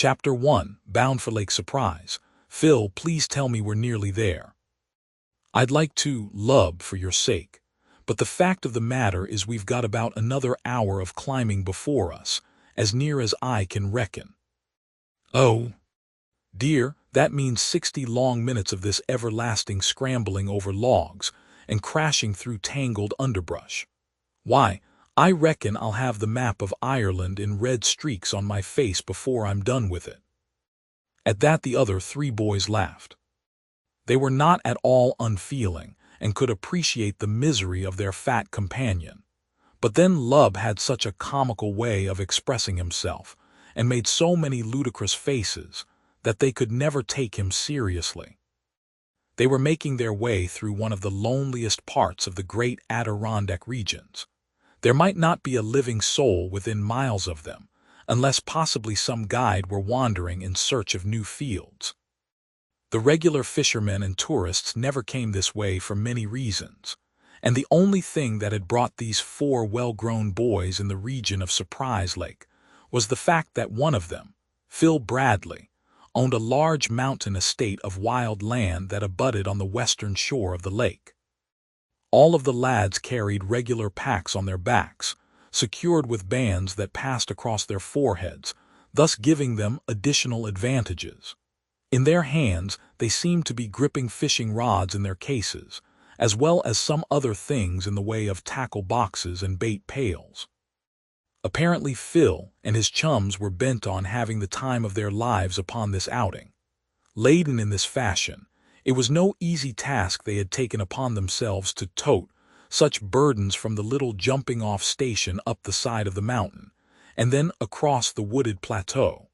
Chapter 1, Bound for Lake Surprise. Phil, please tell me we're nearly there. I'd like to, lub, for your sake. But the fact of the matter is we've got about another hour of climbing before us, as near as I can reckon. Oh, dear, that means 60 long minutes of this everlasting scrambling over logs and crashing through tangled underbrush. Why, I reckon I'll have the map of Ireland in red streaks on my face before I'm done with it. At that the other 3 boys laughed. They were not at all unfeeling and could appreciate the misery of their fat companion. But then Lub had such a comical way of expressing himself and made so many ludicrous faces that they could never take him seriously. They were making their way through one of the loneliest parts of the great Adirondack regions. There might not be a living soul within miles of them, unless possibly some guide were wandering in search of new fields. The regular fishermen and tourists never came this way for many reasons, and the only thing that had brought these 4 well-grown boys in the region of Surprise Lake was the fact that one of them, Phil Bradley, owned a large mountain estate of wild land that abutted on the western shore of the lake. All of the lads carried regular packs on their backs, secured with bands that passed across their foreheads, thus giving them additional advantages. In their hands, they seemed to be gripping fishing rods in their cases, as well as some other things in the way of tackle boxes and bait pails. Apparently Phil and his chums were bent on having the time of their lives upon this outing. Laden in this fashion, it was no easy task they had taken upon themselves to tote such burdens from the little jumping-off station up the side of the mountain, and then across the wooded plateau.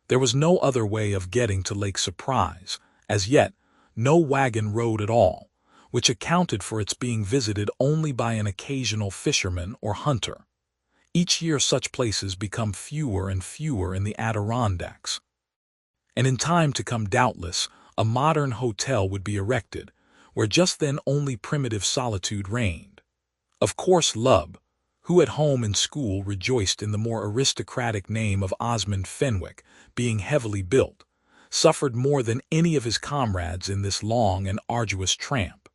There was no other way of getting to Lake Surprise, as yet no wagon road at all, which accounted for its being visited only by an occasional fisherman or hunter. Each year such places become fewer and fewer in the Adirondacks. And in time to come doubtless, a modern hotel would be erected, where just then only primitive solitude reigned. Of course Lub, who at home and school rejoiced in the more aristocratic name of Osmond Fenwick, being heavily built, suffered more than any of his comrades in this long and arduous tramp.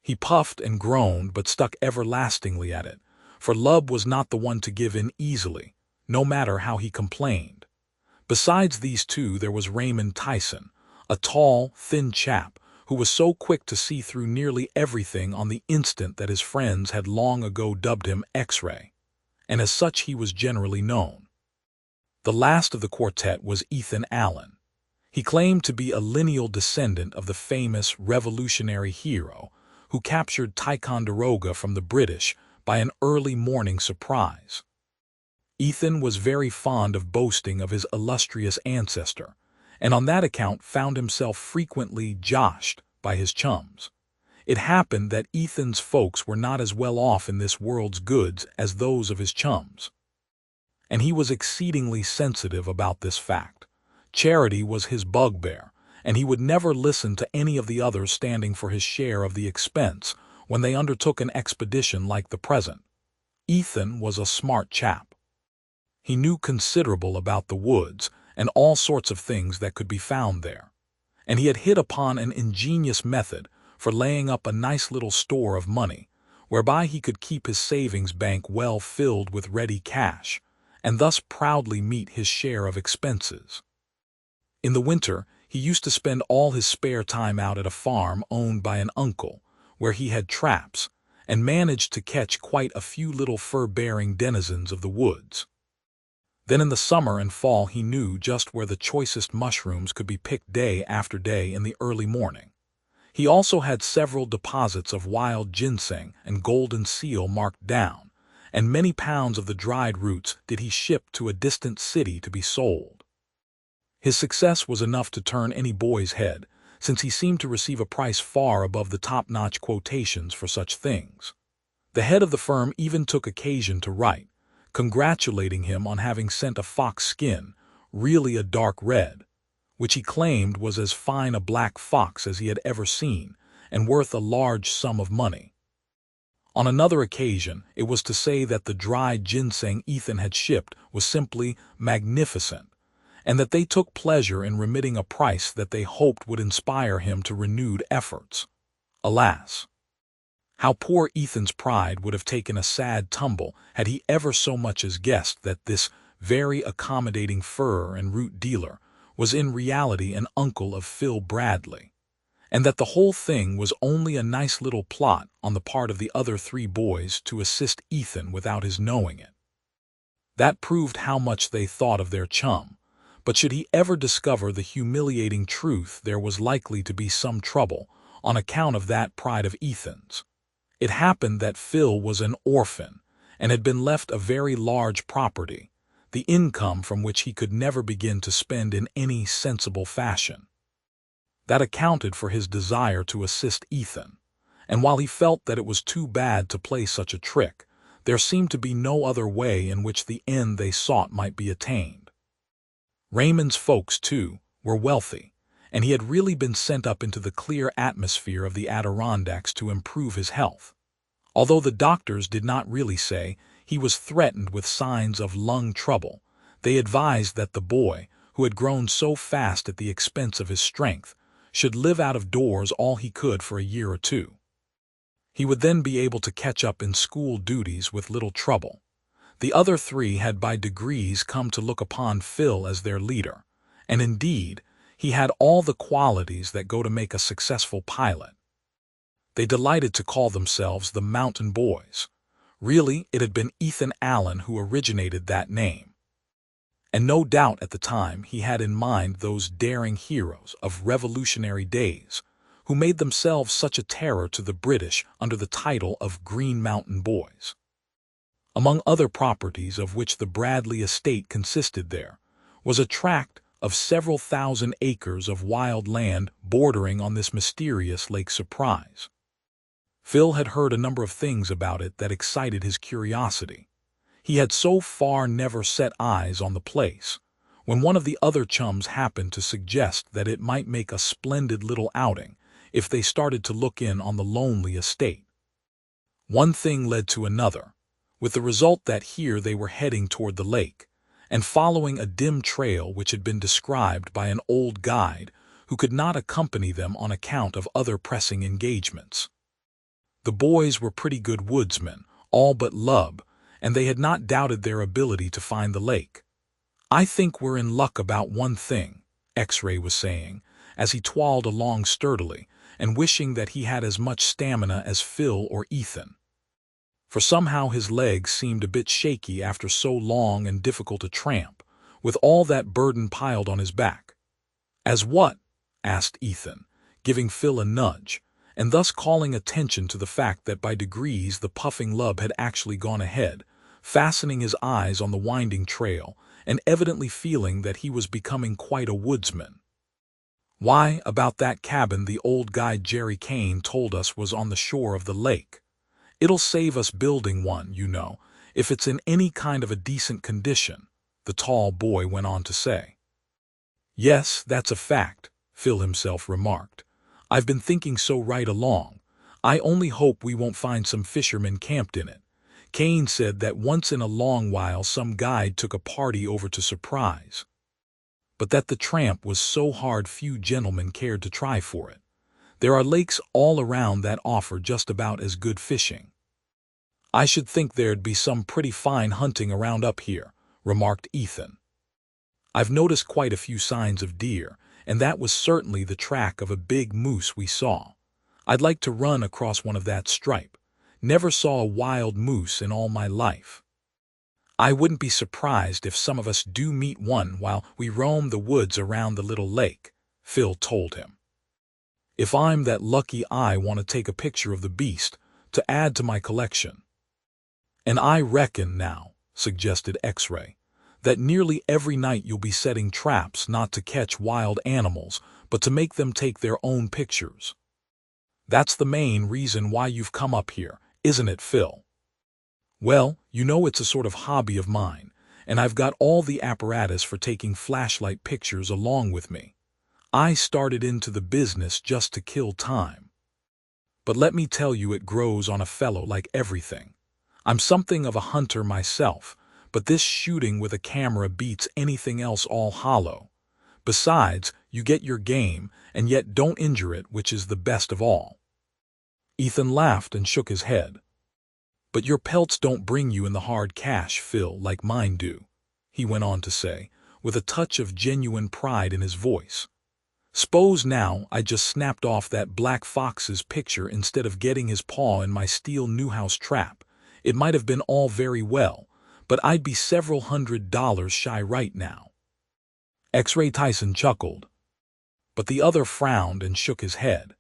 He puffed and groaned but stuck everlastingly at it, for Lub was not the one to give in easily, no matter how he complained. Besides these 2 there was Raymond Tyson, a tall, thin chap who was so quick to see through nearly everything on the instant that his friends had long ago dubbed him X-Ray, and as such he was generally known. The last of the quartet was Ethan Allen. He claimed to be a lineal descendant of the famous Revolutionary hero who captured Ticonderoga from the British by an early morning surprise. Ethan was very fond of boasting of his illustrious ancestor, and on that account found himself frequently joshed by his chums. It happened that Ethan's folks were not as well off in this world's goods as those of his chums, and he was exceedingly sensitive about this fact. Charity was his bugbear, and he would never listen to any of the others standing for his share of the expense when they undertook an expedition like the present. Ethan was a smart chap. He knew considerable about the woods and all sorts of things that could be found there, and he had hit upon an ingenious method for laying up a nice little store of money, whereby he could keep his savings bank well filled with ready cash, and thus proudly meet his share of expenses. In the winter, he used to spend all his spare time out at a farm owned by an uncle, where he had traps, and managed to catch quite a few little fur-bearing denizens of the woods. Then in the summer and fall he knew just where the choicest mushrooms could be picked day after day in the early morning. He also had several deposits of wild ginseng and golden seal marked down, and many pounds of the dried roots did he ship to a distant city to be sold. His success was enough to turn any boy's head, since he seemed to receive a price far above the top-notch quotations for such things. The head of the firm even took occasion to write, congratulating him on having sent a fox skin, really a dark red, which he claimed was as fine a black fox as he had ever seen, and worth a large sum of money. On another occasion, it was to say that the dried ginseng Ethan had shipped was simply magnificent, and that they took pleasure in remitting a price that they hoped would inspire him to renewed efforts. Alas! How poor Ethan's pride would have taken a sad tumble had he ever so much as guessed that this very accommodating fur and root dealer was in reality an uncle of Phil Bradley, and that the whole thing was only a nice little plot on the part of the other three boys to assist Ethan without his knowing it. That proved how much they thought of their chum, but should he ever discover the humiliating truth, there was likely to be some trouble on account of that pride of Ethan's. It happened that Phil was an orphan and had been left a very large property, the income from which he could never begin to spend in any sensible fashion. That accounted for his desire to assist Ethan, and while he felt that it was too bad to play such a trick, there seemed to be no other way in which the end they sought might be attained. Raymond's folks, too, were wealthy, and he had really been sent up into the clear atmosphere of the Adirondacks to improve his health. Although the doctors did not really say he was threatened with signs of lung trouble, they advised that the boy, who had grown so fast at the expense of his strength, should live out of doors all he could for a year or two. He would then be able to catch up in school duties with little trouble. The other three had by degrees come to look upon Phil as their leader, and indeed, he had all the qualities that go to make a successful pilot. They delighted to call themselves the Mountain Boys. Really, it had been Ethan Allen who originated that name. And no doubt at the time he had in mind those daring heroes of Revolutionary days who made themselves such a terror to the British under the title of Green Mountain Boys. Among other properties of which the Bradley estate consisted there was a tract of several thousand acres of wild land bordering on this mysterious Lake Surprise. Phil had heard a number of things about it that excited his curiosity. He had so far never set eyes on the place, when one of the other chums happened to suggest that it might make a splendid little outing if they started to look in on the lonely estate. One thing led to another, with the result that here they were heading toward the lake, and following a dim trail which had been described by an old guide who could not accompany them on account of other pressing engagements. The boys were pretty good woodsmen, all but Lub, and they had not doubted their ability to find the lake. "I think we're in luck about one thing," X-Ray was saying, as he toiled along sturdily and wishing that he had as much stamina as Phil or Ethan. For somehow his legs seemed a bit shaky after so long and difficult a tramp, with all that burden piled on his back. "As what?" asked Ethan, giving Phil a nudge, and thus calling attention to the fact that by degrees the puffing Lub had actually gone ahead, fastening his eyes on the winding trail, and evidently feeling that he was becoming quite a woodsman. "Why, about that cabin the old guide Jerry Kane told us was on the shore of the lake. It'll save us building one, you know, if it's in any kind of a decent condition," the tall boy went on to say. "Yes, that's a fact," Phil himself remarked. "I've been thinking so right along. I only hope we won't find some fishermen camped in it. Kane said that once in a long while some guide took a party over to Surprise, but that the tramp was so hard few gentlemen cared to try for it. There are lakes all around that offer just about as good fishing." "I should think there'd be some pretty fine hunting around up here," remarked Ethan. "I've noticed quite a few signs of deer, and that was certainly the track of a big moose we saw. I'd like to run across one of that stripe. Never saw a wild moose in all my life." "I wouldn't be surprised if some of us do meet one while we roam the woods around the little lake," Phil told him. "If I'm that lucky, I want to take a picture of the beast to add to my collection." "And I reckon now," suggested X-Ray, "that nearly every night you'll be setting traps not to catch wild animals, but to make them take their own pictures. That's the main reason why you've come up here, isn't it, Phil?" "Well, you know it's a sort of hobby of mine, and I've got all the apparatus for taking flashlight pictures along with me. I started into the business just to kill time. But let me tell you, it grows on a fellow like everything. I'm something of a hunter myself, but this shooting with a camera beats anything else all hollow. Besides, you get your game, and yet don't injure it, which is the best of all." Ethan laughed and shook his head. "But your pelts don't bring you in the hard cash, Phil, like mine do," he went on to say, with a touch of genuine pride in his voice. "S'pose now I just snapped off that Black Fox's picture instead of getting his paw in my steel Newhouse trap. It might have been all very well, but I'd be several $100s shy right now." X-Ray Tyson chuckled, but the other frowned and shook his head.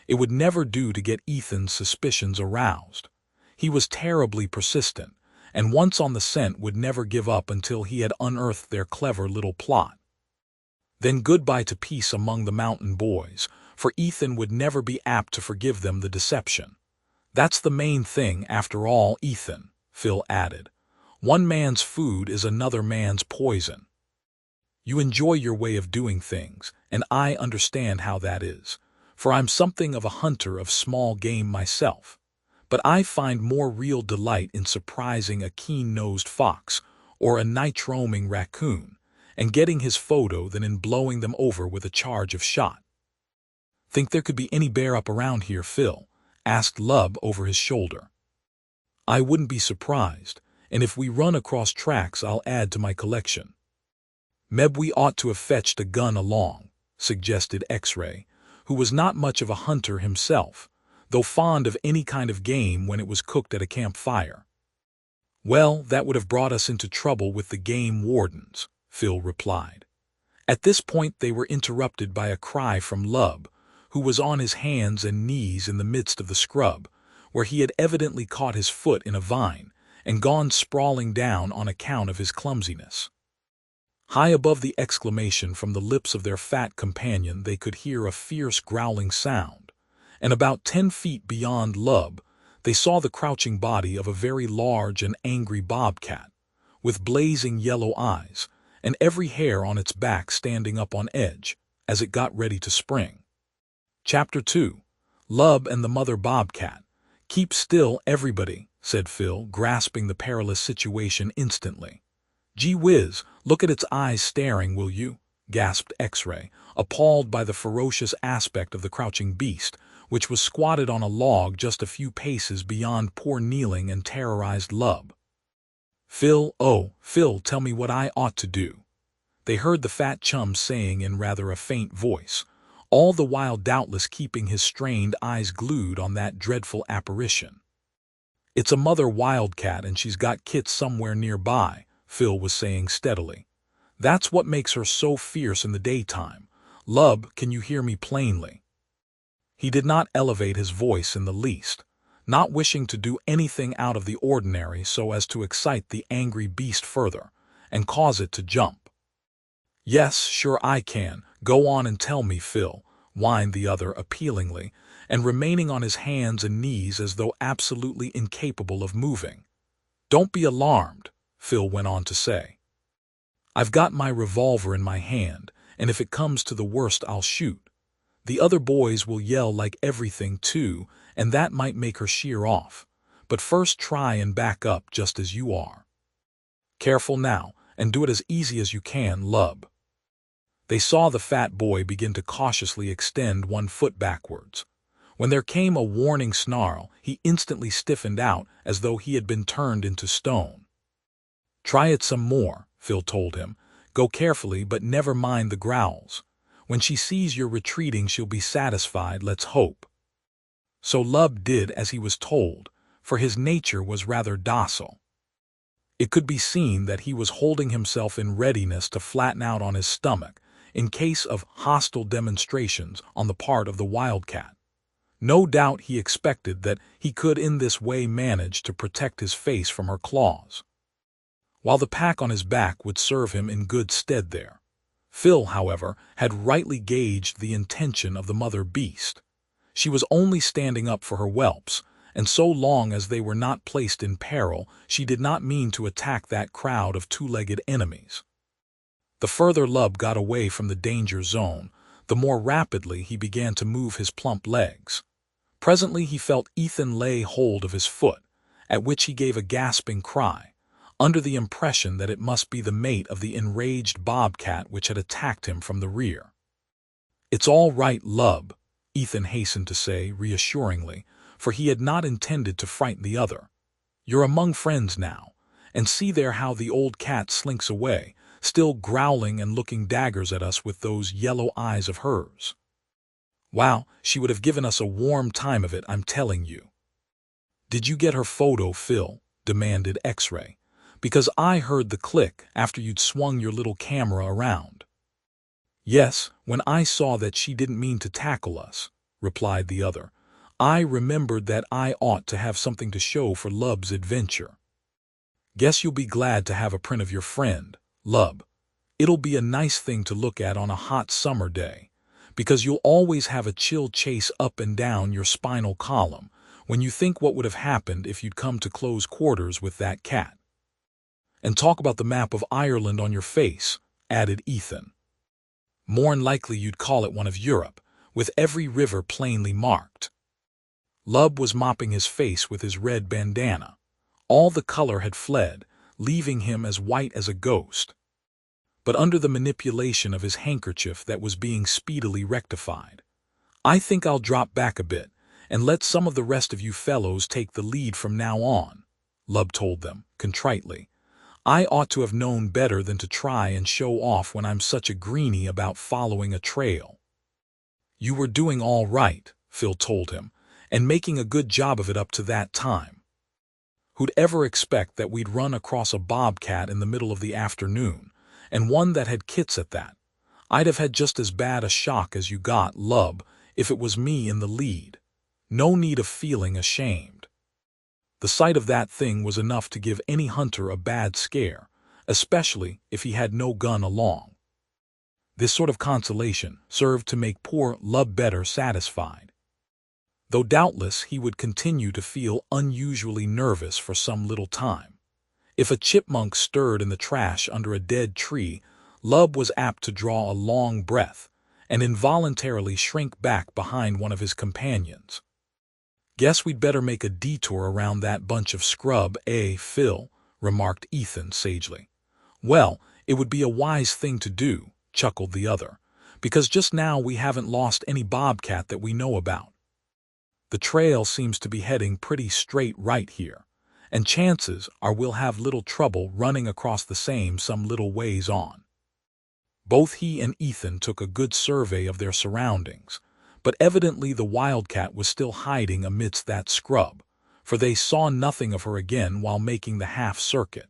It would never do to get Ethan's suspicions aroused. He was terribly persistent, and once on the scent would never give up until he had unearthed their clever little plot. Then goodbye to peace among the mountain boys, for Ethan would never be apt to forgive them the deception. "That's the main thing, after all, Ethan," Phil added. "One man's food is another man's poison. You enjoy your way of doing things, and I understand how that is, for I'm something of a hunter of small game myself. But I find more real delight in surprising a keen-nosed fox or a night-roaming raccoon, and getting his photo than in blowing them over with a charge of shot." "Think there could be any bear up around here, Phil?" asked Lub over his shoulder. "I wouldn't be surprised, and if we run across tracks I'll add to my collection." "Meb we ought to have fetched a gun along," suggested X-Ray, who was not much of a hunter himself, though fond of any kind of game when it was cooked at a campfire. "Well, that would have brought us into trouble with the game wardens," Phil replied. At this point they were interrupted by a cry from Lub, who was on his hands and knees in the midst of the scrub, where he had evidently caught his foot in a vine and gone sprawling down on account of his clumsiness. High above the exclamation from the lips of their fat companion they could hear a fierce growling sound, and about 10 feet beyond Lub they saw the crouching body of a very large and angry bobcat, with blazing yellow eyes, and every hair on its back standing up on edge as it got ready to spring. Chapter 2. Lub and the Mother Bobcat. "Keep still, everybody," said Phil, grasping the perilous situation instantly. "Gee whiz, look at its eyes staring, will you?" gasped X-Ray, appalled by the ferocious aspect of the crouching beast, which was squatted on a log just a few paces beyond poor kneeling and terrorized Lub. "Phil, oh, Phil, tell me what I ought to do," they heard the fat chum saying in rather a faint voice, all the while doubtless keeping his strained eyes glued on that dreadful apparition. "It's a mother wildcat and she's got kits somewhere nearby," Phil was saying steadily. "That's what makes her so fierce in the daytime. Lub, can you hear me plainly?" He did not elevate his voice in the least, not wishing to do anything out of the ordinary so as to excite the angry beast further, and cause it to jump. "Yes, sure I can. Go on and tell me, Phil," whined the other appealingly, and remaining on his hands and knees as though absolutely incapable of moving. "Don't be alarmed," Phil went on to say. "I've got my revolver in my hand, and if it comes to the worst I'll shoot. The other boys will yell like everything too, and that might make her sheer off. But first try and back up just as you are. Careful now, and do it as easy as you can, Lub." They saw the fat boy begin to cautiously extend one foot backwards. When there came a warning snarl, he instantly stiffened out as though he had been turned into stone. "Try it some more," Phil told him. "Go carefully, but never mind the growls. When she sees you're retreating she'll be satisfied, let's hope." So Lub did as he was told, for his nature was rather docile. It could be seen that he was holding himself in readiness to flatten out on his stomach in case of hostile demonstrations on the part of the wildcat. No doubt he expected that he could in this way manage to protect his face from her claws, while the pack on his back would serve him in good stead there. Phil, however, had rightly gauged the intention of the mother beast. She was only standing up for her whelps, and so long as they were not placed in peril, she did not mean to attack that crowd of two-legged enemies. The further Lub got away from the danger zone, the more rapidly he began to move his plump legs. Presently he felt Ethan lay hold of his foot, at which he gave a gasping cry, under the impression that it must be the mate of the enraged bobcat which had attacked him from the rear. "It's all right, Lub," Ethan hastened to say reassuringly, for he had not intended to frighten the other. "You're among friends now, and see there how the old cat slinks away, still growling and looking daggers at us with those yellow eyes of hers. Wow, she would have given us a warm time of it, I'm telling you." "Did you get her photo, Phil?" demanded X-Ray. "Because I heard the click after you'd swung your little camera around." "Yes, when I saw that she didn't mean to tackle us," replied the other. "I remembered that I ought to have something to show for Lub's adventure." "Guess you'll be glad to have a print of your friend, Lub. It'll be a nice thing to look at on a hot summer day, because you'll always have a chill chase up and down your spinal column when you think what would have happened if you'd come to close quarters with that cat." "And talk about the map of Ireland on your face," added Ethan. "More'n likely you'd call it one of Europe, with every river plainly marked." Lub was mopping his face with his red bandana. All the color had fled, leaving him as white as a ghost. But under the manipulation of his handkerchief that was being speedily rectified. "I think I'll drop back a bit, and let some of the rest of you fellows take the lead from now on," Lub told them, contritely. "I ought to have known better than to try and show off when I'm such a greenie about following a trail." "You were doing all right," Phil told him, "and making a good job of it up to that time. Who'd ever expect that we'd run across a bobcat in the middle of the afternoon, and one that had kits at that? I'd have had just as bad a shock as you got, Lub, if it was me in the lead. No need of feeling ashamed. The sight of that thing was enough to give any hunter a bad scare, especially if he had no gun along." This sort of consolation served to make poor Lub better satisfied, though doubtless he would continue to feel unusually nervous for some little time. If a chipmunk stirred in the trash under a dead tree, Lub was apt to draw a long breath and involuntarily shrink back behind one of his companions. "Guess we'd better make a detour around that bunch of scrub, Phil?" remarked Ethan sagely. "Well, it would be a wise thing to do," chuckled the other, "because just now we haven't lost any bobcat that we know about. The trail seems to be heading pretty straight right here, and chances are we'll have little trouble running across the same some little ways on." Both he and Ethan took a good survey of their surroundings, but evidently the wildcat was still hiding amidst that scrub, for they saw nothing of her again while making the half-circuit.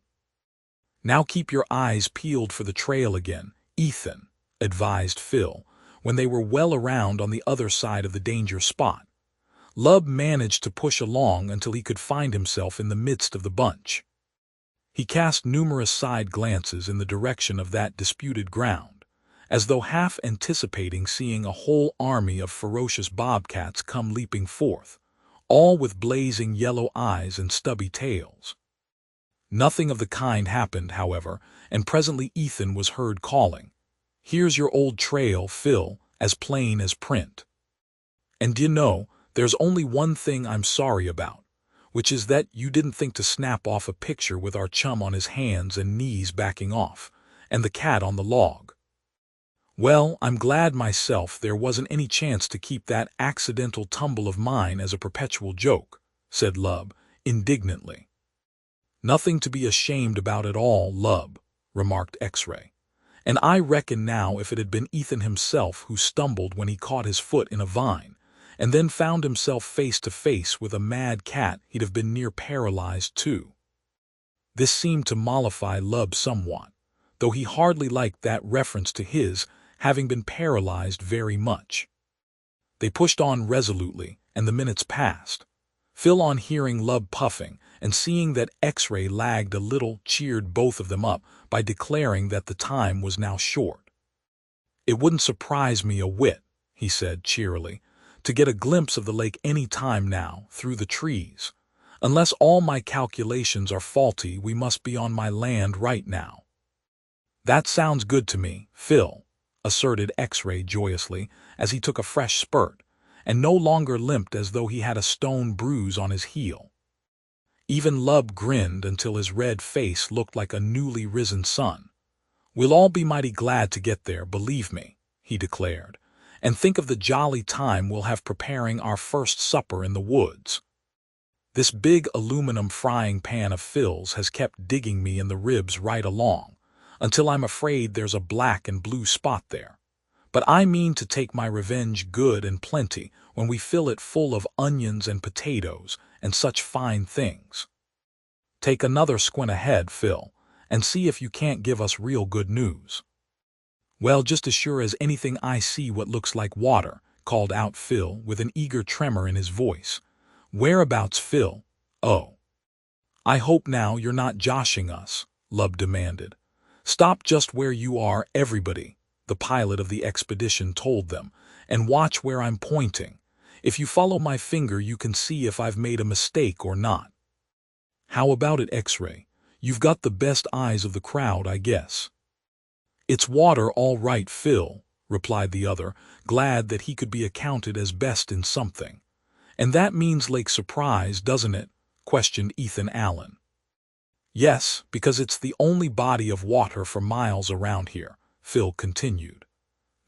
"Now keep your eyes peeled for the trail again, Ethan," advised Phil, when they were well around on the other side of the danger spot. Lub managed to push along until he could find himself in the midst of the bunch. He cast numerous side glances in the direction of that disputed ground, as though half anticipating seeing a whole army of ferocious bobcats come leaping forth, all with blazing yellow eyes and stubby tails. Nothing of the kind happened, however, and presently Ethan was heard calling, "Here's your old trail, Phil, as plain as print. And d'you know, there's only one thing I'm sorry about, which is that you didn't think to snap off a picture with our chum on his hands and knees backing off, and the cat on the log." "Well, I'm glad myself there wasn't any chance to keep that accidental tumble of mine as a perpetual joke," said Lub, indignantly. "Nothing to be ashamed about at all, Lub," remarked X-Ray. "And I reckon now if it had been Ethan himself who stumbled when he caught his foot in a vine, and then found himself face to face with a mad cat, he'd have been near paralyzed too." This seemed to mollify Lub somewhat, though he hardly liked that reference to his having been paralyzed very much. They pushed on resolutely, and the minutes passed. Phil, on hearing Lub puffing and seeing that X-Ray lagged a little, cheered both of them up by declaring that the time was now short. "It wouldn't surprise me a whit," he said cheerily, "to get a glimpse of the lake any time now, through the trees. Unless all my calculations are faulty, we must be on my land right now." "That sounds good to me, Phil," asserted X-Ray joyously as he took a fresh spurt, and no longer limped as though he had a stone bruise on his heel. Even Lub grinned until his red face looked like a newly risen sun. "We'll all be mighty glad to get there, believe me," he declared. "And think of the jolly time we'll have preparing our first supper in the woods." This big aluminum frying pan of Phil's has kept digging me in the ribs right along, until I'm afraid there's a black and blue spot there. But I mean to take my revenge good and plenty when we fill it full of onions and potatoes and such fine things. Take another squint ahead, Phil, and see if you can't give us real good news. "Well, just as sure as anything I see what looks like water," called out Phil with an eager tremor in his voice. "Whereabouts, Phil?" "Oh, I hope now you're not joshing us," Lub demanded. "Stop just where you are, everybody," the pilot of the expedition told them, "and watch where I'm pointing. If you follow my finger you can see if I've made a mistake or not." "How about it, X-ray? You've got the best eyes of the crowd, I guess." "It's water all right, Phil," replied the other, glad that he could be accounted as best in something. "And that means Lake Surprise, doesn't it?" questioned Ethan Allen. "Yes, because it's the only body of water for miles around here," Phil continued.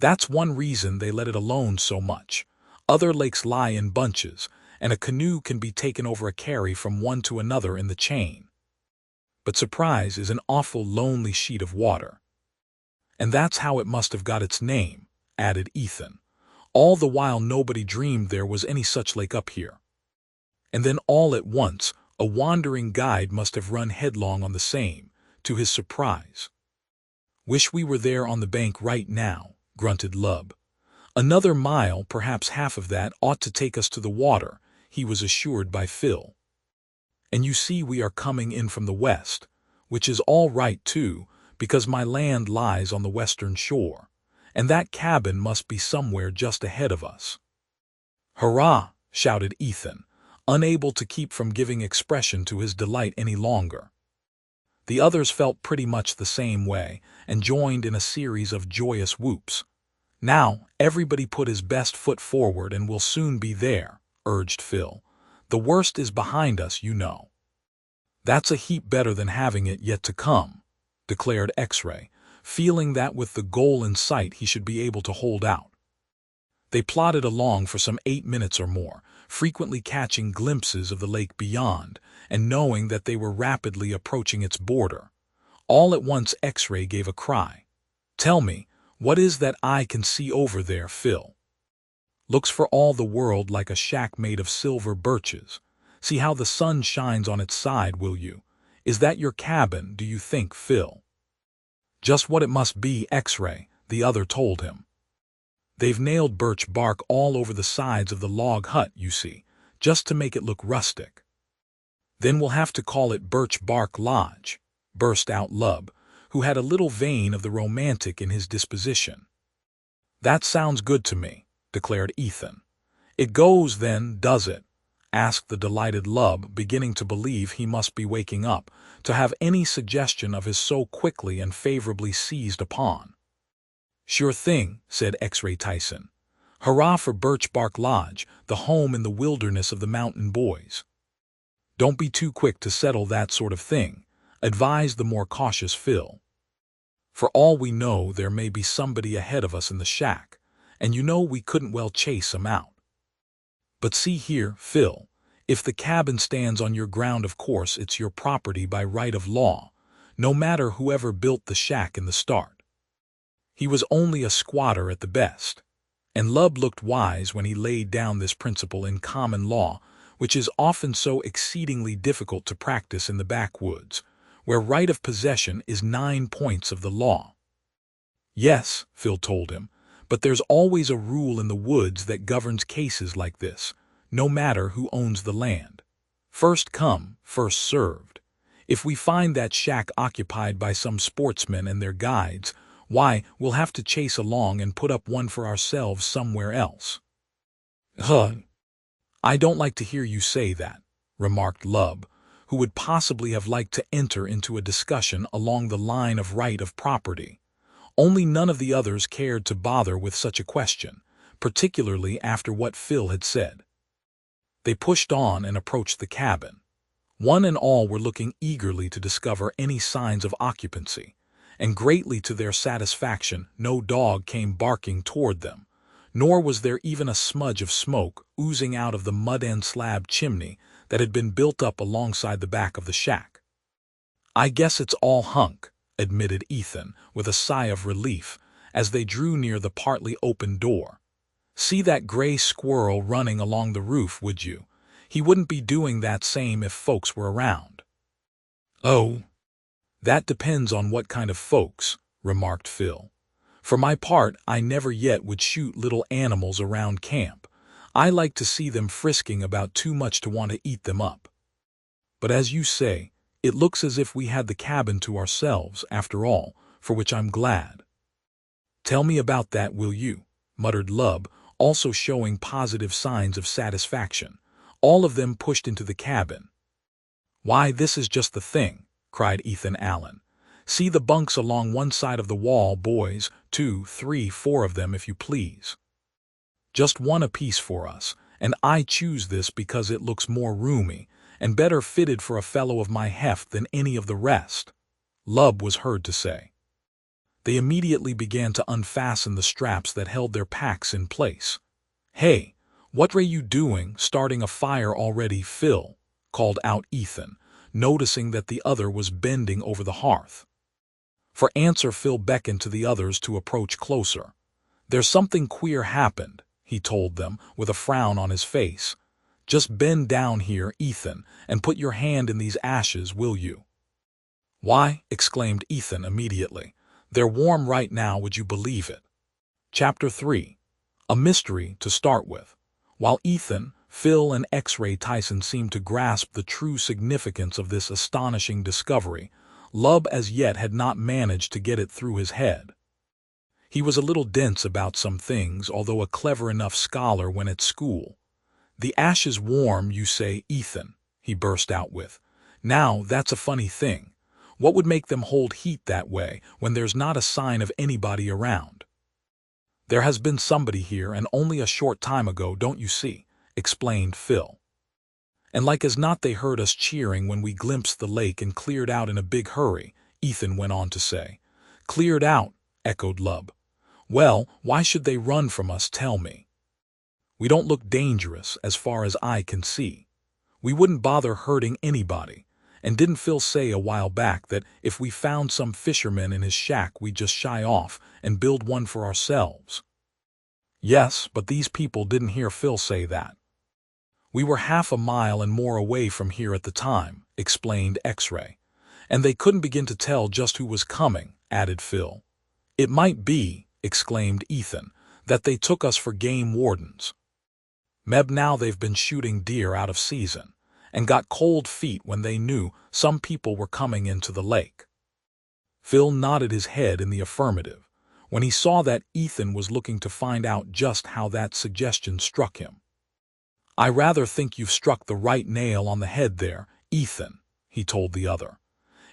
"That's one reason they let it alone so much. Other lakes lie in bunches, and a canoe can be taken over a carry from one to another in the chain. But Surprise is an awful lonely sheet of water. And that's how it must have got its name," added Ethan. "All the while nobody dreamed there was any such lake up here. And then all at once a wandering guide must have run headlong on the same, to his surprise." "Wish we were there on the bank right now," grunted Lub. "Another mile, perhaps half of that, ought to take us to the water," he was assured by Phil. "And you see we are coming in from the west, which is all right too, because my land lies on the western shore, and that cabin must be somewhere just ahead of us." "Hurrah!" shouted Ethan, unable to keep from giving expression to his delight any longer. The others felt pretty much the same way and joined in a series of joyous whoops. "Now, everybody put his best foot forward and we'll soon be there," urged Phil. "The worst is behind us, you know." "That's a heap better than having it yet to come," declared X-ray, feeling that with the goal in sight he should be able to hold out. They plodded along for some 8 minutes or more, frequently catching glimpses of the lake beyond, and knowing that they were rapidly approaching its border. All at once X-ray gave a cry. "Tell me, what is that I can see over there, Phil? Looks for all the world like a shack made of silver birches. See how the sun shines on its side, will you? Is that your cabin, do you think, Phil?" "Just what it must be, X-ray," the other told him. "They've nailed birch bark all over the sides of the log hut, you see, just to make it look rustic." "Then we'll have to call it Birch Bark Lodge," burst out Lub, who had a little vein of the romantic in his disposition. "That sounds good to me," declared Ethan. "It goes then, does it?" asked the delighted Lub, beginning to believe he must be waking up to have any suggestion of his so quickly and favorably seized upon. "Sure thing," said X-ray Tyson. "Hurrah for Birch Bark Lodge, the home in the wilderness of the mountain boys." "Don't be too quick to settle that sort of thing," advised the more cautious Phil. "For all we know there may be somebody ahead of us in the shack, and you know we couldn't well chase 'em out. But see here, Phil, if the cabin stands on your ground of course it's your property by right of law, no matter whoever built the shack in the start. He was only a squatter at the best, and Lub looked wise when he laid down this principle in common law, which is often so exceedingly difficult to practice in the backwoods, where right of possession is 9 points of the law. "Yes," Phil told him, "but there's always a rule in the woods that governs cases like this, no matter who owns the land. First come, first served. If we find that shack occupied by some sportsmen and their guides, why, we'll have to chase along and put up one for ourselves somewhere else." "I don't like to hear you say that," remarked Lub, who would possibly have liked to enter into a discussion along the line of right of property. Only none of the others cared to bother with such a question, particularly after what Phil had said. They pushed on and approached the cabin. One and all were looking eagerly to discover any signs of occupancy, and greatly to their satisfaction, no dog came barking toward them, nor was there even a smudge of smoke oozing out of the mud and slab chimney that had been built up alongside the back of the shack. "I guess it's all hunk," admitted Ethan, with a sigh of relief, as they drew near the partly open door. "See that gray squirrel running along the roof, would you? He wouldn't be doing that same if folks were around." "Oh, that depends on what kind of folks," remarked Phil. "For my part, I never yet would shoot little animals around camp. I like to see them frisking about too much to want to eat them up. But as you say, it looks as if we had the cabin to ourselves, after all, for which I'm glad." "Tell me about that, will you?" muttered Lub, also showing positive signs of satisfaction. All of them pushed into the cabin. "Why, this is just the thing," cried Ethan Allen. "See the bunks along one side of the wall, boys, 2, 3, 4 of them if you please. Just one apiece for us, and I choose this because it looks more roomy, and better fitted for a fellow of my heft than any of the rest," Lub was heard to say. They immediately began to unfasten the straps that held their packs in place. "Hey, what are you doing, starting a fire already, Phil?" called out Ethan, noticing that the other was bending over the hearth. For answer, Phil beckoned to the others to approach closer. "There's something queer happened," he told them, with a frown on his face. "Just bend down here, Ethan, and put your hand in these ashes, will you?" "Why," exclaimed Ethan immediately, "they're warm right now, would you believe it?" Chapter 3. A mystery to start with. While Ethan, Phil, and X-Ray Tyson seemed to grasp the true significance of this astonishing discovery, Lub as yet had not managed to get it through his head. He was a little dense about some things, although a clever enough scholar when at school. "The ashes warm, you say, Ethan?" he burst out with. "Now, that's a funny thing. What would make them hold heat that way when there's not a sign of anybody around?" "There has been somebody here, and only a short time ago, don't you see?" explained Phil. "And like as not they heard us cheering when we glimpsed the lake and cleared out in a big hurry," Ethan went on to say. "Cleared out," echoed Lub. "Well, why should they run from us, tell me? We don't look dangerous, as far as I can see. We wouldn't bother hurting anybody, and didn't Phil say a while back that if we found some fisherman in his shack we'd just shy off and build one for ourselves?" "Yes, but these people didn't hear Phil say that. We were half a mile and more away from here at the time," explained X-Ray. "And they couldn't begin to tell just who was coming," added Phil. "It might be," exclaimed Ethan, "that they took us for game wardens. Meb now they've been shooting deer out of season, and got cold feet when they knew some people were coming into the lake." Phil nodded his head in the affirmative, when he saw that Ethan was looking to find out just how that suggestion struck him. "I rather think you've struck the right nail on the head there, Ethan," he told the other.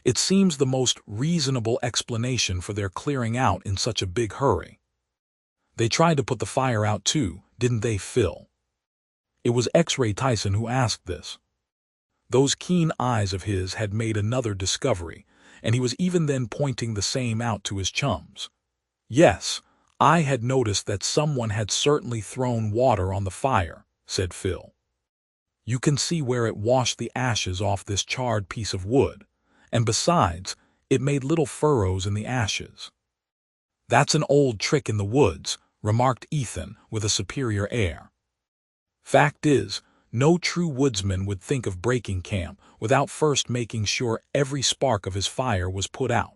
"It seems the most reasonable explanation for their clearing out in such a big hurry. They tried to put the fire out too, didn't they, Phil?" It was X-Ray Tyson who asked this. Those keen eyes of his had made another discovery, and he was even then pointing the same out to his chums. "Yes, I had noticed that someone had certainly thrown water on the fire," said Phil. "You can see where it washed the ashes off this charred piece of wood, and besides, it made little furrows in the ashes." "That's an old trick in the woods," remarked Ethan with a superior air. "Fact is, no true woodsman would think of breaking camp without first making sure every spark of his fire was put out.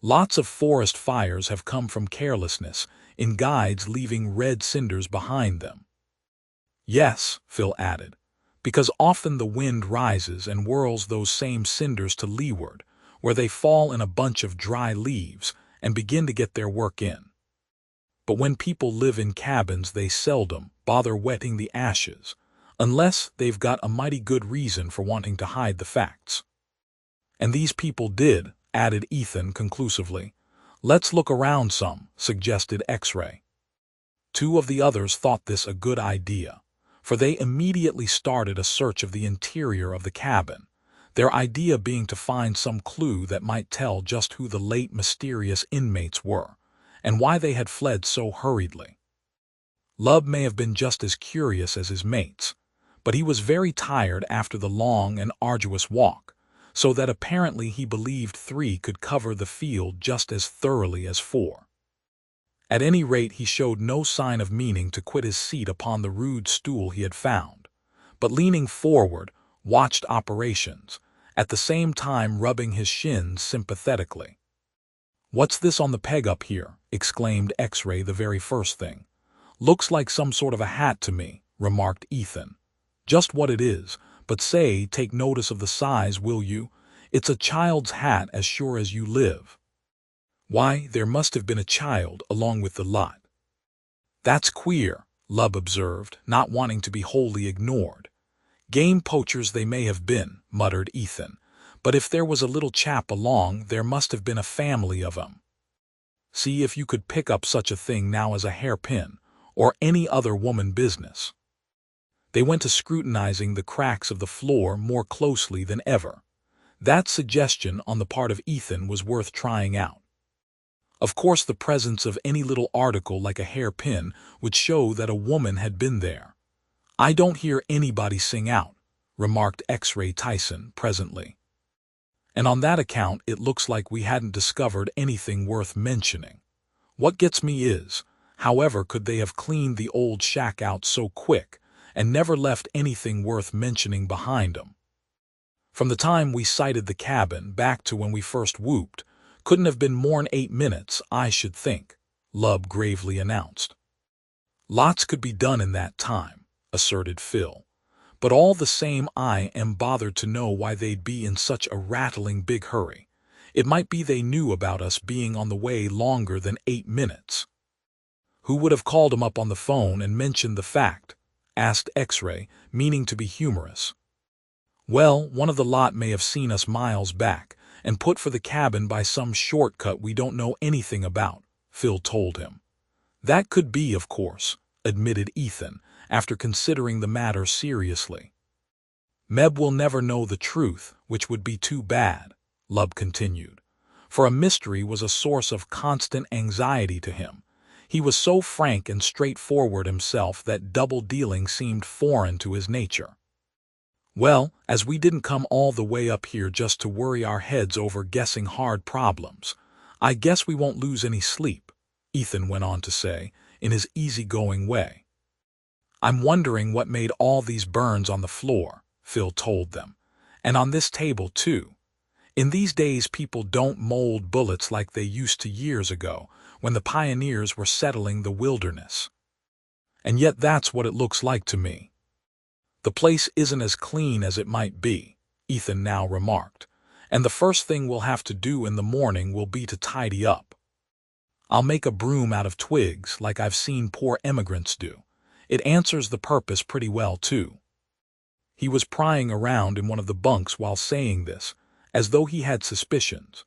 Lots of forest fires have come from carelessness in guides leaving red cinders behind them." "Yes," Phil added, "because often the wind rises and whirls those same cinders to leeward, where they fall in a bunch of dry leaves and begin to get their work in. But when people live in cabins they seldom bother wetting the ashes, unless they've got a mighty good reason for wanting to hide the facts." "And these people did," added Ethan conclusively. "Let's look around some," suggested X-Ray. Two of the others thought this a good idea, for they immediately started a search of the interior of the cabin. their idea being to find some clue that might tell just who the late mysterious inmates were, and why they had fled so hurriedly. Lub may have been just as curious as his mates, but he was very tired after the long and arduous walk, so that apparently he believed 3 could cover the field just as thoroughly as 4. At any rate, he showed no sign of meaning to quit his seat upon the rude stool he had found, but leaning forward, watched operations, at the same time rubbing his shins sympathetically. "What's this on the peg up here?" exclaimed X-Ray the very first thing. "Looks like some sort of a hat to me," remarked Ethan. "Just what it is, but say, take notice of the size, will you? It's a child's hat as sure as you live." "Why, there must have been a child along with the lot." "That's queer," Lub observed, not wanting to be wholly ignored. "Game poachers they may have been," muttered Ethan, "but if there was a little chap along, there must have been a family of 'em. See if you could pick up such a thing now as a hairpin, or any other woman business." They went to scrutinizing the cracks of the floor more closely than ever. That suggestion on the part of Ethan was worth trying out. Of course, the presence of any little article like a hairpin would show that a woman had been there. "I don't hear anybody sing out," remarked X-Ray Tyson presently. "And on that account it looks like we hadn't discovered anything worth mentioning. What gets me is, however could they have cleaned the old shack out so quick and never left anything worth mentioning behind 'em? From the time we sighted the cabin back to when we first whooped, couldn't have been more'n 8 minutes, I should think," Lub gravely announced. "Lots could be done in that time," asserted Phil. "But all the same I am bothered to know why they'd be in such a rattling big hurry. It might be they knew about us being on the way longer than 8 minutes. "Who would have called 'em up on the phone and mentioned the fact?" asked X-Ray, meaning to be humorous. "Well, one of the lot may have seen us miles back and put for the cabin by some shortcut we don't know anything about," Phil told him. "That could be, of course," admitted Ethan, after considering the matter seriously. "Meb will never know the truth, which would be too bad," Lub continued, "for a mystery was a source of constant anxiety to him. He was so frank and straightforward himself that double-dealing seemed foreign to his nature. "Well, as we didn't come all the way up here just to worry our heads over guessing hard problems, I guess we won't lose any sleep," Ethan went on to say, in his easygoing way. "I'm wondering what made all these burns on the floor," Phil told them, "and on this table, too. In these days people don't mold bullets like they used to years ago, when the pioneers were settling the wilderness. And yet that's what it looks like to me." "The place isn't as clean as it might be," Ethan now remarked, "and the first thing we'll have to do in the morning will be to tidy up. I'll make a broom out of twigs like I've seen poor emigrants do. It answers the purpose pretty well, too." He was prying around in one of the bunks while saying this, as though he had suspicions,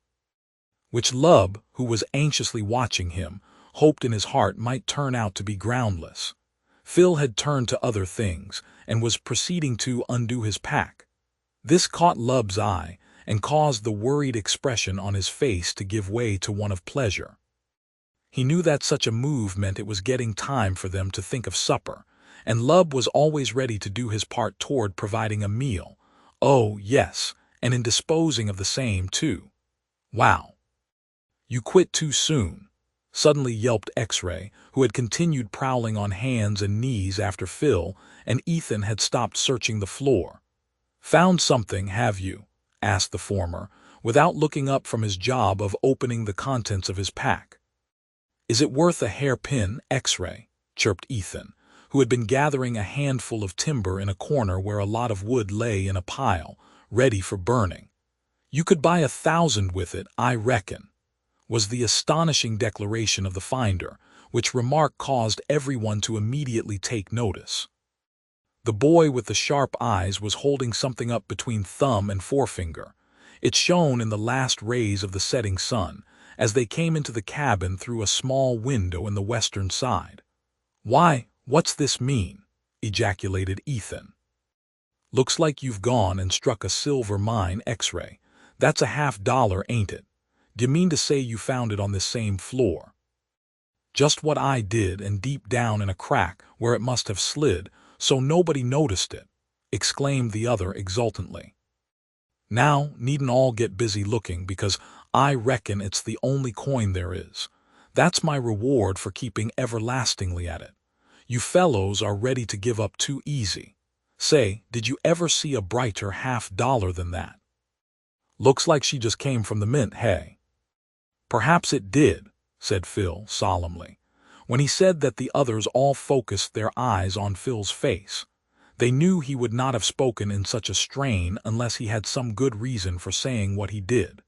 which Lub, who was anxiously watching him, hoped in his heart might turn out to be groundless. Phil had turned to other things and was proceeding to undo his pack. This caught Lub's eye and caused the worried expression on his face to give way to one of pleasure. He knew that such a move meant it was getting time for them to think of supper, and Lub was always ready to do his part toward providing a meal. Oh, yes, and in disposing of the same, too. "Wow. You quit too soon," suddenly yelped X-Ray, who had continued prowling on hands and knees after Phil and Ethan had stopped searching the floor. "Found something, have you?" asked the former, without looking up from his job of opening the contents of his pack. "Is it worth a hairpin, X-Ray?" chirped Ethan, who had been gathering a handful of timber in a corner where a lot of wood lay in a pile, ready for burning. "You could buy 1,000 with it, I reckon," was the astonishing declaration of the finder, which remark caused everyone to immediately take notice. The boy with the sharp eyes was holding something up between thumb and forefinger. It shone in the last rays of the setting sun, as they came into the cabin through a small window in the western side. "Why, what's this mean?" ejaculated Ethan. Looks like you've gone and struck a silver mine, X-ray. That's $50, ain't it? D'you mean to say you found it on this same floor? Just what I did, and deep down in a crack where it must have slid, so nobody noticed it, exclaimed the other exultantly. Now, needn't all get busy looking, because I reckon it's the only coin there is. That's my reward for keeping everlastingly at it. You fellows are ready to give up too easy. Say, did you ever see a brighter $50 than that? Looks like she just came from the mint, hey? Perhaps it did, said Phil solemnly. When he said that, the others all focused their eyes on Phil's face. They knew he would not have spoken in such a strain unless he had some good reason for saying what he did.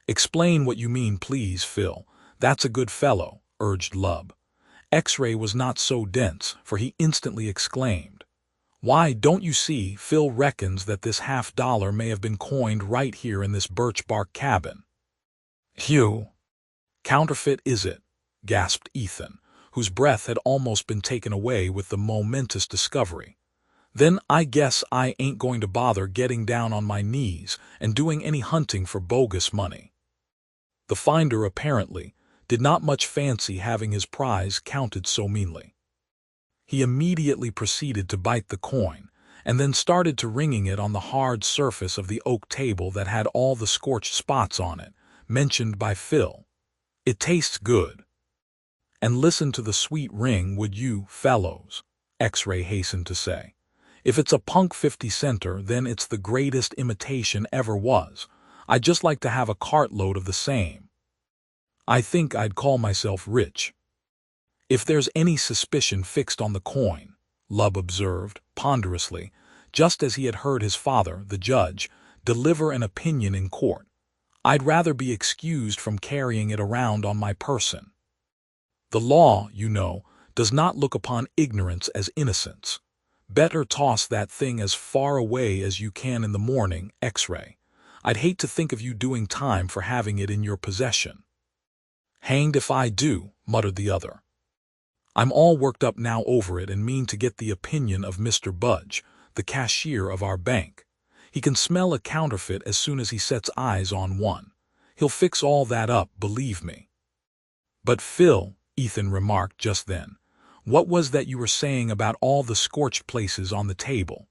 Explain what you mean, please, Phil. That's a good fellow, urged Lub. X-ray was not so dense, for he instantly exclaimed, "Why, don't you see, Phil reckons that this $50 may have been coined right here in this birch bark cabin." "Hugh, counterfeit is it?" gasped Ethan, whose breath had almost been taken away with the momentous discovery. "Then I guess I ain't going to bother getting down on my knees and doing any hunting for bogus money." The finder, apparently, did not much fancy having his prize counted so meanly. He immediately proceeded to bite the coin, and then started to ringing it on the hard surface of the oak table that had all the scorched spots on it, mentioned by Phil. "It tastes good." "And listen to the sweet ring, would you, fellows?" X-ray hastened to say. "If it's a punk 50-center, then it's the greatest imitation ever was. I'd just like to have a cartload of the same. I think I'd call myself rich." "If there's any suspicion fixed on the coin," Lub observed, ponderously, just as he had heard his father, the judge, deliver an opinion in court, "I'd rather be excused from carrying it around on my person. The law, you know, does not look upon ignorance as innocence. Better toss that thing as far away as you can in the morning, X-ray. I'd hate to think of you doing time for having it in your possession." "Hanged if I do," muttered the other. "I'm all worked up now over it, and mean to get the opinion of Mr. Budge, the cashier of our bank. He can smell a counterfeit as soon as he sets eyes on one. He'll fix all that up, believe me." "But Phil," Ethan remarked just then, "what was that you were saying about all the scorched places on the table?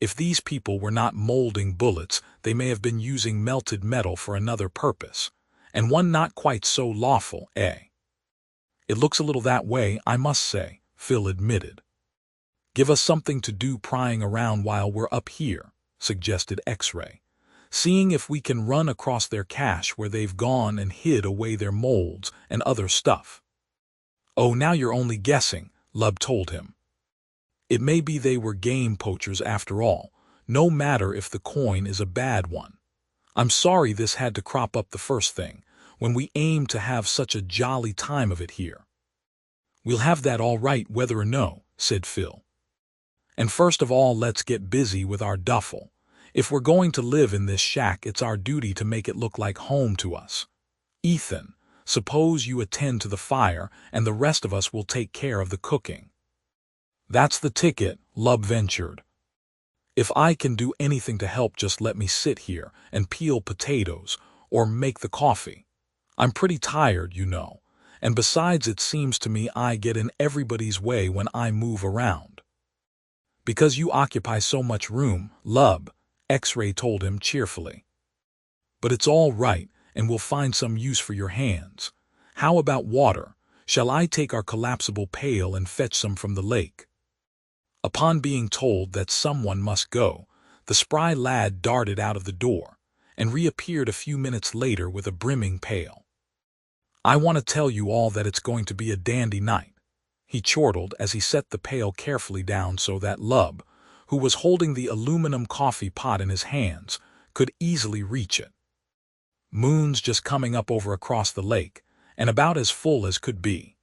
If these people were not molding bullets, they may have been using melted metal for another purpose, and one not quite so lawful, eh?" "It looks a little that way, I must say," Phil admitted. "Give us something to do prying around while we're up here," suggested X-ray, "seeing if we can run across their cache where they've gone and hid away their molds and other stuff." "Oh, now you're only guessing," Lub told him. "It may be they were game poachers after all, no matter if the coin is a bad one. I'm sorry this had to crop up the first thing, when we aimed to have such a jolly time of it here." "We'll have that all right whether or no," said Phil. "And first of all, let's get busy with our duffel. If we're going to live in this shack, it's our duty to make it look like home to us. Ethan, suppose you attend to the fire, and the rest of us will take care of the cooking." "That's the ticket," Lub ventured. "If I can do anything to help, just let me sit here and peel potatoes or make the coffee. I'm pretty tired, you know, and besides, it seems to me I get in everybody's way when I move around." "Because you occupy so much room, Lub," X-ray told him cheerfully. "But it's all right, and we'll find some use for your hands. How about water? Shall I take our collapsible pail and fetch some from the lake?" Upon being told that someone must go, the spry lad darted out of the door, and reappeared a few minutes later with a brimming pail. "I want to tell you all that it's going to be a dandy night," he chortled as he set the pail carefully down so that Lub, who was holding the aluminum coffee pot in his hands, could easily reach it. "Moon's just coming up over across the lake, and about as full as could be.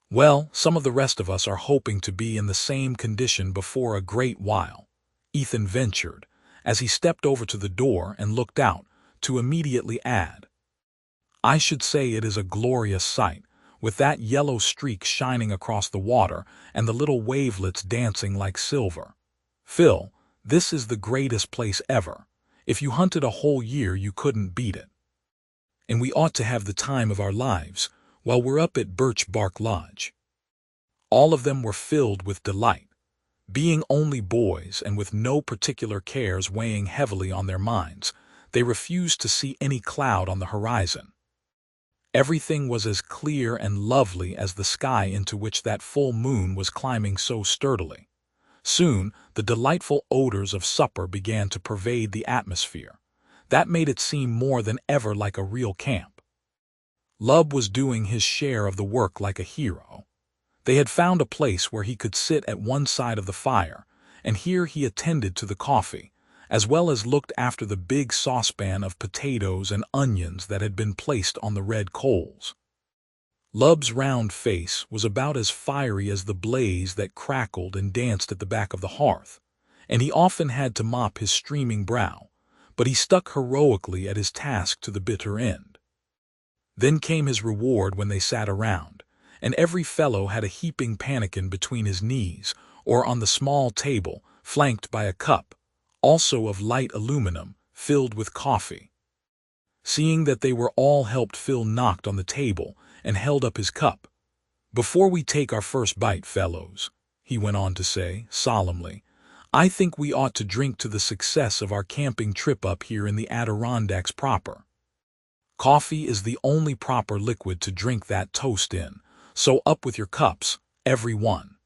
Well, some of the rest of us are hoping to be in the same condition before a great while," Ethan ventured, as he stepped over to the door and looked out, to immediately add, "I should say it is a glorious sight, with that yellow streak shining across the water and the little wavelets dancing like silver." "Phil, this is the greatest place ever. If you hunted a whole year, you couldn't beat it. And we ought to have the time of our lives while we're up at Birch Bark Lodge." All of them were filled with delight. Being only boys and with no particular cares weighing heavily on their minds, they refused to see any cloud on the horizon. Everything was as clear and lovely as the sky into which that full moon was climbing so sturdily. Soon, the delightful odors of supper began to pervade the atmosphere. That made it seem more than ever like a real camp. Lub was doing his share of the work like a hero. They had found a place where he could sit at one side of the fire, and here he attended to the coffee, as well as looked after the big saucepan of potatoes and onions that had been placed on the red coals. Lub's round face was about as fiery as the blaze that crackled and danced at the back of the hearth, and he often had to mop his streaming brow, but he stuck heroically at his task to the bitter end. Then came his reward when they sat around, and every fellow had a heaping pannikin between his knees or on the small table, flanked by a cup, also of light aluminum, filled with coffee. Seeing that they were all helped, Phil knocked on the table and held up his cup. "Before we take our first bite, fellows," he went on to say, solemnly, "I think we ought to drink to the success of our camping trip up here in the Adirondacks proper. Coffee is the only proper liquid to drink that toast in, so up with your cups, every one.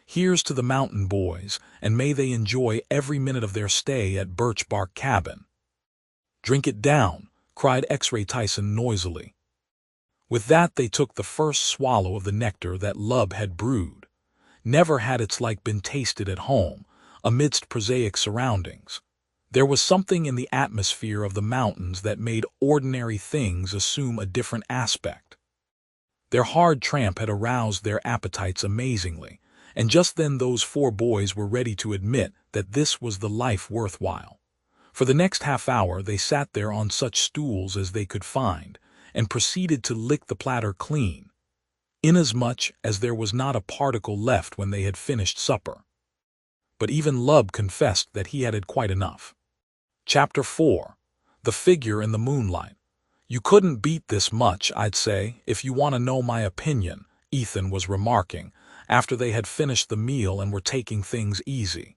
Here's to the mountain boys, and may they enjoy every minute of their stay at Birch Bark Cabin." "Drink it down," cried X-Ray Tyson noisily. With that they took the first swallow of the nectar that Lub had brewed. Never had its like been tasted at home, amidst prosaic surroundings. There was something in the atmosphere of the mountains that made ordinary things assume a different aspect. Their hard tramp had aroused their appetites amazingly, and just then those four boys were ready to admit that this was the life worthwhile. For the next half hour they sat there on such stools as they could find, and proceeded to lick the platter clean, inasmuch as there was not a particle left when they had finished supper. But even Lub confessed that he had quite enough. Chapter 4. The Figure in the Moonlight. "You couldn't beat this much, I'd say, if you want to know my opinion," Ethan was remarking, after they had finished the meal and were taking things easy.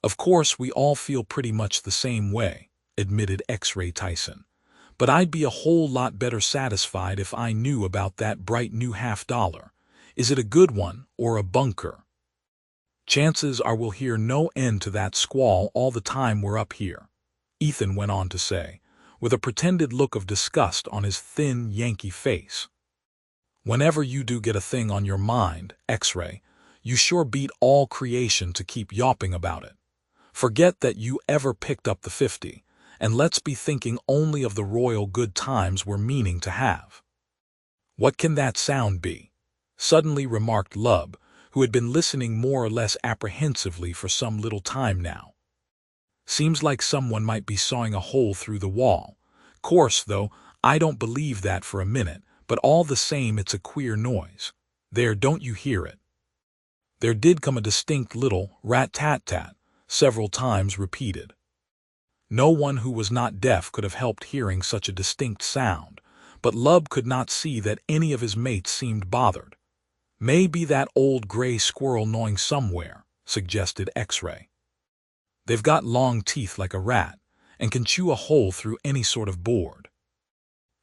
"Of course, we all feel pretty much the same way," admitted X-Ray Tyson. "But I'd be a whole lot better satisfied if I knew about that bright new $50. Is it a good one or a bunker? Chances are we'll hear no end to that squall all the time we're up here," Ethan went on to say, with a pretended look of disgust on his thin Yankee face. "Whenever you do get a thing on your mind, X-Ray, you sure beat all creation to keep yawping about it. Forget that you ever picked up the 50, and let's be thinking only of the royal good times we're meaning to have." "What can that sound be?" suddenly remarked Lub, who had been listening more or less apprehensively for some little time now. "Seems like someone might be sawing a hole through the wall. Course, though, I don't believe that for a minute, but all the same it's a queer noise. There, don't you hear it?" There did come a distinct little rat-tat-tat, several times repeated. No one who was not deaf could have helped hearing such a distinct sound, but Lub could not see that any of his mates seemed bothered. "May be that old gray squirrel gnawing somewhere," suggested X-Ray. "They've got long teeth like a rat, and can chew a hole through any sort of board."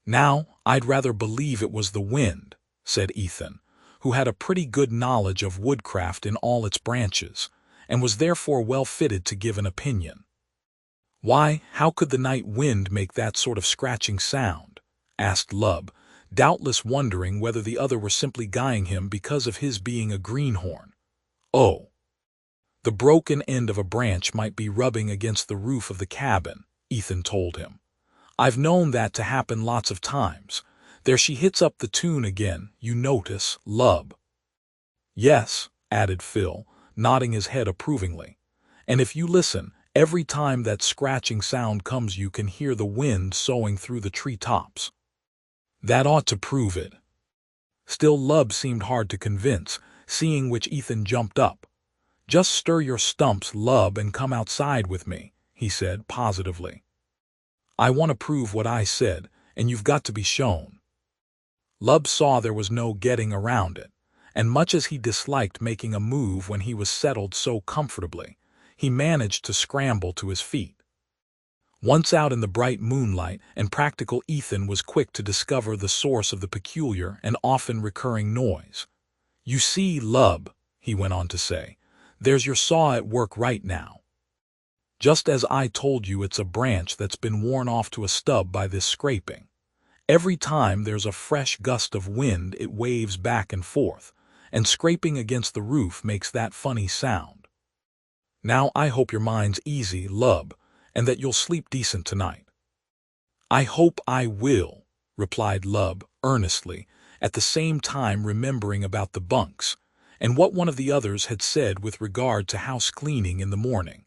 "Now, I'd rather believe it was the wind," said Ethan, who had a pretty good knowledge of woodcraft in all its branches, and was therefore well fitted to give an opinion. "Why, how could the night wind make that sort of scratching sound?" asked Lub, doubtless wondering whether the other were simply guying him because of his being a greenhorn. "Oh, the broken end of a branch might be rubbing against the roof of the cabin," Ethan told him. "I've known that to happen lots of times. There she hits up the tune again, you notice, Lub." "Yes," added Phil, nodding his head approvingly. "And if you listen, every time that scratching sound comes you can hear the wind soughing through the tree-tops. That ought to prove it." Still Lub seemed hard to convince, seeing which Ethan jumped up. "Just stir your stumps, Lub, and come outside with me," he said positively. "I want to prove what I said, and you've got to be shown." Lub saw there was no getting around it, and much as he disliked making a move when he was settled so comfortably, he managed to scramble to his feet. Once out in the bright moonlight, and practical Ethan was quick to discover the source of the peculiar and often recurring noise. "You see, Lub," he went on to say, "there's your saw at work right now. Just as I told you, it's a branch that's been worn off to a stub by this scraping. Every time there's a fresh gust of wind, it waves back and forth, and scraping against the roof makes that funny sound. Now I hope your mind's easy, Lub, and that you'll sleep decent tonight." "I hope I will," replied Lub earnestly, at the same time remembering about the bunks, and what one of the others had said with regard to house cleaning in the morning.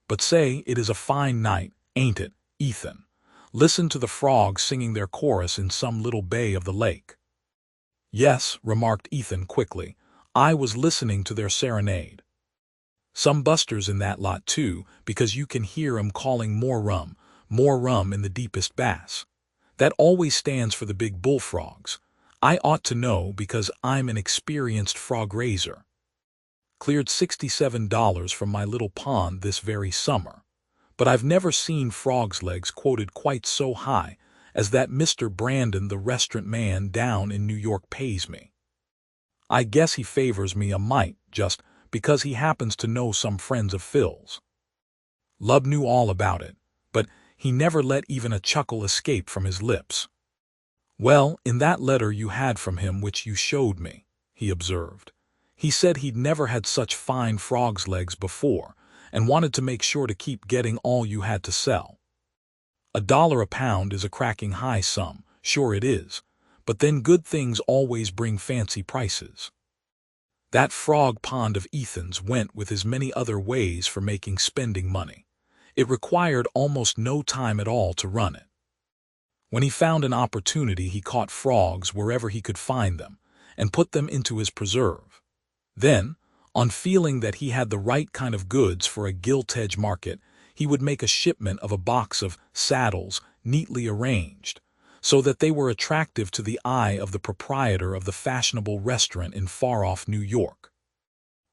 "But say, it is a fine night, ain't it, Ethan? Listen to the frogs singing their chorus in some little bay of the lake." "Yes," remarked Ethan quickly, "I was listening to their serenade. Some busters in that lot too, because you can hear 'em calling more rum in the deepest bass. That always stands for the big bullfrogs. I ought to know because I'm an experienced frog raiser. Cleared $67 from my little pond this very summer. But I've never seen frogs' legs quoted quite so high as that Mr. Brandon, the restaurant man down in New York, pays me. I guess he favors me a mite just because he happens to know some friends of Phil's." Lub knew all about it, but he never let even a chuckle escape from his lips. "Well, in that letter you had from him which you showed me," he observed, "he said he'd never had such fine frogs' legs before, and wanted to make sure to keep getting all you had to sell. $1 a pound is a cracking high sum, sure it is, but then good things always bring fancy prices." That frog pond of Ethan's went with as many other ways for making spending money. It required almost no time at all to run it. When he found an opportunity, he caught frogs wherever he could find them, and put them into his preserve. Then, on feeling that he had the right kind of goods for a gilt-edge market, he would make a shipment of a box of saddles neatly arranged, so that they were attractive to the eye of the proprietor of the fashionable restaurant in far-off New York.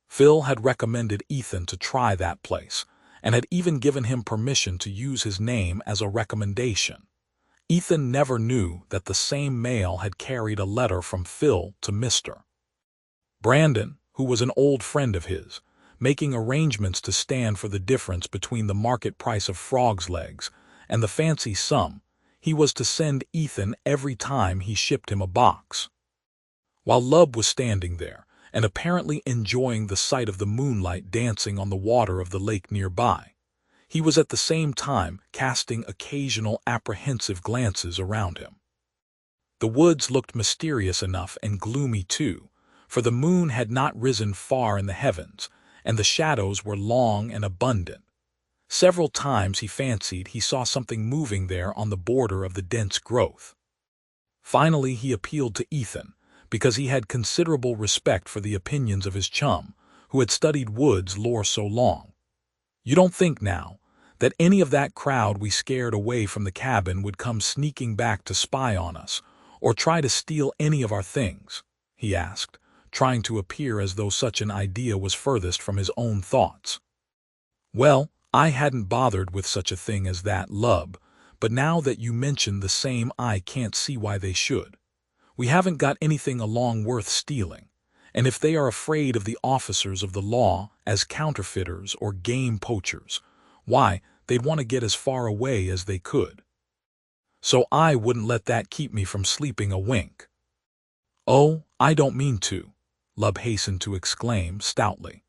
Phil had recommended Ethan to try that place, and had even given him permission to use his name as a recommendation. Ethan never knew that the same mail had carried a letter from Phil to Mr. Brandon, who was an old friend of his, making arrangements to stand for the difference between the market price of frogs' legs and the fancy sum he was to send Ethan every time he shipped him a box. While Lub was standing there, and apparently enjoying the sight of the moonlight dancing on the water of the lake nearby, he was at the same time casting occasional apprehensive glances around him. The woods looked mysterious enough and gloomy too, for the moon had not risen far in the heavens, and the shadows were long and abundant. Several times he fancied he saw something moving there on the border of the dense growth. Finally he appealed to Ethan, because he had considerable respect for the opinions of his chum, who had studied woods lore so long. "You don't think, now, that any of that crowd we scared away from the cabin would come sneaking back to spy on us, or try to steal any of our things?" he asked, trying to appear as though such an idea was furthest from his own thoughts. "Well, I hadn't bothered with such a thing as that, Lub, but now that you mention the same, I can't see why they should. We haven't got anything along worth stealing, and if they are afraid of the officers of the law as counterfeiters or game poachers, why, they'd want to get as far away as they could. So I wouldn't let that keep me from sleeping a wink." "Oh, I don't mean to," Lub hastened to exclaim stoutly.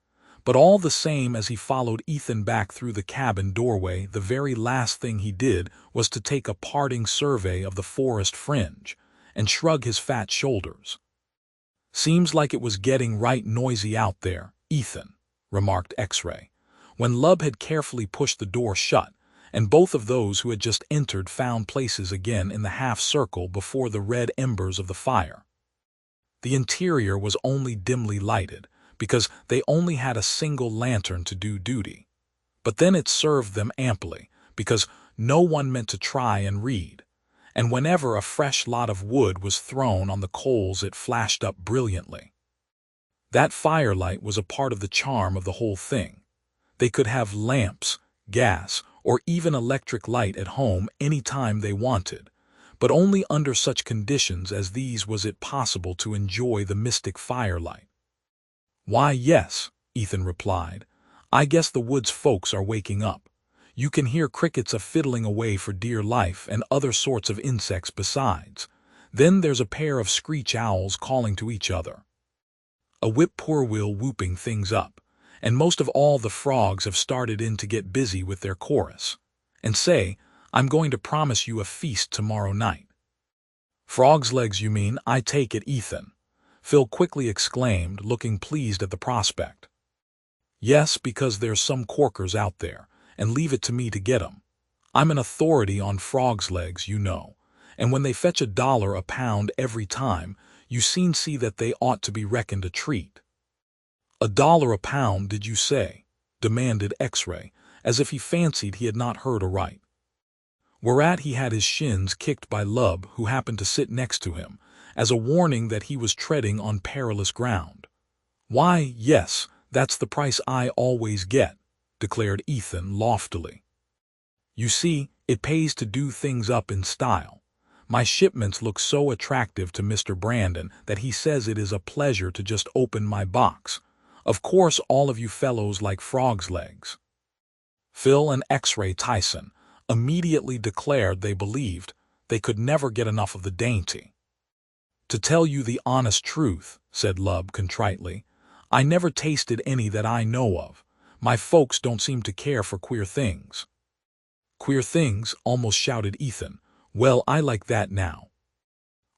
But all the same, as he followed Ethan back through the cabin doorway, the very last thing he did was to take a parting survey of the forest fringe and shrug his fat shoulders. "Seems like it was getting right noisy out there, Ethan," remarked X-Ray, when Lub had carefully pushed the door shut, and both of those who had just entered found places again in the half-circle before the red embers of the fire. The interior was only dimly lighted, because they only had a single lantern to do duty. But then it served them amply, because no one meant to try and read, and whenever a fresh lot of wood was thrown on the coals it flashed up brilliantly. That firelight was a part of the charm of the whole thing. They could have lamps, gas, or even electric light at home any time they wanted, but only under such conditions as these was it possible to enjoy the mystic firelight. "Why, yes," Ethan replied. "I guess the woods folks are waking up. You can hear crickets a-fiddling away for dear life and other sorts of insects besides. Then there's a pair of screech owls calling to each other. A whip-poor-will whooping things up, and most of all the frogs have started in to get busy with their chorus. And say, I'm going to promise you a feast tomorrow night." "Frog's legs, you mean, I take it, Ethan," Phil quickly exclaimed, looking pleased at the prospect. "Yes, because there's some corkers out there, and leave it to me to get 'em. I'm an authority on frog's legs, you know, and when they fetch $1 a pound every time, you soon see that they ought to be reckoned a treat." "$1 a pound, did you say?" demanded X-Ray, as if he fancied he had not heard aright. Whereat he had his shins kicked by Lub, who happened to sit next to him, as a warning that he was treading on perilous ground. "Why, yes, that's the price I always get," declared Ethan loftily. "You see, it pays to do things up in style. My shipments look so attractive to Mr. Brandon that he says it is a pleasure to just open my box. Of course all of you fellows like frog's legs." Phil and X-Ray Tyson immediately declared they believed they could never get enough of the dainty. "To tell you the honest truth," said Lub contritely, "I never tasted any that I know of. My folks don't seem to care for queer things." "Queer things?" almost shouted Ethan. "Well, I like that now.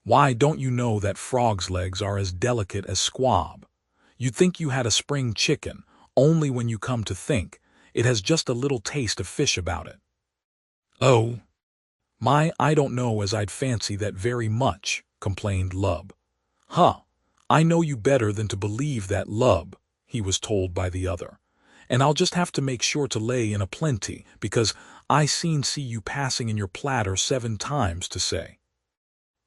Why, don't you know that frog's legs are as delicate as squab? You'd think you had a spring chicken, only when you come to think, it has just a little taste of fish about it." "Oh, I don't know as I'd fancy that very much," complained Lub. "Huh, I know you better than to believe that, Lub," he was told by the other. "And I'll just have to make sure to lay in a plenty, because I see you passing in your platter 7 times to say.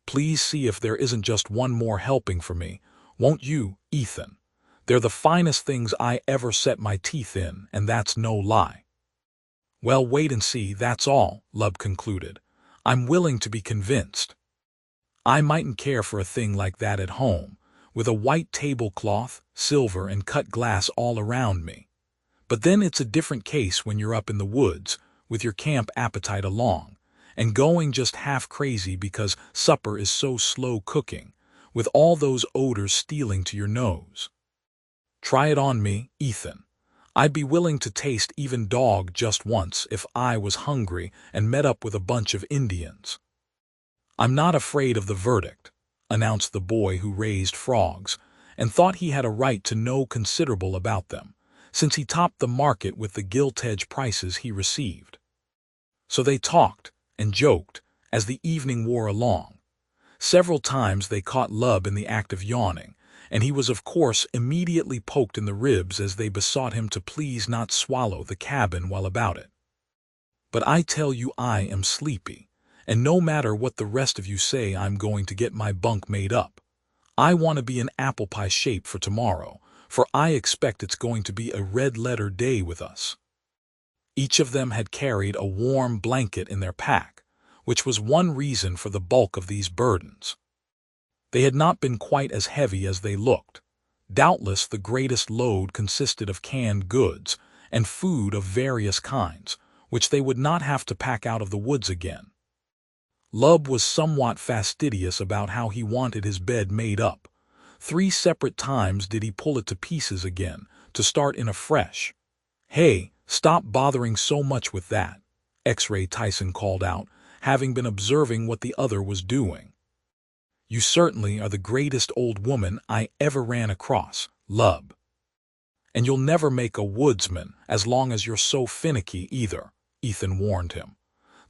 Please see if there isn't just one more helping for me, won't you, Ethan? They're the finest things I ever set my teeth in, and that's no lie." "Well, wait and see, that's all," Lub concluded. "I'm willing to be convinced. I mightn't care for a thing like that at home, with a white tablecloth, silver, and cut glass all around me. But then it's a different case when you're up in the woods, with your camp appetite along, and going just half crazy because supper is so slow cooking, with all those odors stealing to your nose. Try it on me, Ethan. I'd be willing to taste even dog just once if I was hungry and met up with a bunch of Indians." "I'm not afraid of the verdict," announced the boy who raised frogs, and thought he had a right to know considerable about them, since he topped the market with the gilt-edge prices he received. So they talked and joked as the evening wore along. Several times they caught Lub in the act of yawning, and he was of course immediately poked in the ribs as they besought him to please not swallow the cabin while about it. "But I tell you I am sleepy, and no matter what the rest of you say, I'm going to get my bunk made up. I want to be in apple pie shape for tomorrow, for I expect it's going to be a red-letter day with us." Each of them had carried a warm blanket in their pack, which was one reason for the bulk of these burdens. They had not been quite as heavy as they looked. Doubtless the greatest load consisted of canned goods and food of various kinds, which they would not have to pack out of the woods again. Lub was somewhat fastidious about how he wanted his bed made up. 3 separate times did he pull it to pieces again, to start in afresh. "Hey, stop bothering so much with that," X-Ray Tyson called out, having been observing what the other was doing. "You certainly are the greatest old woman I ever ran across, Lub. And you'll never make a woodsman as long as you're so finicky either," Ethan warned him.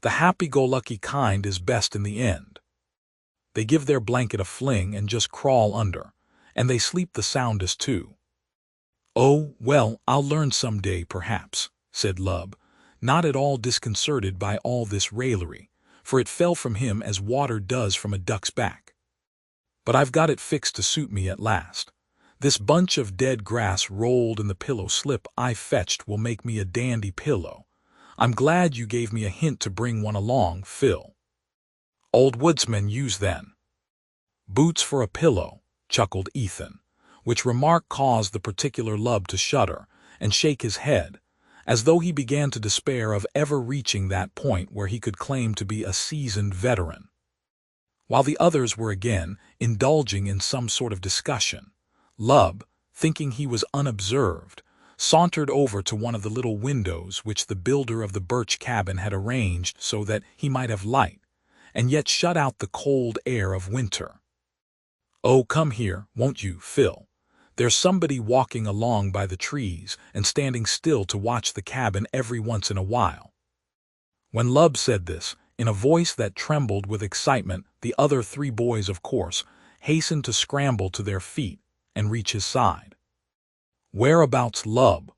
"The happy-go-lucky kind is best in the end. They give their blanket a fling and just crawl under, and they sleep the soundest too." "Oh, well, I'll learn some day, perhaps," said Lub, not at all disconcerted by all this raillery, for it fell from him as water does from a duck's back. "But I've got it fixed to suit me at last. This bunch of dead grass rolled in the pillow slip I fetched will make me a dandy pillow. I'm glad you gave me a hint to bring one along, Phil. Old woodsmen use then. Boots for a pillow," chuckled Ethan, which remark caused the particular Lub to shudder and shake his head, as though he began to despair of ever reaching that point where he could claim to be a seasoned veteran. While the others were again indulging in some sort of discussion, Lub, thinking he was unobserved, sauntered over to one of the little windows which the builder of the birch cabin had arranged so that he might have light, and yet shut out the cold air of winter. "Oh, come here, won't you, Phil? There's somebody walking along by the trees and standing still to watch the cabin every once in a while." When Lub said this, in a voice that trembled with excitement, the other three boys, of course, hastened to scramble to their feet and reach his side. "Whereabouts, Lub?"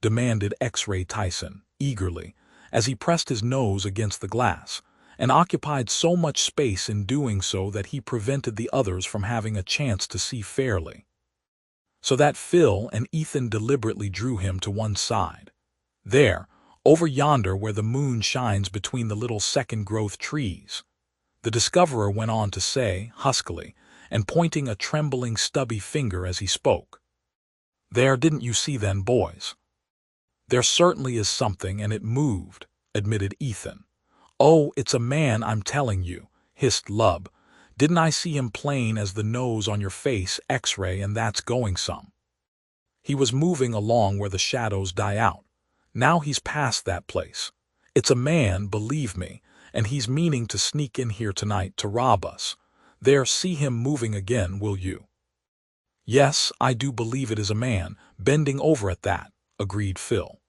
demanded X-Ray Tyson, eagerly, as he pressed his nose against the glass, and occupied so much space in doing so that he prevented the others from having a chance to see fairly. So that Phil and Ethan deliberately drew him to one side. "There, over yonder where the moon shines between the little second-growth trees," the discoverer went on to say, huskily, and pointing a trembling stubby finger as he spoke. "There, didn't you see then, boys?" "There certainly is something, and it moved," admitted Ethan. "Oh, it's a man, I'm telling you," hissed Lub. "Didn't I see him plain as the nose on your face, X-Ray, and that's going some. He was moving along where the shadows die out. Now he's past that place. It's a man, believe me, and he's meaning to sneak in here tonight to rob us. There, see him moving again, will you?" "Yes, I do believe it is a man, bending over at that," agreed Phil.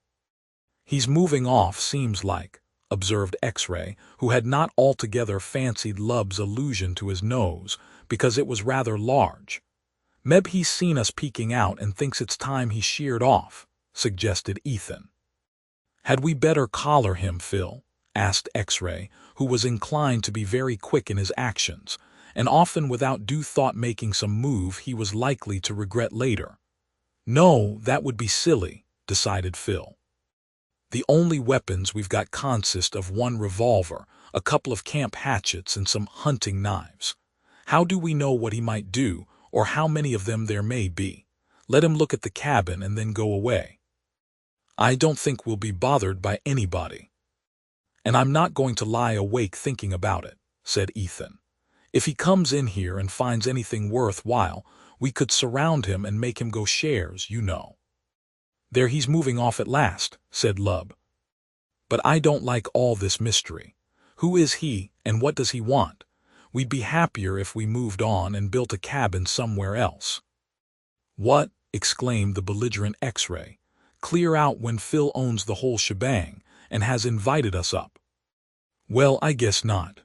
"He's moving off, seems like," observed X-Ray, who had not altogether fancied Lub's allusion to his nose, because it was rather large. "Meb he's seen us peeking out and thinks it's time he sheared off," suggested Ethan. "Had we better collar him, Phil?" asked X-Ray, who was inclined to be very quick in his actions, and often without due thought making some move he was likely to regret later. "No, that would be silly," decided Phil. "The only weapons we've got consist of one revolver, a couple of camp hatchets, and some hunting knives. How do we know what he might do, or how many of them there may be? Let him look at the cabin and then go away." "I don't think we'll be bothered by anybody." "And I'm not going to lie awake thinking about it," said Ethan. "If he comes in here and finds anything worthwhile, we could surround him and make him go shares, you know." "There, he's moving off at last," said Lub. "But I don't like all this mystery. Who is he, and what does he want? We'd be happier if we moved on and built a cabin somewhere else." "What?" exclaimed the belligerent X-Ray. "Clear out when Phil owns the whole shebang and has invited us up?" "Well, I guess not."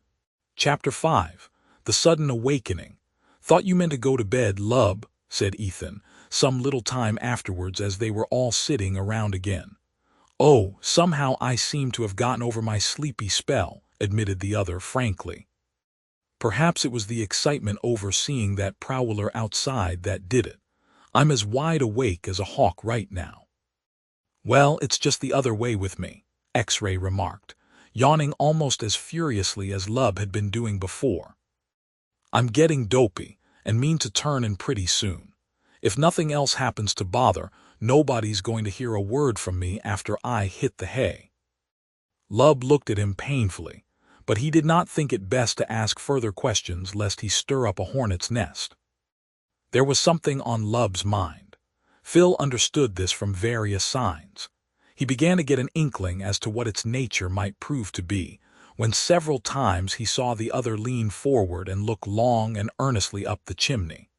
Chapter 5. The Sudden Awakening. "Thought you meant to go to bed, Lub," said Ethan, some little time afterwards as they were all sitting around again. "Oh, somehow I seem to have gotten over my sleepy spell," admitted the other frankly. "Perhaps it was the excitement over seeing that prowler outside that did it. I'm as wide awake as a hawk right now." "Well, it's just the other way with me," X-Ray remarked, yawning almost as furiously as Lub had been doing before. "I'm getting dopey, and mean to turn in pretty soon. If nothing else happens to bother, nobody's going to hear a word from me after I hit the hay." Lub looked at him painfully, but he did not think it best to ask further questions lest he stir up a hornet's nest. There was something on Lub's mind. Phil understood this from various signs. He began to get an inkling as to what its nature might prove to be, when several times he saw the other lean forward and look long and earnestly up the chimney.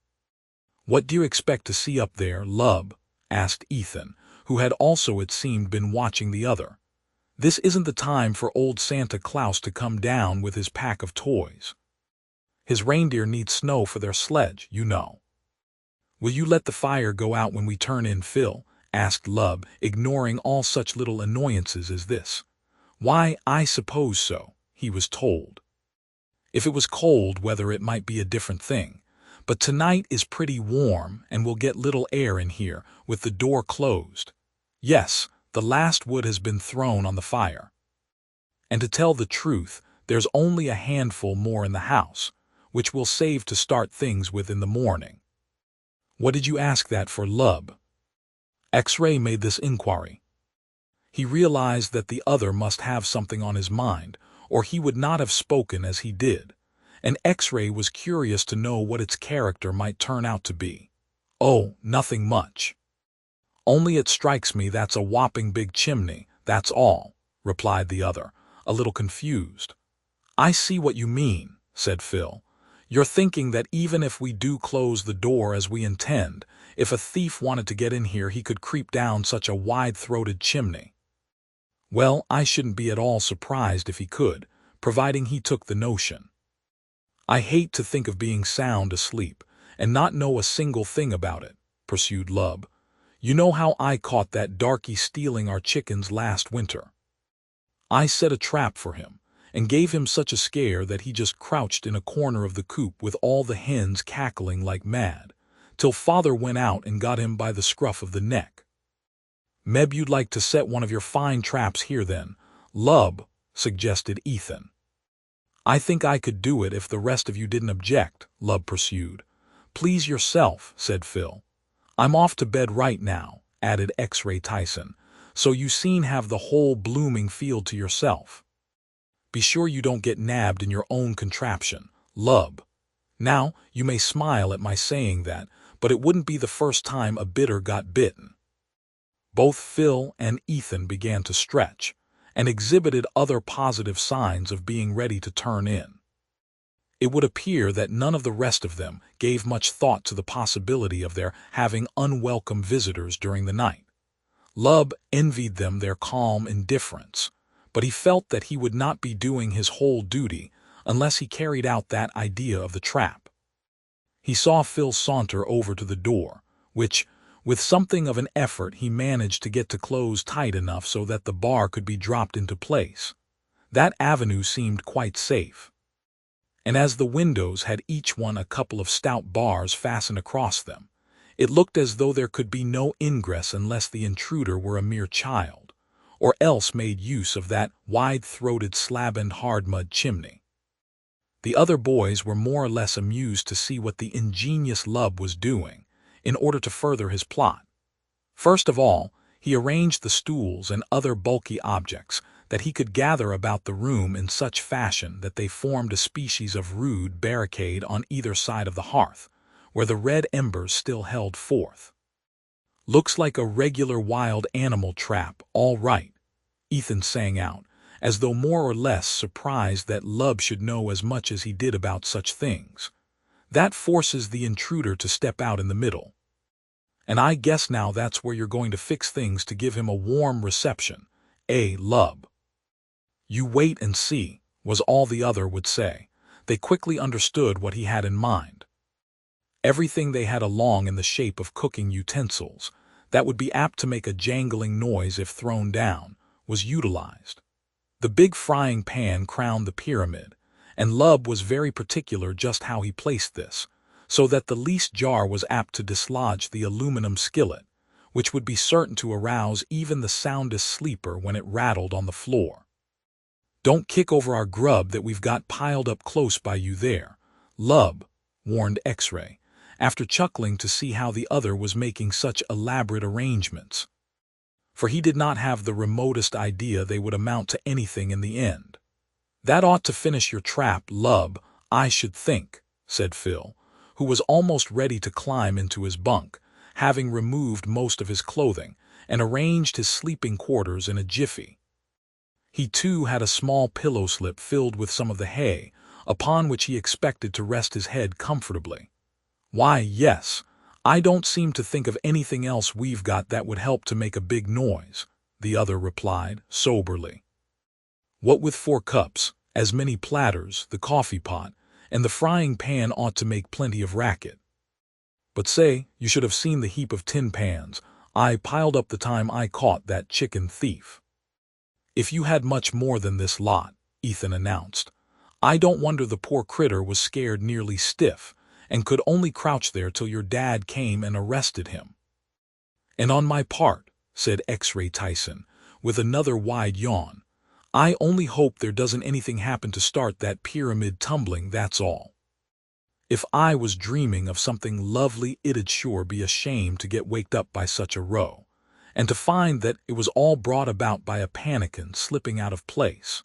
"What do you expect to see up there, Lub?" asked Ethan, who had also, it seemed, been watching the other. "This isn't the time for old Santa Claus to come down with his pack of toys. His reindeer need snow for their sledge, you know." "Will you let the fire go out when we turn in, Phil?" asked Lub, ignoring all such little annoyances as this. "Why, I suppose so," he was told. "If it was cold weather it might be a different thing, but tonight is pretty warm and we'll get little air in here with the door closed. Yes, the last wood has been thrown on the fire. And to tell the truth, there's only a handful more in the house, which we'll save to start things with in the morning." "What did you ask that for, Lub?" X-Ray made this inquiry. He realized that the other must have something on his mind, or he would not have spoken as he did, and X-Ray was curious to know what its character might turn out to be. "Oh, nothing much. Only it strikes me that's a whopping big chimney, that's all," replied the other, a little confused. "I see what you mean," said Phil. "You're thinking that even if we do close the door as we intend, if a thief wanted to get in here he could creep down such a wide-throated chimney. Well, I shouldn't be at all surprised if he could, providing he took the notion. I hate to think of being sound asleep and not know a single thing about it," pursued Lub. "You know how I caught that darky stealing our chickens last winter. I set a trap for him and gave him such a scare that he just crouched in a corner of the coop with all the hens cackling like mad, till Father went out and got him by the scruff of the neck." "Meb, you'd like to set one of your fine traps here then, Lub," suggested Ethan. "I think I could do it if the rest of you didn't object," Lub pursued. "Please yourself," said Phil. "I'm off to bed right now," added X-Ray Tyson, "so you seen have the whole blooming field to yourself. Be sure you don't get nabbed in your own contraption, Lub. Now, you may smile at my saying that, but it wouldn't be the first time a bidder got bitten." Both Phil and Ethan began to stretch, and exhibited other positive signs of being ready to turn in. It would appear that none of the rest of them gave much thought to the possibility of their having unwelcome visitors during the night. Lub envied them their calm indifference, but he felt that he would not be doing his whole duty unless he carried out that idea of the trap. He saw Phil saunter over to the door, which, with something of an effort, he managed to get to close tight enough so that the bar could be dropped into place. That avenue seemed quite safe, and as the windows had each one a couple of stout bars fastened across them, it looked as though there could be no ingress unless the intruder were a mere child, or else made use of that wide-throated slab-end hard-mud chimney. The other boys were more or less amused to see what the ingenious Lub was doing in order to further his plot. First of all, he arranged the stools and other bulky objects that he could gather about the room in such fashion that they formed a species of rude barricade on either side of the hearth, where the red embers still held forth. "Looks like a regular wild animal trap, all right," Ethan sang out, as though more or less surprised that Lub should know as much as he did about such things. "That forces the intruder to step out in the middle. And I guess now that's where you're going to fix things to give him a warm reception, Lub?" "You wait and see," was all the other would say. They quickly understood what he had in mind. Everything they had along in the shape of cooking utensils, that would be apt to make a jangling noise if thrown down, was utilized. The big frying pan crowned the pyramid, and Lub was very particular just how he placed this, so that the least jar was apt to dislodge the aluminum skillet, which would be certain to arouse even the soundest sleeper when it rattled on the floor. "Don't kick over our grub that we've got piled up close by you there, Lub," warned X-Ray, after chuckling to see how the other was making such elaborate arrangements. For he did not have the remotest idea they would amount to anything in the end. "That ought to finish your trap, Lub, I should think," said Phil, who was almost ready to climb into his bunk, having removed most of his clothing and arranged his sleeping quarters in a jiffy. He too had a small pillow slip filled with some of the hay, upon which he expected to rest his head comfortably. "Why, yes, I don't seem to think of anything else we've got that would help to make a big noise," the other replied, soberly. "What with 4 cups, as many platters, the coffee pot, and the frying pan ought to make plenty of racket. But say, you should have seen the heap of tin pans I piled up the time I caught that chicken thief. If you had much more than this lot, Ethan announced, I don't wonder the poor critter was scared nearly stiff and could only crouch there till your dad came and arrested him. And on my part, said X-Ray Tyson, with another wide yawn, I only hope there doesn't anything happen to start that pyramid tumbling, that's all. If I was dreaming of something lovely, it'd sure be a shame to get waked up by such a row, and to find that it was all brought about by a pannikin slipping out of place.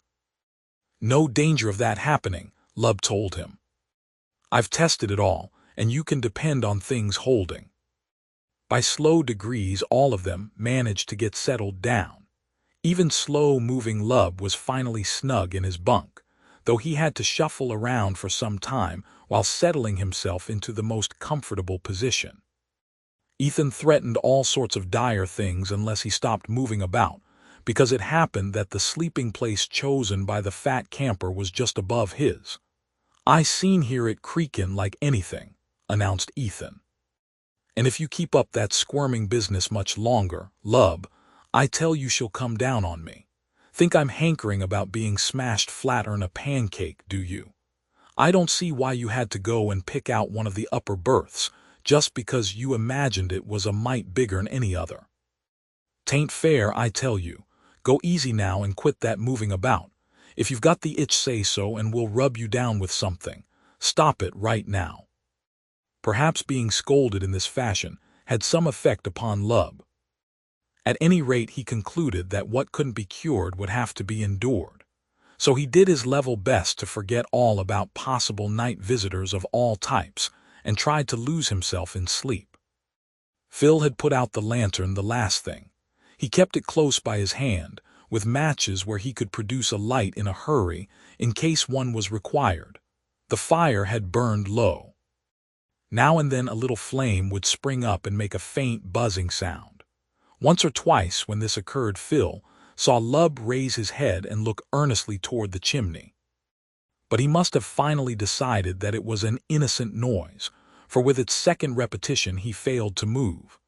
No danger of that happening, Lub told him. I've tested it all, and you can depend on things holding. By slow degrees, all of them managed to get settled down. Even slow-moving Lub was finally snug in his bunk, though he had to shuffle around for some time while settling himself into the most comfortable position. Ethan threatened all sorts of dire things unless he stopped moving about, because it happened that the sleeping place chosen by the fat camper was just above his. I seen hear it creakin' like anything, announced Ethan. And if you keep up that squirming business much longer, Lub, I tell you she'll come down on me. Think I'm hankering about being smashed flatter'n a pancake, do you? I don't see why you had to go and pick out one of the upper berths, just because you imagined it was a mite bigger'n any other. 'Tain't fair, I tell you. Go easy now and quit that moving about. If you've got the itch, say so, and we'll rub you down with something. Stop it right now. Perhaps being scolded in this fashion had some effect upon Lub. At any rate, he concluded that what couldn't be cured would have to be endured. So he did his level best to forget all about possible night visitors of all types and tried to lose himself in sleep. Phil had put out the lantern the last thing. He kept it close by his hand, with matches where he could produce a light in a hurry in case one was required. The fire had burned low. Now and then a little flame would spring up and make a faint buzzing sound. Once or twice when this occurred, Phil saw Lub raise his head and look earnestly toward the chimney. But he must have finally decided that it was an innocent noise, for with its second repetition he failed to move.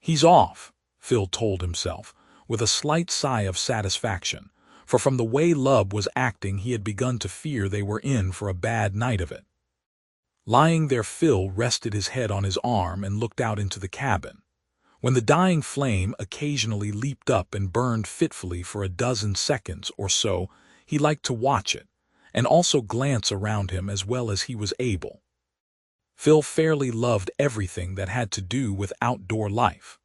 He's off, Phil told himself, with a slight sigh of satisfaction, for from the way Lub was acting he had begun to fear they were in for a bad night of it. Lying there, Phil rested his head on his arm and looked out into the cabin. When the dying flame occasionally leaped up and burned fitfully for a dozen seconds or so, he liked to watch it, and also glance around him as well as he was able. Phil fairly loved everything that had to do with outdoor life.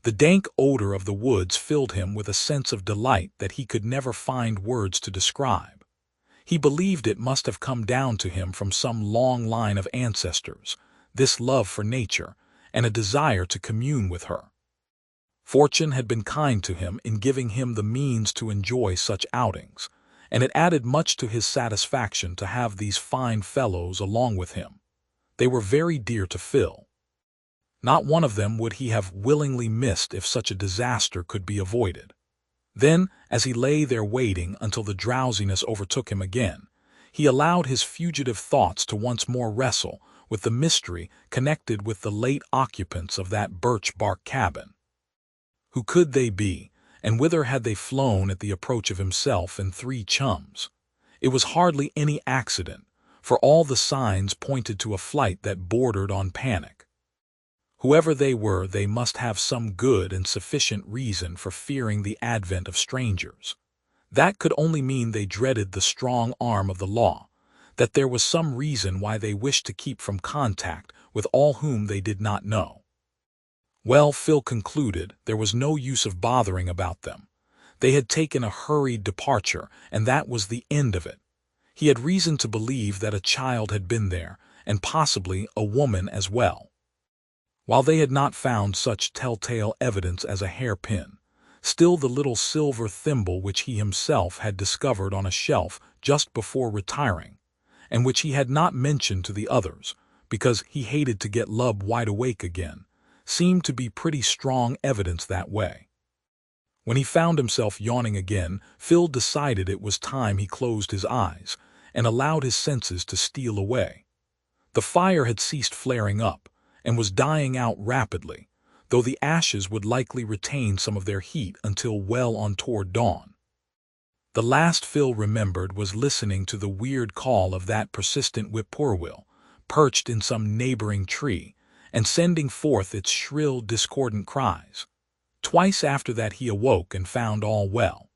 The dank odor of the woods filled him with a sense of delight that he could never find words to describe. He believed it must have come down to him from some long line of ancestors, this love for nature, and a desire to commune with her. Fortune had been kind to him in giving him the means to enjoy such outings, and it added much to his satisfaction to have these fine fellows along with him. They were very dear to Phil. Not one of them would he have willingly missed if such a disaster could be avoided. Then, as he lay there waiting until the drowsiness overtook him again, he allowed his fugitive thoughts to once more wrestle with the mystery connected with the late occupants of that birch-bark cabin. Who could they be, and whither had they flown at the approach of himself and three chums? It was hardly any accident, for all the signs pointed to a flight that bordered on panic. Whoever they were, they must have some good and sufficient reason for fearing the advent of strangers. That could only mean they dreaded the strong arm of the law, that there was some reason why they wished to keep from contact with all whom they did not know. Well, Phil concluded there was no use of bothering about them. They had taken a hurried departure, and that was the end of it. He had reason to believe that a child had been there, and possibly a woman as well. While they had not found such telltale evidence as a hairpin, still the little silver thimble which he himself had discovered on a shelf just before retiring, and which he had not mentioned to the others, because he hated to get Lub wide awake again, seemed to be pretty strong evidence that way. When he found himself yawning again, Phil decided it was time he closed his eyes and allowed his senses to steal away. The fire had ceased flaring up, and was dying out rapidly, though the ashes would likely retain some of their heat until well on toward dawn. The last Phil remembered was listening to the weird call of that persistent whippoorwill, perched in some neighboring tree, and sending forth its shrill, discordant cries. Twice after that he awoke and found all well.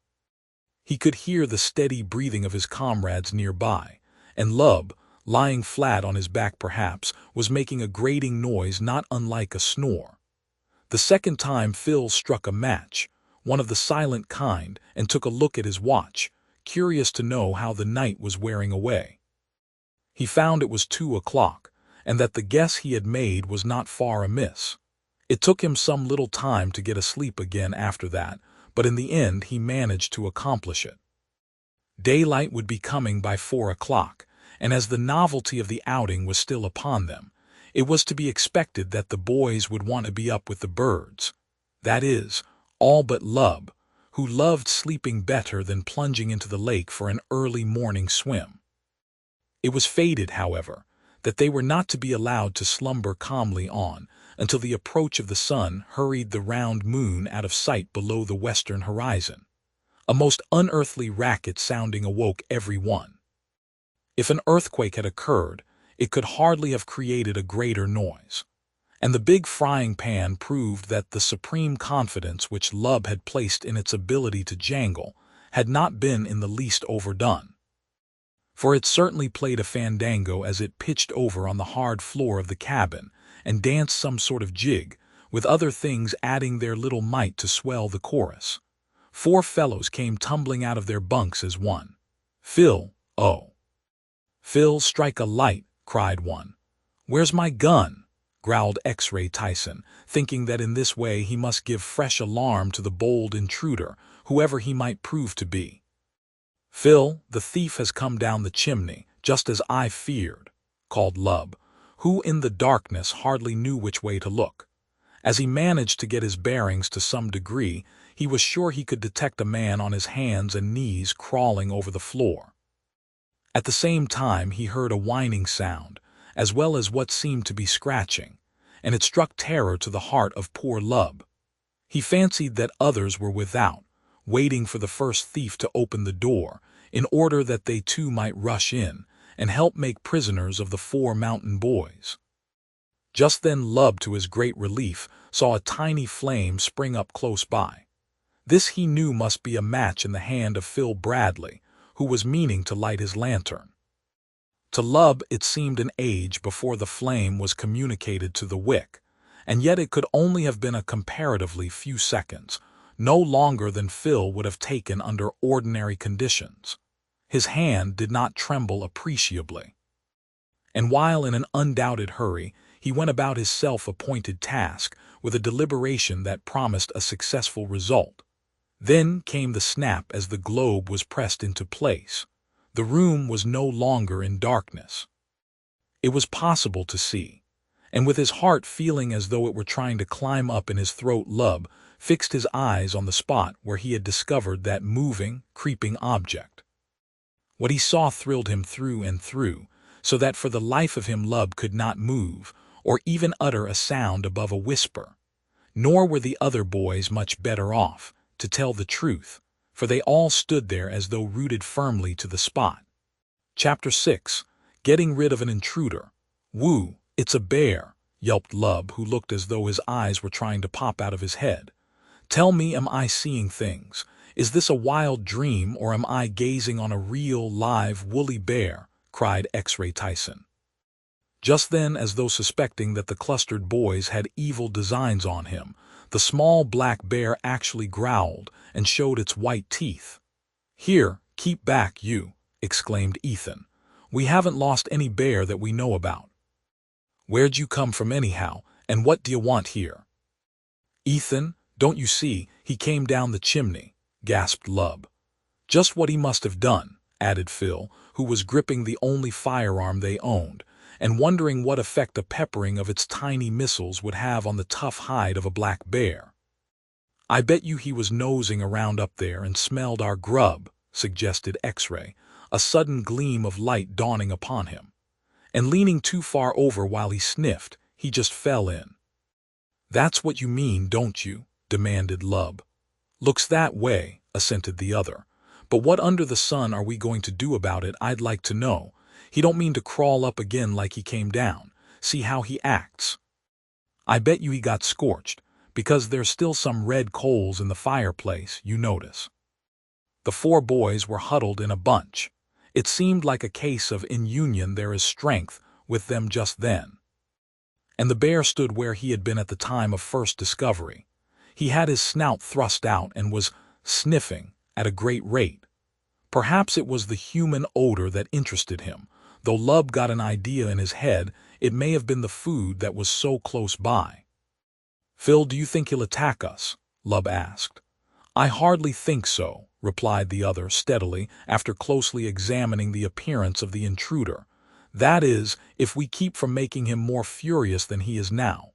He could hear the steady breathing of his comrades nearby, and Lub, lying flat on his back perhaps, was making a grating noise not unlike a snore. The second time Phil struck a match, one of the silent kind, and took a look at his watch, curious to know how the night was wearing away. He found it was 2 o'clock, and that the guess he had made was not far amiss. It took him some little time to get asleep again after that, but in the end he managed to accomplish it. Daylight would be coming by 4 o'clock, and as the novelty of the outing was still upon them, it was to be expected that the boys would want to be up with the birds. That is, all but Lub, who loved sleeping better than plunging into the lake for an early morning swim. It was fated, however, that they were not to be allowed to slumber calmly on until the approach of the sun hurried the round moon out of sight below the western horizon. A most unearthly racket sounding awoke every one. If an earthquake had occurred, it could hardly have created a greater noise. And the big frying pan proved that the supreme confidence which Lub had placed in its ability to jangle had not been in the least overdone. For it certainly played a fandango as it pitched over on the hard floor of the cabin and danced some sort of jig, with other things adding their little mite to swell the chorus. 4 fellows came tumbling out of their bunks as one. "Phil, oh! Phil, strike a light!" cried one. "Where's my gun?" growled X-Ray Tyson, thinking that in this way he must give fresh alarm to the bold intruder, whoever he might prove to be. "Phil, the thief has come down the chimney, just as I feared," called Lub, who in the darkness hardly knew which way to look. As he managed to get his bearings to some degree, he was sure he could detect a man on his hands and knees crawling over the floor. At the same time he heard a whining sound, as well as what seemed to be scratching, and it struck terror to the heart of poor Lub. He fancied that others were without, waiting for the first thief to open the door, in order that they too might rush in and help make prisoners of the 4 mountain boys. Just then Lub, to his great relief, saw a tiny flame spring up close by. This he knew must be a match in the hand of Phil Bradley, who was meaning to light his lantern. To Lub it seemed an age before the flame was communicated to the wick, and yet it could only have been a comparatively few seconds, no longer than Phil would have taken under ordinary conditions. His hand did not tremble appreciably. And while in an undoubted hurry, he went about his self-appointed task with a deliberation that promised a successful result. Then came the snap as the globe was pressed into place. The room was no longer in darkness. It was possible to see, and with his heart feeling as though it were trying to climb up in his throat, Lub fixed his eyes on the spot where he had discovered that moving, creeping object. What he saw thrilled him through and through, so that for the life of him Lub could not move, or even utter a sound above a whisper. Nor were the other boys much better off, to tell the truth, for they all stood there as though rooted firmly to the spot. Chapter 6. Getting rid of an intruder. "Woo, it's a bear," yelped Lub, who looked as though his eyes were trying to pop out of his head. "Tell me, am I seeing things? Is this a wild dream, or am I gazing on a real, live, woolly bear?" cried X-Ray Tyson. Just then, as though suspecting that the clustered boys had evil designs on him, the small black bear actually growled and showed its white teeth. "Here, keep back, you," exclaimed Ethan. "We haven't lost any bear that we know about." "Where'd you come from anyhow, and what do you want here?" "Ethan, don't you see, he came down the chimney," gasped Lub. "Just what he must have done," added Phil, who was gripping the only firearm they owned, and wondering what effect a peppering of its tiny missiles would have on the tough hide of a black bear. "I bet you he was nosing around up there and smelled our grub," suggested X-Ray, a sudden gleam of light dawning upon him. And leaning too far over while he sniffed, he just fell in. That's what you mean, don't you? Demanded Lub. Looks that way, assented the other. But what under the sun are we going to do about it, I'd like to know. He don't mean to crawl up again like he came down. See how he acts. I bet you he got scorched, because there's still some red coals in the fireplace, you notice. The four boys were huddled in a bunch. It seemed like a case of in union there is strength with them just then. And the bear stood where he had been at the time of first discovery. He had his snout thrust out and was sniffing at a great rate. Perhaps it was the human odor that interested him. Though Lub got an idea in his head, it may have been the food that was so close by. "Phil, do you think he'll attack us?" Lub asked. "I hardly think so," replied the other steadily after closely examining the appearance of the intruder. "That is, if we keep from making him more furious than he is now.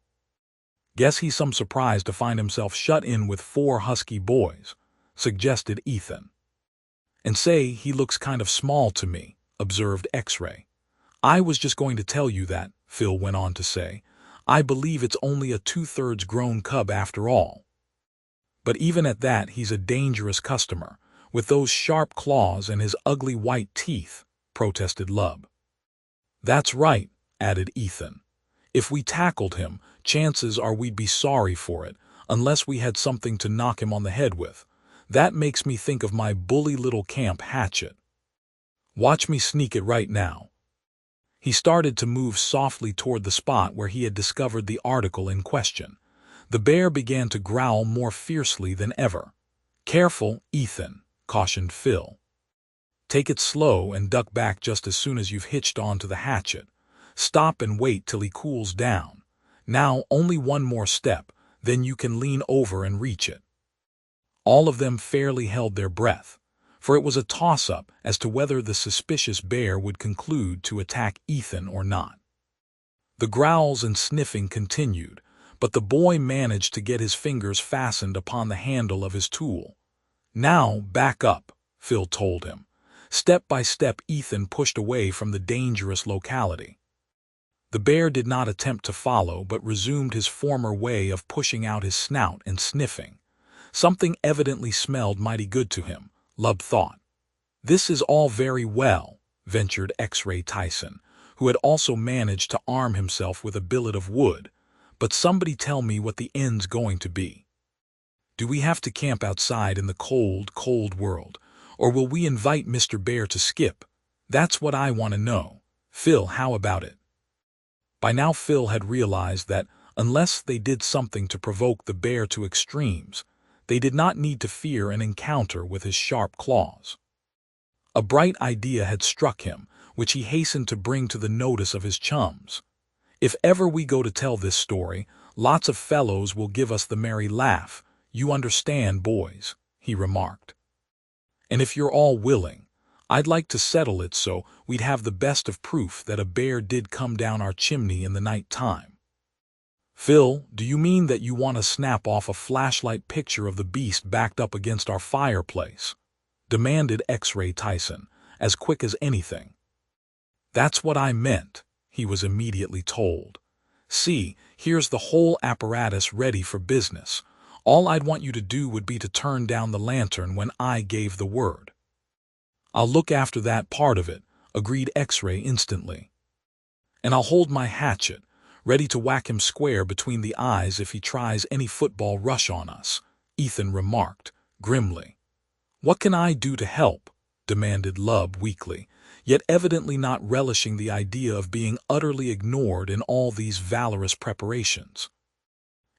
Guess he's some surprised to find himself shut in with 4 husky boys," suggested Ethan. "And say, he looks kind of small to me," observed X-Ray. "I was just going to tell you that," Phil went on to say. "I believe it's only a 2/3 grown cub after all. But even at that, he's a dangerous customer, with those sharp claws and his ugly white teeth," protested Lub. "That's right," added Ethan. "If we tackled him, chances are we'd be sorry for it, unless we had something to knock him on the head with. That makes me think of my bully little camp hatchet. Watch me sneak it right now." He started to move softly toward the spot where he had discovered the article in question. The bear began to growl more fiercely than ever. "Careful, Ethan," cautioned Phil. "Take it slow and duck back just as soon as you've hitched onto the hatchet. Stop and wait till he cools down. Now only one more step, then you can lean over and reach it." All of them fairly held their breath, for it was a toss-up as to whether the suspicious bear would conclude to attack Ethan or not. The growls and sniffing continued, but the boy managed to get his fingers fastened upon the handle of his tool. "Now back up," Phil told him. Step by step, Ethan pushed away from the dangerous locality. The bear did not attempt to follow, but resumed his former way of pushing out his snout and sniffing. Something evidently smelled mighty good to him, Lub thought. "This is all very well," ventured X-Ray Tyson, who had also managed to arm himself with a billet of wood, "but somebody tell me what the end's going to be. Do we have to camp outside in the cold, cold world, or will we invite Mr. Bear to skip? That's what I want to know. Phil, how about it?" By now Phil had realized that, unless they did something to provoke the bear to extremes, they did not need to fear an encounter with his sharp claws. A bright idea had struck him, which he hastened to bring to the notice of his chums. "If ever we go to tell this story, lots of fellows will give us the merry laugh. You understand, boys," he remarked. "And if you're all willing, I'd like to settle it so we'd have the best of proof that a bear did come down our chimney in the night time." "Phil, do you mean that you want to snap off a flashlight picture of the beast backed up against our fireplace?" demanded X-Ray Tyson, as quick as anything. "That's what I meant," he was immediately told. "See, here's the whole apparatus ready for business. All I'd want you to do would be to turn down the lantern when I gave the word." "I'll look after that part of it," agreed X-Ray instantly. "And I'll hold my hatchet, ready to whack him square between the eyes if he tries any football rush on us," Ethan remarked, grimly. "What can I do to help?" demanded Lub weakly, yet evidently not relishing the idea of being utterly ignored in all these valorous preparations.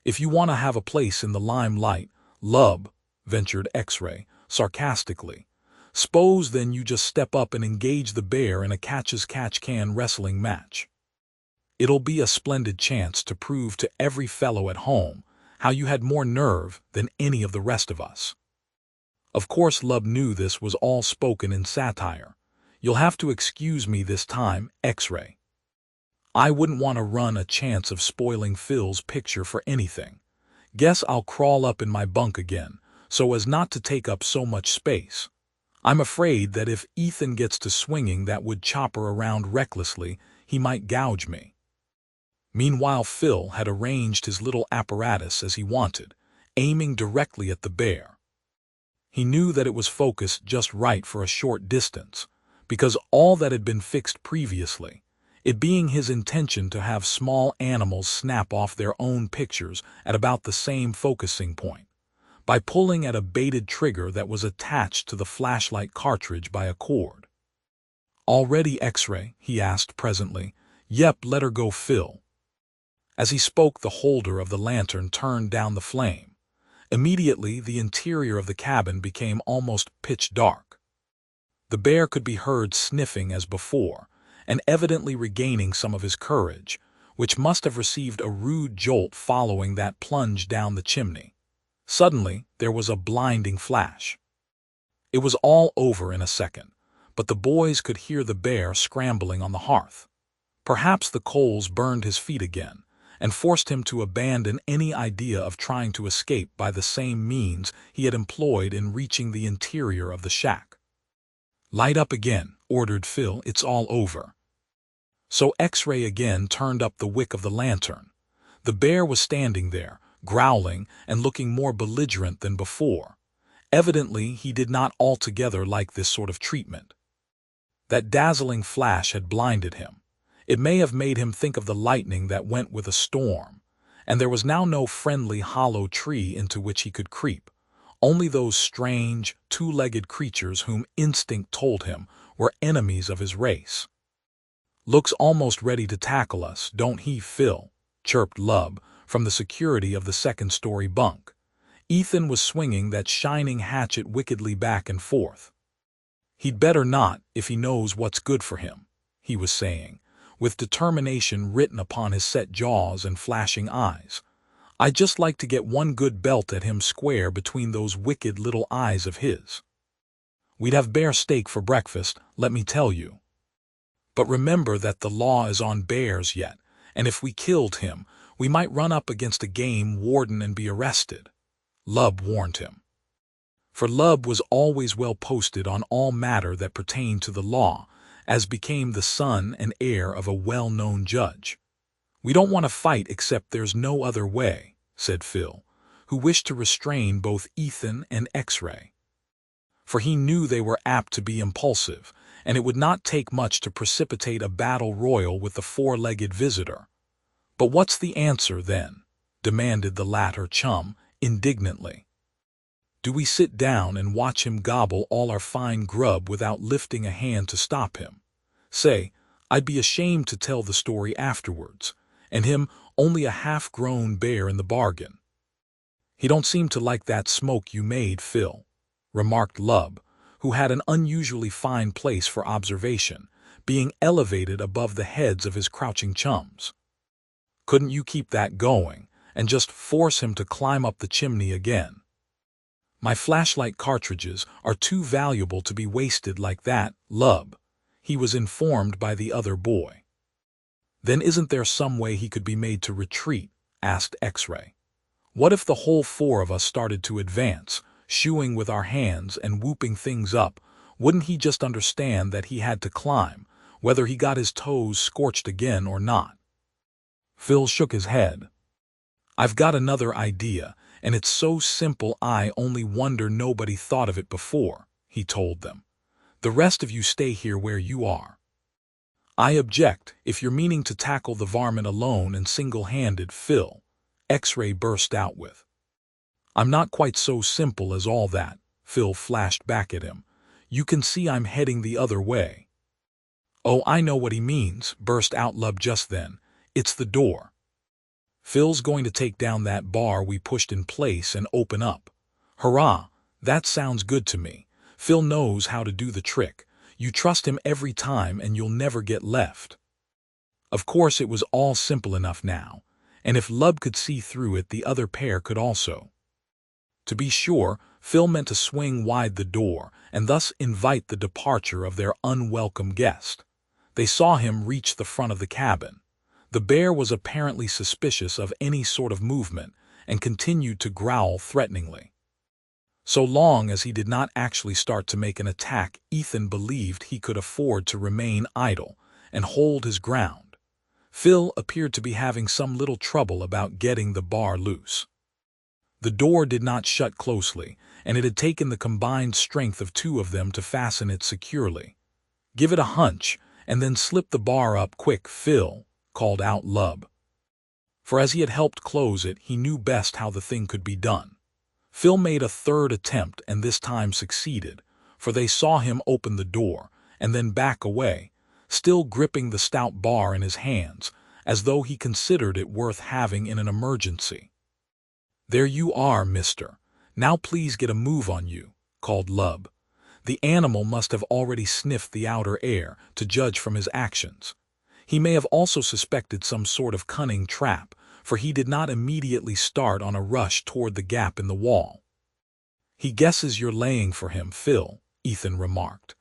"If you want to have a place in the limelight, Lub," ventured X-Ray, sarcastically, "s'pose then you just step up and engage the bear in a catch-as-catch-can wrestling match. It'll be a splendid chance to prove to every fellow at home how you had more nerve than any of the rest of us." Of course Lub knew this was all spoken in satire. "You'll have to excuse me this time, X-Ray. I wouldn't want to run a chance of spoiling Phil's picture for anything. Guess I'll crawl up in my bunk again, so as not to take up so much space. I'm afraid that if Ethan gets to swinging that wood chopper around recklessly, he might gouge me." Meanwhile, Phil had arranged his little apparatus as he wanted, aiming directly at the bear. He knew that it was focused just right for a short distance, because all that had been fixed previously, it being his intention to have small animals snap off their own pictures at about the same focusing point, by pulling at a baited trigger that was attached to the flashlight cartridge by a cord. "All ready, X-ray?" he asked presently. "Yep, let her go, Phil." As he spoke, the holder of the lantern turned down the flame. Immediately, the interior of the cabin became almost pitch dark. The bear could be heard sniffing as before, and evidently regaining some of his courage, which must have received a rude jolt following that plunge down the chimney. Suddenly, there was a blinding flash. It was all over in a second, but the boys could hear the bear scrambling on the hearth. Perhaps the coals burned his feet again, and forced him to abandon any idea of trying to escape by the same means he had employed in reaching the interior of the shack. "Light up again," ordered Phil. "It's all over." So X-ray again turned up the wick of the lantern. The bear was standing there, growling and looking more belligerent than before. Evidently, he did not altogether like this sort of treatment. That dazzling flash had blinded him. It may have made him think of the lightning that went with a storm, and there was now no friendly hollow tree into which he could creep, only those strange, two-legged creatures whom instinct told him were enemies of his race. "Looks almost ready to tackle us, don't he, Phil?" chirped Lub from the security of the second-story bunk. Ethan was swinging that shining hatchet wickedly back and forth. "He'd better not, if he knows what's good for him," he was saying, with determination written upon his set jaws and flashing eyes. "I'd just like to get one good belt at him square between those wicked little eyes of his. We'd have bear steak for breakfast, let me tell you. But remember that the law is on bears yet, and if we killed him, we might run up against a game warden and be arrested," Lub warned him. For Lub was always well posted on all matter that pertained to the law, as became the son and heir of a well-known judge. "We don't want to fight except there's no other way," said Phil, who wished to restrain both Ethan and X-ray. For he knew they were apt to be impulsive, and it would not take much to precipitate a battle royal with the four-legged visitor. "But what's the answer, then?" demanded the latter chum, indignantly. "Do we sit down and watch him gobble all our fine grub without lifting a hand to stop him? Say, I'd be ashamed to tell the story afterwards, and him only a half-grown bear in the bargain." "He don't seem to like that smoke you made, Phil," remarked Lub, who had an unusually fine place for observation, being elevated above the heads of his crouching chums. "Couldn't you keep that going, and just force him to climb up the chimney again?" "My flashlight cartridges are too valuable to be wasted like that, Lub," he was informed by the other boy. "Then isn't there some way he could be made to retreat?" asked X-ray. "What if the whole four of us started to advance, shooing with our hands and whooping things up? Wouldn't he just understand that he had to climb, whether he got his toes scorched again or not?" Phil shook his head. "I've got another idea, and it's so simple I only wonder nobody thought of it before," he told them. "The rest of you stay here where you are." "I object, if you're meaning to tackle the varmint alone and single-handed, Phil," X-ray burst out with. "I'm not quite so simple as all that," Phil flashed back at him. "You can see I'm heading the other way." "Oh, I know what he means," burst out Lub just then. "It's the door. Phil's going to take down that bar we pushed in place and open up. Hurrah, that sounds good to me. Phil knows how to do the trick. You trust him every time and you'll never get left." Of course it was all simple enough now, and if Lub could see through it the other pair could also. To be sure, Phil meant to swing wide the door and thus invite the departure of their unwelcome guest. They saw him reach the front of the cabin. The bear was apparently suspicious of any sort of movement and continued to growl threateningly. So long as he did not actually start to make an attack, Ethan believed he could afford to remain idle and hold his ground. Phil appeared to be having some little trouble about getting the bar loose. The door did not shut closely, and it had taken the combined strength of two of them to fasten it securely. "Give it a hunch, and then slip the bar up quick, Phil," called out Lub. For as he had helped close it, he knew best how the thing could be done. Phil made a third attempt and this time succeeded, for they saw him open the door and then back away, still gripping the stout bar in his hands, as though he considered it worth having in an emergency. "There you are, mister. Now please get a move on you," called Lub. The animal must have already sniffed the outer air, to judge from his actions. He may have also suspected some sort of cunning trap, for he did not immediately start on a rush toward the gap in the wall. "He guesses you're laying for him, Phil," Ethan remarked.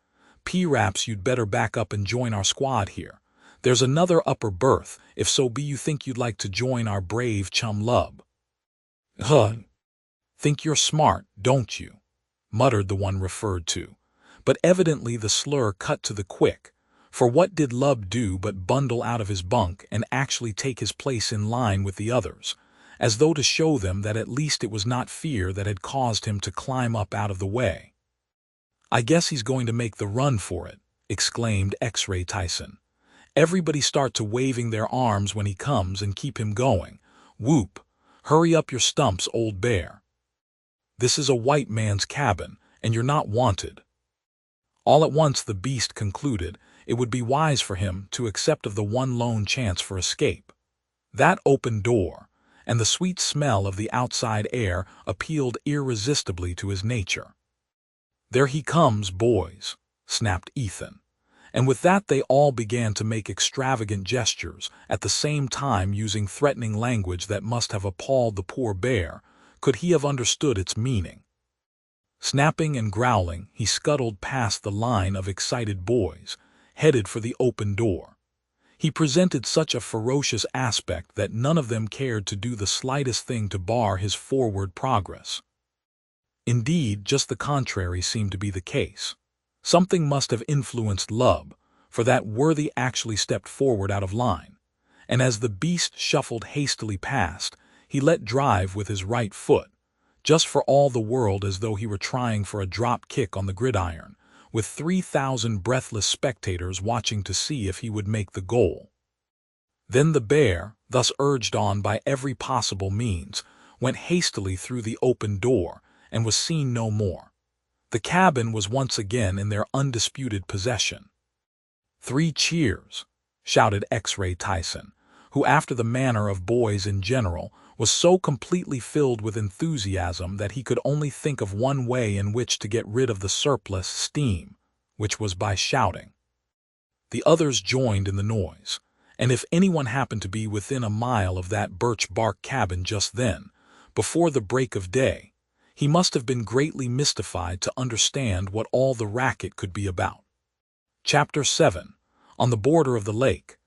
"P-Raps, you'd better back up and join our squad here. There's another upper berth, if so be you think you'd like to join our brave chum Lub." "Huh. Think you're smart, don't you?" muttered the one referred to. But evidently the slur cut to the quick, for what did Lub do but bundle out of his bunk and actually take his place in line with the others, as though to show them that at least it was not fear that had caused him to climb up out of the way. "I guess he's going to make the run for it," exclaimed X-Ray Tyson. "Everybody start to waving their arms when he comes and keep him going. Whoop! Hurry up your stumps, old bear. This is a white man's cabin, and you're not wanted." All at once the beast concluded it would be wise for him to accept of the one lone chance for escape. That open door and the sweet smell of the outside air appealed irresistibly to his nature. "There he comes, boys," snapped Ethan. And with that they all began to make extravagant gestures, at the same time using threatening language that must have appalled the poor bear, could he have understood its meaning. Snapping and growling, he scuttled past the line of excited boys, headed for the open door. He presented such a ferocious aspect that none of them cared to do the slightest thing to bar his forward progress. Indeed, just the contrary seemed to be the case. Something must have influenced Lub, for that worthy actually stepped forward out of line, and as the beast shuffled hastily past, he let drive with his right foot, just for all the world as though he were trying for a drop kick on the gridiron, with 3,000 breathless spectators watching to see if he would make the goal. Then the bear, thus urged on by every possible means, went hastily through the open door and was seen no more. The cabin was once again in their undisputed possession. "3 cheers!" shouted X-Ray Tyson, who, after the manner of boys in general, was so completely filled with enthusiasm that he could only think of one way in which to get rid of the surplus steam, which was by shouting. The others joined in the noise, and if anyone happened to be within a mile of that birch bark cabin just then, before the break of day, he must have been greatly mystified to understand what all the racket could be about. Chapter 7. On the border of the lake.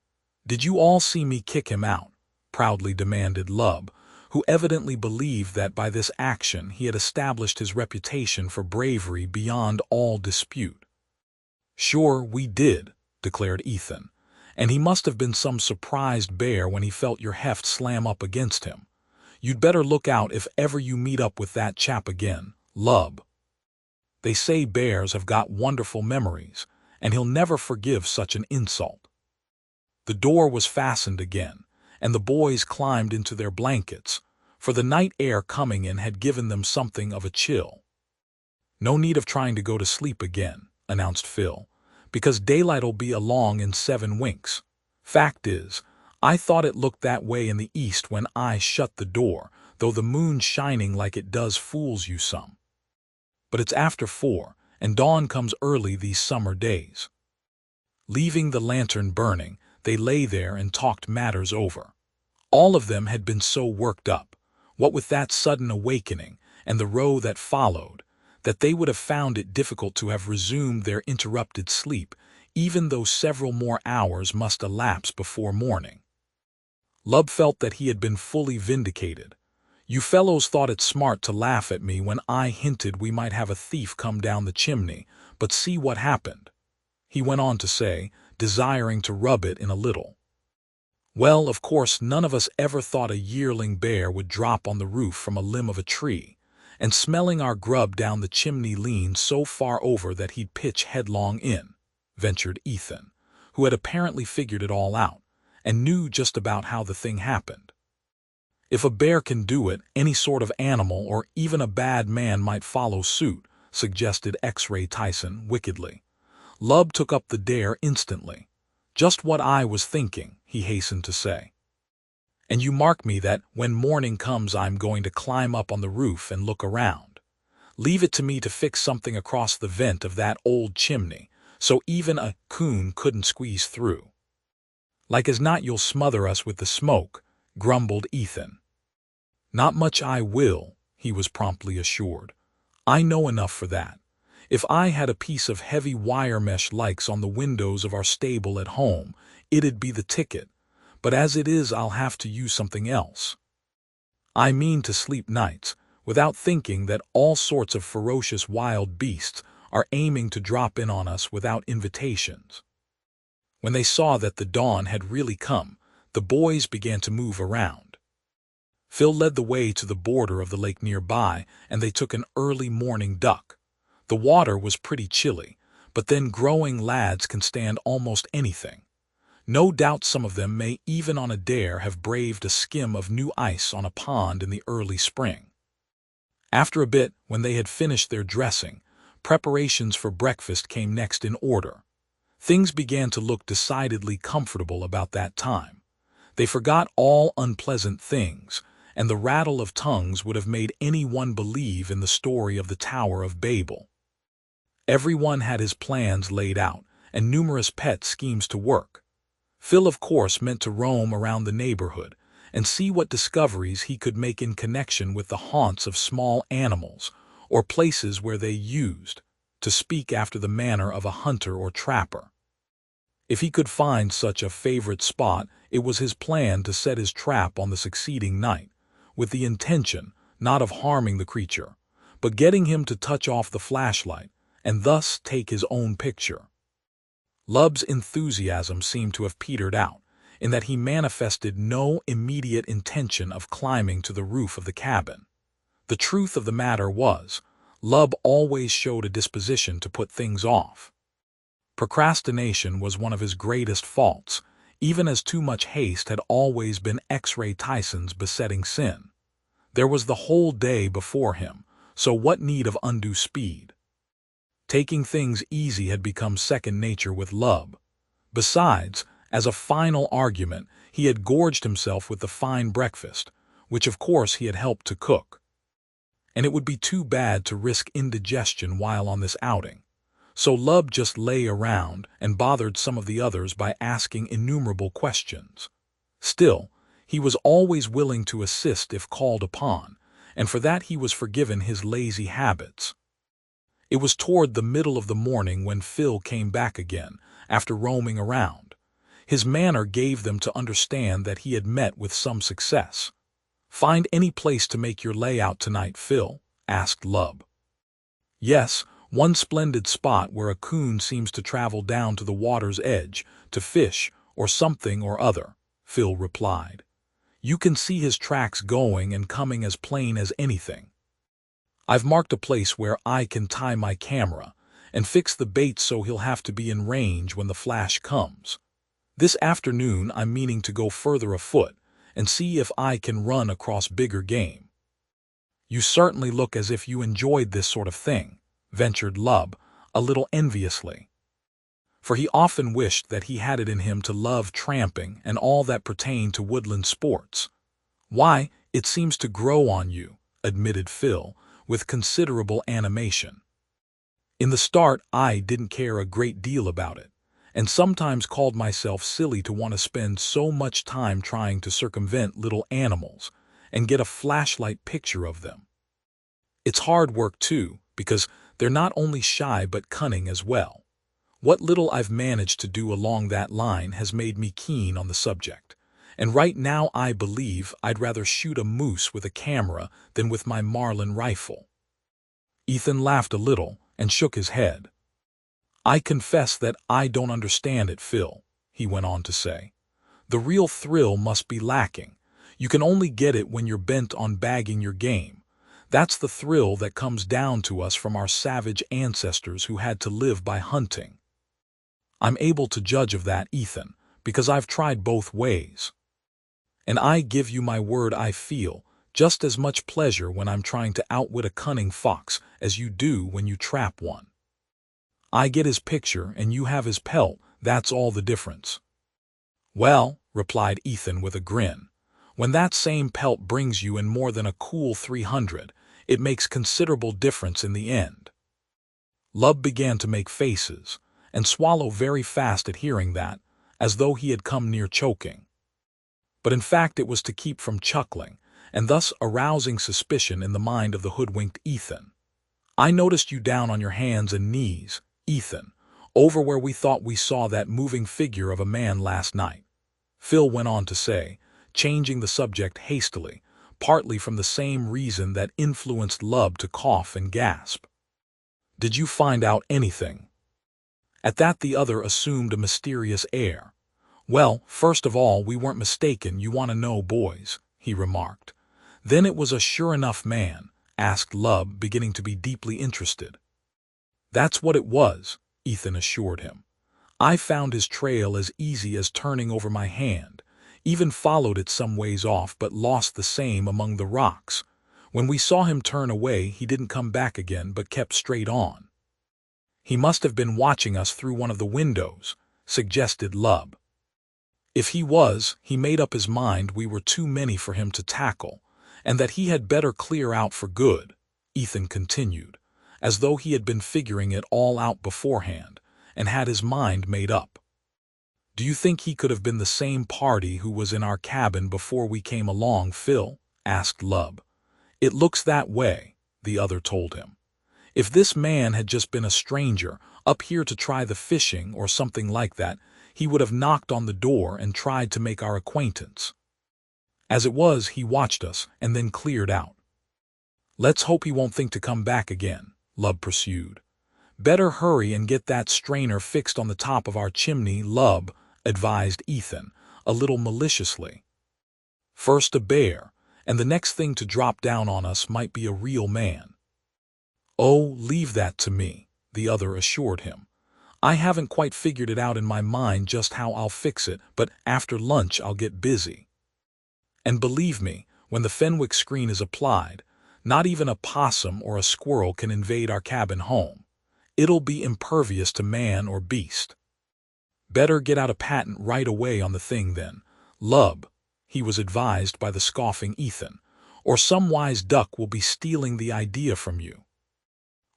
"Did you all see me kick him out?" proudly demanded Lub, who evidently believed that by this action he had established his reputation for bravery beyond all dispute. "Sure, we did," declared Ethan, "and he must have been some surprised bear when he felt your heft slam up against him. You'd better look out if ever you meet up with that chap again, Lub. They say bears have got wonderful memories, and he'll never forgive such an insult." The door was fastened again, and the boys climbed into their blankets, for the night air coming in had given them something of a chill. "No need of trying to go to sleep again," announced Phil, "because daylight'll be along in 7 winks. Fact is, I thought it looked that way in the east when I shut the door, though the moon shining like it does fools you some. But it's after 4, and dawn comes early these summer days." Leaving the lantern burning, they lay there and talked matters over. All of them had been so worked up, what with that sudden awakening and the row that followed, that they would have found it difficult to have resumed their interrupted sleep, even though several more hours must elapse before morning. Lub felt that he had been fully vindicated. "You fellows thought it smart to laugh at me when I hinted we might have a thief come down the chimney, but see what happened," he went on to say, desiring to rub it in a little. Well, of course, none of us ever thought a yearling bear would drop on the roof from a limb of a tree, and smelling our grub down the chimney lean so far over that he'd pitch headlong in, ventured Ethan, who had apparently figured it all out, and knew just about how the thing happened. If a bear can do it, any sort of animal or even a bad man might follow suit, suggested X-Ray Tyson wickedly. Lub took up the dare instantly. Just what I was thinking, he hastened to say. And you mark me that when morning comes I'm going to climb up on the roof and look around. Leave it to me to fix something across the vent of that old chimney, so even a coon couldn't squeeze through. Like as not you'll smother us with the smoke, grumbled Ethan. Not much I will, he was promptly assured. I know enough for that. If I had a piece of heavy wire mesh likes on the windows of our stable at home, it'd be the ticket, but as it is I'll have to use something else. I mean to sleep nights, without thinking that all sorts of ferocious wild beasts are aiming to drop in on us without invitations. When they saw that the dawn had really come, the boys began to move around. Phil led the way to the border of the lake nearby, and they took an early morning duck. The water was pretty chilly, but then growing lads can stand almost anything. No doubt some of them may even on a dare have braved a skim of new ice on a pond in the early spring. After a bit, when they had finished their dressing, preparations for breakfast came next in order. Things began to look decidedly comfortable about that time. They forgot all unpleasant things, and the rattle of tongues would have made anyone believe in the story of the Tower of Babel. Everyone had his plans laid out, and numerous pet schemes to work. Phil, of course, meant to roam around the neighborhood and see what discoveries he could make in connection with the haunts of small animals, or places where they used to speak after the manner of a hunter or trapper. If he could find such a favorite spot, it was his plan to set his trap on the succeeding night, with the intention not of harming the creature, but getting him to touch off the flashlight, and thus take his own picture. Lub's enthusiasm seemed to have petered out, in that he manifested no immediate intention of climbing to the roof of the cabin. The truth of the matter was, Lub always showed a disposition to put things off. Procrastination was one of his greatest faults, even as too much haste had always been X-Ray Tyson's besetting sin. There was the whole day before him, so what need of undue speed? Taking things easy had become second nature with Lub. Besides, as a final argument, he had gorged himself with the fine breakfast, which of course he had helped to cook. And it would be too bad to risk indigestion while on this outing. So Lub just lay around and bothered some of the others by asking innumerable questions. Still, he was always willing to assist if called upon, and for that he was forgiven his lazy habits. It was toward the middle of the morning when Phil came back again, after roaming around. His manner gave them to understand that he had met with some success. "Find any place to make your layout tonight, Phil?" asked Lub. "Yes, one splendid spot where a coon seems to travel down to the water's edge to fish or something or other," Phil replied. "You can see his tracks going and coming as plain as anything. I've marked a place where I can tie my camera and fix the bait so he'll have to be in range when the flash comes. This afternoon I'm meaning to go further afoot and see if I can run across bigger game." "You certainly look as if you enjoyed this sort of thing," ventured Lub, a little enviously. For he often wished that he had it in him to love tramping and all that pertained to woodland sports. "Why, it seems to grow on you," admitted Phil, with considerable animation. "In the start I didn't care a great deal about it, and sometimes called myself silly to want to spend so much time trying to circumvent little animals and get a flashlight picture of them. It's hard work too, because they're not only shy but cunning as well. What little I've managed to do along that line has made me keen on the subject, and right now I believe I'd rather shoot a moose with a camera than with my Marlin rifle." Ethan laughed a little and shook his head. "I confess that I don't understand it, Phil," he went on to say. The real thrill must be lacking. You can only get it when you're bent on bagging your game. That's the thrill that comes down to us from our savage ancestors who had to live by hunting. I'm able to judge of that, Ethan, because I've tried both ways. And I give you my word I feel just as much pleasure when I'm trying to outwit a cunning fox as you do when you trap one. I get his picture and you have his pelt, that's all the difference. Well, replied Ethan with a grin, when that same pelt brings you in more than a cool 300, it makes considerable difference in the end. Lub began to make faces, and swallow very fast at hearing that, as though he had come near choking. But in fact it was to keep from chuckling, and thus arousing suspicion in the mind of the hoodwinked Ethan. I noticed you down on your hands and knees, Ethan, over where we thought we saw that moving figure of a man last night, Phil went on to say, changing the subject hastily, partly from the same reason that influenced Lub to cough and gasp. Did you find out anything? At that the other assumed a mysterious air. Well, first of all, we weren't mistaken, you want to know, boys, he remarked. Then it was a sure enough man, asked Lub, beginning to be deeply interested. That's what it was, Ethan assured him. I found his trail as easy as turning over my hand, even followed it some ways off but lost the same among the rocks. When we saw him turn away, he didn't come back again but kept straight on. He must have been watching us through one of the windows, suggested Lub. If he was, he made up his mind we were too many for him to tackle, and that he had better clear out for good, Ethan continued, as though he had been figuring it all out beforehand, and had his mind made up. Do you think he could have been the same party who was in our cabin before we came along, Phil? Asked Lub. It looks that way, the other told him. If this man had just been a stranger, up here to try the fishing or something like that, he would have knocked on the door and tried to make our acquaintance. As it was, he watched us and then cleared out. Let's hope he won't think to come back again, Lub pursued. Better hurry and get that strainer fixed on the top of our chimney, Lub, advised Ethan, a little maliciously. First a bear, and the next thing to drop down on us might be a real man. Oh, leave that to me, the other assured him. I haven't quite figured it out in my mind just how I'll fix it, but after lunch I'll get busy. And believe me, when the Fenwick screen is applied, not even a possum or a squirrel can invade our cabin home. It'll be impervious to man or beast. Better get out a patent right away on the thing then, Lub, he was advised by the scoffing Ethan, or some wise duck will be stealing the idea from you.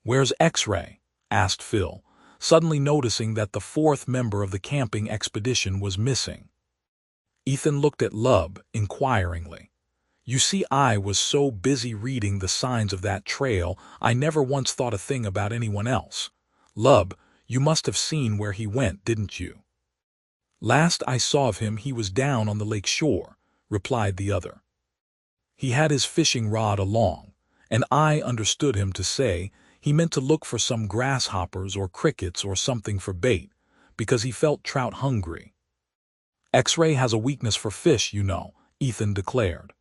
Where's X-Ray? Asked Phil, suddenly noticing that the fourth member of the camping expedition was missing. Ethan looked at Lub inquiringly. You see, I was so busy reading the signs of that trail, I never once thought a thing about anyone else. Lub, you must have seen where he went, didn't you? Last I saw of him he was down on the lake shore, replied the other. He had his fishing rod along, and I understood him to say he meant to look for some grasshoppers or crickets or something for bait, because he felt trout hungry. X-Ray has a weakness for fish, you know, Ethan declared.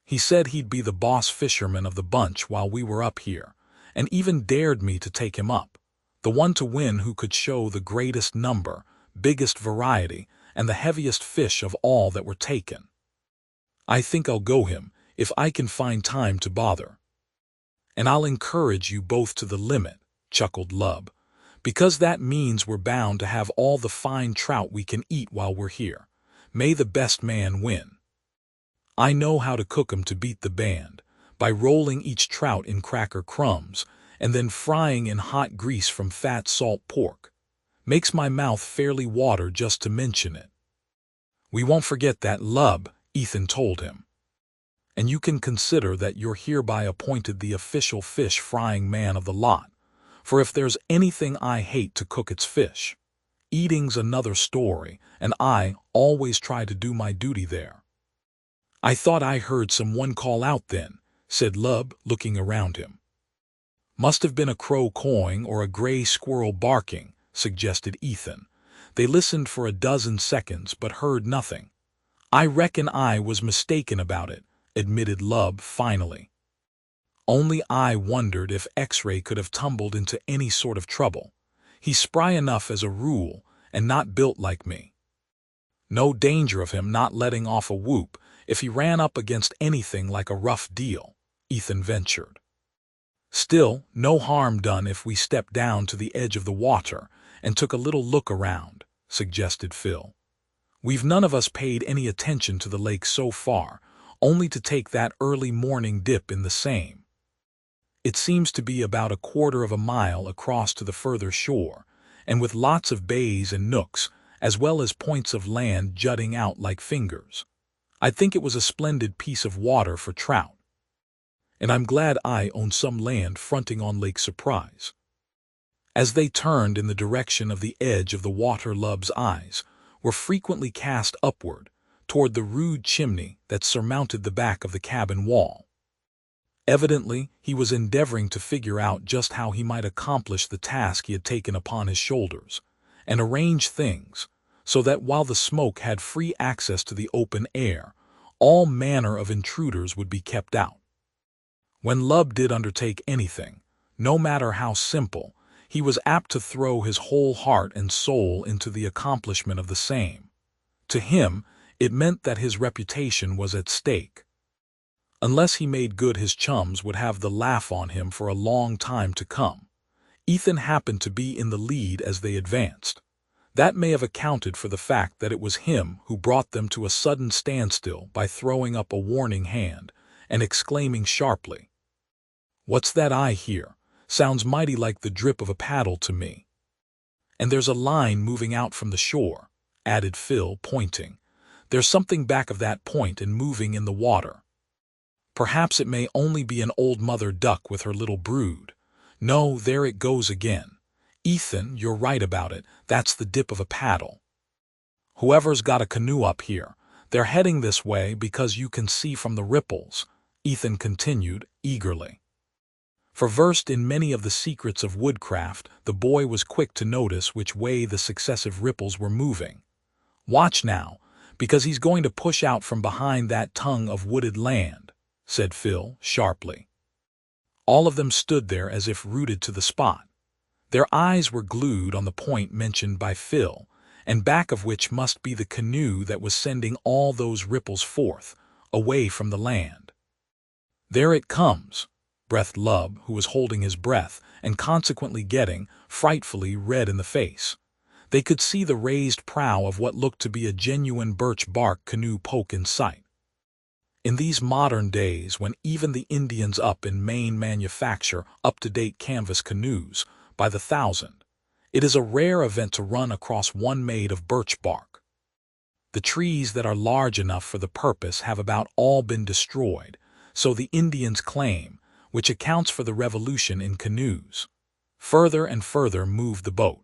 He said he'd be the boss fisherman of the bunch while we were up here, and even dared me to take him up, the one to win who could show the greatest number, biggest variety, and the heaviest fish of all that were taken. I think I'll go him, if I can find time to bother. And I'll encourage you both to the limit, chuckled Lub, because that means we're bound to have all the fine trout we can eat while we're here. May the best man win. I know how to cook 'em to beat the band, by rolling each trout in cracker crumbs, and then frying in hot grease from fat salt pork. Makes my mouth fairly water just to mention it. We won't forget that, Lub, Ethan told him. And you can consider that you're hereby appointed the official fish-frying man of the lot, for if there's anything I hate to cook, it's fish. Eating's another story, and I always try to do my duty there. I thought I heard someone call out then, said Lub, looking around him. Must have been a crow cawing or a gray squirrel barking, suggested Ethan. They listened for a dozen seconds but heard nothing. "I reckon I was mistaken about it," admitted Lub finally. "Only I wondered if X-Ray could have tumbled into any sort of trouble. He's spry enough as a rule, and not built like me. No danger of him not letting off a whoop if he ran up against anything like a rough deal," Ethan ventured. "Still, no harm done if we stepped down to the edge of the water and took a little look around," suggested Phil. "We've none of us paid any attention to the lake so far, only to take that early morning dip in the same. It seems to be about a quarter of a mile across to the further shore, and with lots of bays and nooks, as well as points of land jutting out like fingers. I think it was a splendid piece of water for trout. And I'm glad I own some land fronting on Lake Surprise." As they turned in the direction of the edge of the water, Lub's eyes were frequently cast upward toward the rude chimney that surmounted the back of the cabin wall. Evidently, he was endeavoring to figure out just how he might accomplish the task he had taken upon his shoulders, and arrange things so that while the smoke had free access to the open air, all manner of intruders would be kept out. When Lub did undertake anything, no matter how simple, he was apt to throw his whole heart and soul into the accomplishment of the same. To him, it meant that his reputation was at stake. Unless he made good, his chums would have the laugh on him for a long time to come. Ethan happened to be in the lead as they advanced. That may have accounted for the fact that it was him who brought them to a sudden standstill by throwing up a warning hand and exclaiming sharply, "What's that I hear? Sounds mighty like the drip of a paddle to me." "And there's a line moving out from the shore," added Phil, pointing. "There's something back of that point and moving in the water. Perhaps it may only be an old mother duck with her little brood. No, there it goes again. Ethan, you're right about it. That's the dip of a paddle. Whoever's got a canoe up here, they're heading this way because you can see from the ripples," Ethan continued eagerly. For versed in many of the secrets of woodcraft, the boy was quick to notice which way the successive ripples were moving. "Watch now, because he's going to push out from behind that tongue of wooded land," said Phil sharply. All of them stood there as if rooted to the spot. Their eyes were glued on the point mentioned by Phil, and back of which must be the canoe that was sending all those ripples forth, away from the land. "There it comes," breathed Lub, who was holding his breath and consequently getting frightfully red in the face. They could see the raised prow of what looked to be a genuine birch bark canoe poke in sight. In these modern days, when even the Indians up in Maine manufacture up-to-date canvas canoes by the thousand, it is a rare event to run across one made of birch bark. The trees that are large enough for the purpose have about all been destroyed, so the Indians claim, which accounts for the revolution in canoes. Further and further moved the boat.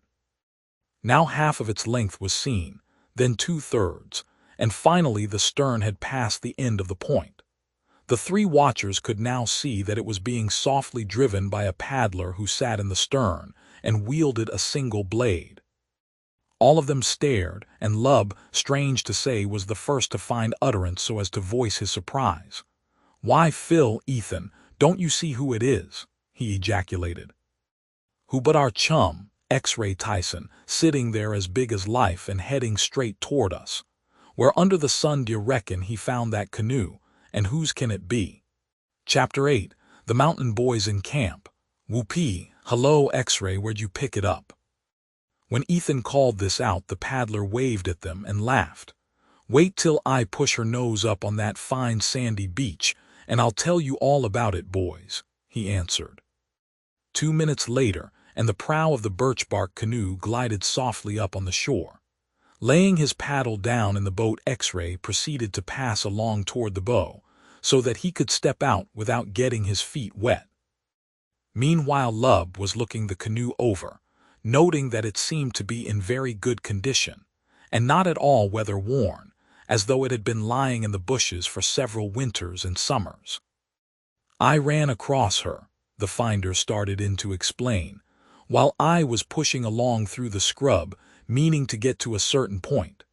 Now half of its length was seen, then 2/3, and finally the stern had passed the end of the point. The three watchers could now see that it was being softly driven by a paddler who sat in the stern and wielded a single blade. All of them stared, and Lub, strange to say, was the first to find utterance so as to voice his surprise. "Why, Phil, Ethan, don't you see who it is?" he ejaculated. "Who but our chum, X-Ray Tyson, sitting there as big as life and heading straight toward us. Where under the sun d'you reckon he found that canoe, and whose can it be?" Chapter 8. The Mountain Boys in Camp. Whoopee, hello X-Ray, where'd you pick it up? When Ethan called this out, the paddler waved at them and laughed. "Wait till I push her nose up on that fine sandy beach, and I'll tell you all about it, boys," he answered. 2 minutes later, and the prow of the birch bark canoe glided softly up on the shore. Laying his paddle down in the boat, X-Ray proceeded to pass along toward the bow, so that he could step out without getting his feet wet. Meanwhile, Lub was looking the canoe over, noting that it seemed to be in very good condition, and not at all weather-worn, as though it had been lying in the bushes for several winters and summers. "I ran across her," the finder started in to explain, "while I was pushing along through the scrub, meaning to get to a certain point.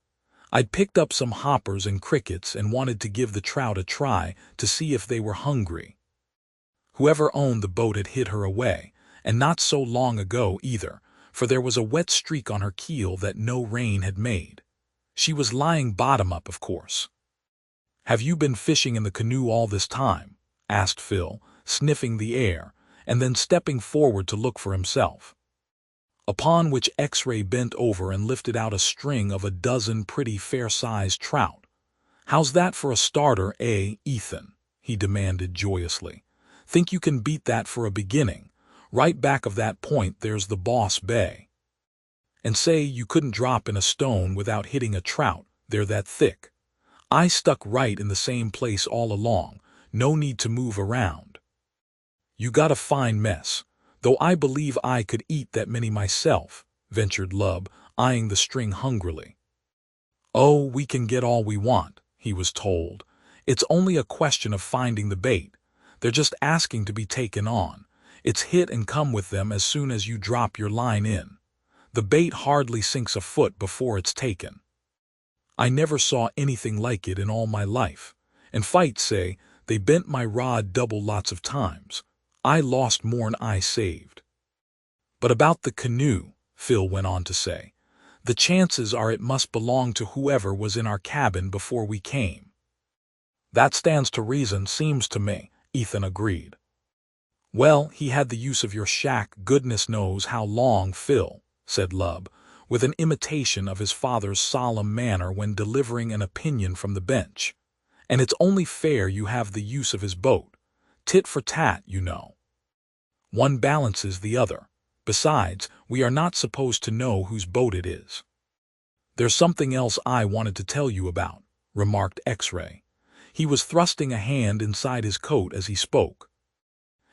I'd picked up some hoppers and crickets and wanted to give the trout a try to see if they were hungry. Whoever owned the boat had hid her away, and not so long ago either, for there was a wet streak on her keel that no rain had made. She was lying bottom up, of course. "Have you been fishing in the canoe all this time?" asked Phil, sniffing the air, and then stepping forward to look for himself. Upon which X-Ray bent over and lifted out a string of a dozen pretty fair-sized trout. "How's that for a starter, Ethan?" he demanded joyously. "Think you can beat that for a beginning? Right back of that point there's the Boss Bay. And say you couldn't drop in a stone without hitting a trout, they're that thick. I stuck right in the same place all along, no need to move around." "You got a fine mess, though I believe I could eat that many myself," ventured Lub, eyeing the string hungrily. "Oh, we can get all we want," he was told. "It's only a question of finding the bait. They're just asking to be taken on. It's hit and come with them as soon as you drop your line in. The bait hardly sinks a foot before it's taken. I never saw anything like it in all my life. And fight say, they bent my rod double lots of times. I lost more'n I saved." "But about the canoe," Phil went on to say, "the chances are it must belong to whoever was in our cabin before we came." "That stands to reason, seems to me," Ethan agreed. "Well, he had the use of your shack goodness knows how long, Phil," said Lub, with an imitation of his father's solemn manner when delivering an opinion from the bench. "And it's only fair you have the use of his boat. Tit for tat, you know. One balances the other. Besides, we are not supposed to know whose boat it is." "There's something else I wanted to tell you about," remarked X-Ray. He was thrusting a hand inside his coat as he spoke.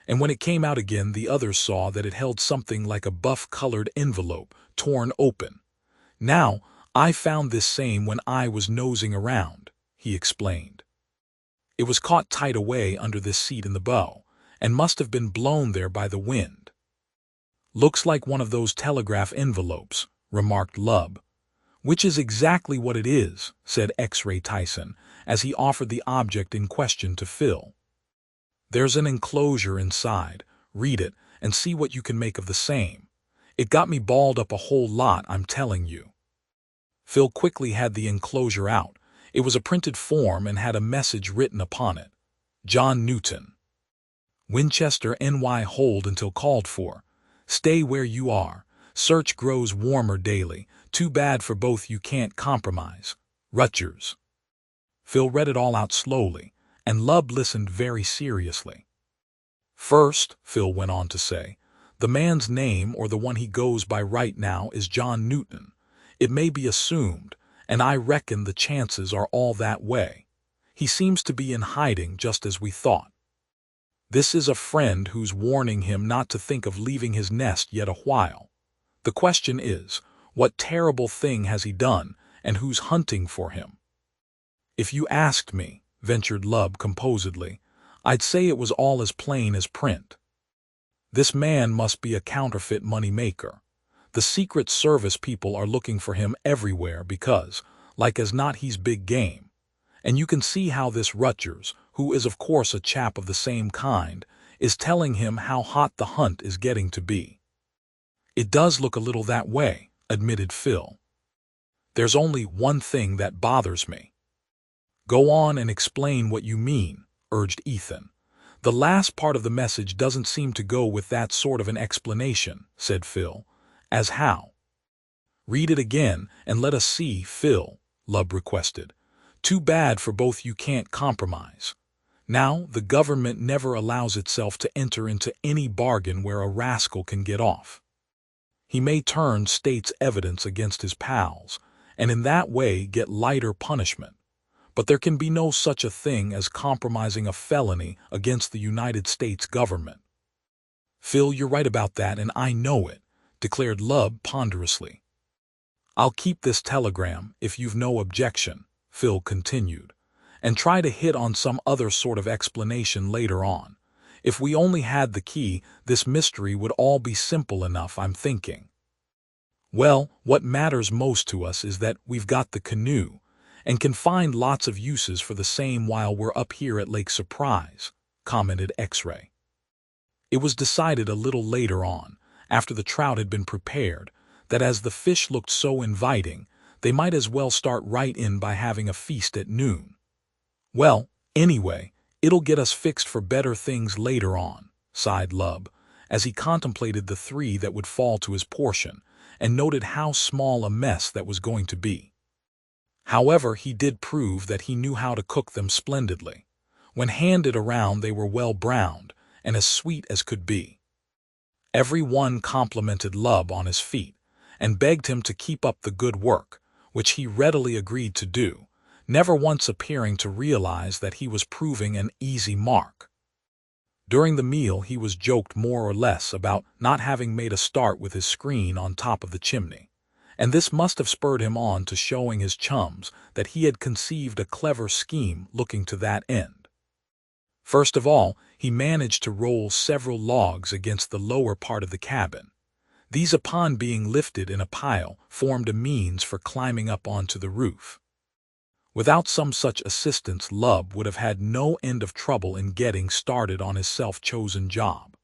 And when it came out again, the others saw that it held something like a buff-colored envelope, torn open. "Now, I found this same when I was nosing around," he explained. "It was caught tight away under this seat in the bow, and must have been blown there by the wind." "Looks like one of those telegraph envelopes," remarked Lub. "Which is exactly what it is," said X-Ray Tyson, as he offered the object in question to Phil. "There's an enclosure inside. Read it, and see what you can make of the same. It got me balled up a whole lot, I'm telling you." Phil quickly had the enclosure out. It was a printed form and had a message written upon it. "John Newton. Winchester, NY. Hold until called for. Stay where you are. Search grows warmer daily. Too bad for both you can't compromise. Rutgers." Phil read it all out slowly, and Lub listened very seriously. "First," Phil went on to say, "the man's name, or the one he goes by right now, is John Newton. It may be assumed, and I reckon the chances are all that way. He seems to be in hiding just as we thought. This is a friend who's warning him not to think of leaving his nest yet a while. The question is, what terrible thing has he done, and who's hunting for him?" "If you asked me," ventured Lub composedly, "I'd say it was all as plain as print. This man must be a counterfeit money-maker. The Secret Service people are looking for him everywhere because, like as not, he's big game. And you can see how this Rutgers, who is of course a chap of the same kind, is telling him how hot the hunt is getting to be." "It does look a little that way," admitted Phil. "There's only one thing that bothers me." "Go on and explain what you mean," urged Ethan. "The last part of the message doesn't seem to go with that sort of an explanation," said Phil. "As how?" "Read it again and let us see, Phil," Lub requested. "Too bad for both you can't compromise. Now, the government never allows itself to enter into any bargain where a rascal can get off. He may turn state's evidence against his pals, and in that way get lighter punishment. But there can be no such a thing as compromising a felony against the United States government." "Phil, you're right about that, and I know it," declared Lub ponderously. "I'll keep this telegram, if you've no objection," Phil continued, "and try to hit on some other sort of explanation later on. If we only had the key, this mystery would all be simple enough, I'm thinking." Well, what matters most to us is that we've got the canoe, and can find lots of uses for the same while we're up here at Lake Surprise," commented X-Ray. It was decided a little later on, after the trout had been prepared, that as the fish looked so inviting, they might as well start right in by having a feast at noon. "Well, anyway, it'll get us fixed for better things later on," sighed Lub, as he contemplated the 3 that would fall to his portion, and noted how small a mess that was going to be. However, he did prove that he knew how to cook them splendidly. When handed around, they were well browned, and as sweet as could be. Every one complimented Lub on his feat, and begged him to keep up the good work, which he readily agreed to do, never once appearing to realize that he was proving an easy mark. During the meal he was joked more or less about not having made a start with his screen on top of the chimney, and this must have spurred him on to showing his chums that he had conceived a clever scheme looking to that end. First of all, he managed to roll several logs against the lower part of the cabin. These, upon being lifted in a pile, formed a means for climbing up onto the roof. Without some such assistance, Lub would have had no end of trouble in getting started on his self-chosen job.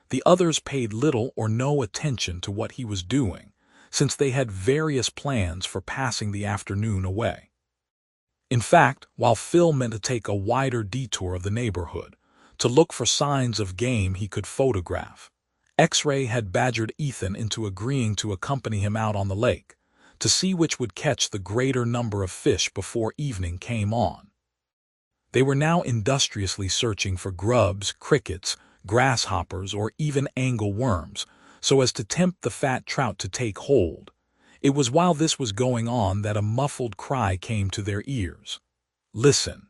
The others paid little or no attention to what he was doing, since they had various plans for passing the afternoon away. In fact, while Phil meant to take a wider detour of the neighborhood, to look for signs of game he could photograph, X-Ray had badgered Ethan into agreeing to accompany him out on the lake, to see which would catch the greater number of fish before evening came on. They were now industriously searching for grubs, crickets, grasshoppers, or even angleworms, so as to tempt the fat trout to take hold. It was while this was going on that a muffled cry came to their ears. "Listen."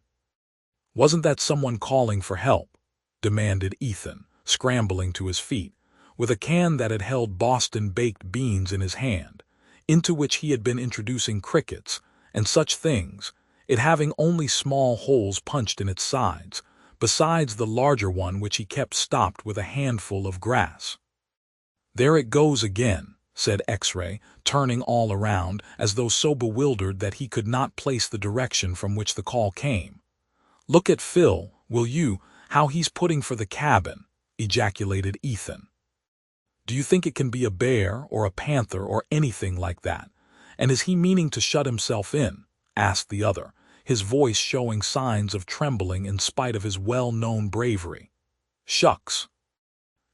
"Wasn't that someone calling for help?" demanded Ethan, scrambling to his feet, with a can that had held Boston baked beans in his hand, into which he had been introducing crickets and such things, it having only small holes punched in its sides, besides the larger one which he kept stopped with a handful of grass. "There it goes again," said X-Ray, turning all around as though so bewildered that he could not place the direction from which the call came. "Look at Phil, will you, how he's putting for the cabin," ejaculated Ethan. "Do you think it can be a bear or a panther or anything like that? And is he meaning to shut himself in?" asked the other, his voice showing signs of trembling in spite of his well-known bravery. "Shucks.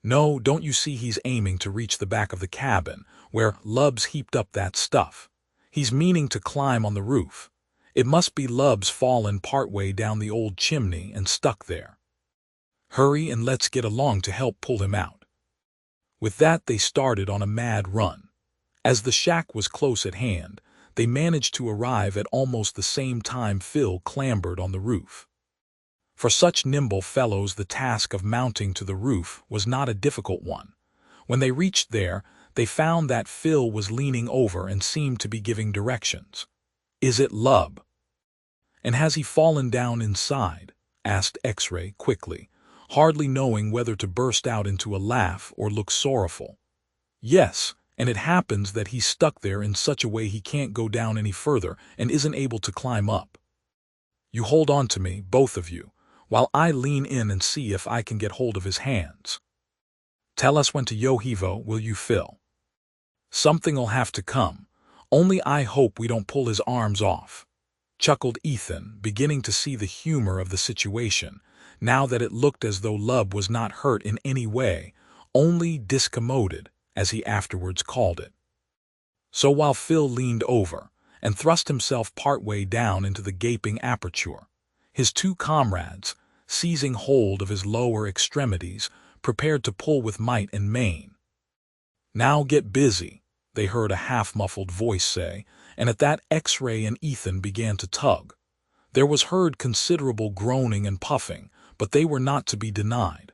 No, don't you see he's aiming to reach the back of the cabin, where Lub's heaped up that stuff? He's meaning to climb on the roof. It must be Lub's fallen partway down the old chimney and stuck there. Hurry and let's get along to help pull him out." With that they started on a mad run. As the shack was close at hand, they managed to arrive at almost the same time Phil clambered on the roof. For such nimble fellows the task of mounting to the roof was not a difficult one. When they reached there, they found that Phil was leaning over and seemed to be giving directions. "Is it Lub?" "And has he fallen down inside?" asked X-Ray quickly, hardly knowing whether to burst out into a laugh or look sorrowful. "Yes, and it happens that he's stuck there in such a way he can't go down any further and isn't able to climb up. You hold on to me, both of you, while I lean in and see if I can get hold of his hands. Tell us when to yo-hevo, will you, Phil? Something'll have to come, only I hope we don't pull his arms off," chuckled Ethan, beginning to see the humor of the situation, now that it looked as though Lub was not hurt in any way, only discommoded, as he afterwards called it. So while Phil leaned over and thrust himself partway down into the gaping aperture, his 2 comrades, seizing hold of his lower extremities, prepared to pull with might and main. "Now get busy," they heard a half-muffled voice say, and at that X-Ray and Ethan began to tug. There was heard considerable groaning and puffing, but they were not to be denied.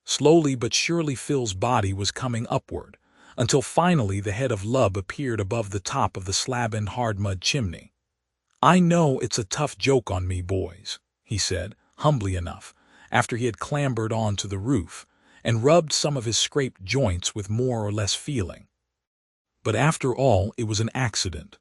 Slowly but surely Phil's body was coming upward, until finally the head of Lub appeared above the top of the slab-end hard-mud chimney. "I know it's a tough joke on me, boys," he said, humbly enough, after he had clambered on to the roof, and rubbed some of his scraped joints with more or less feeling. But after all, it was an accident.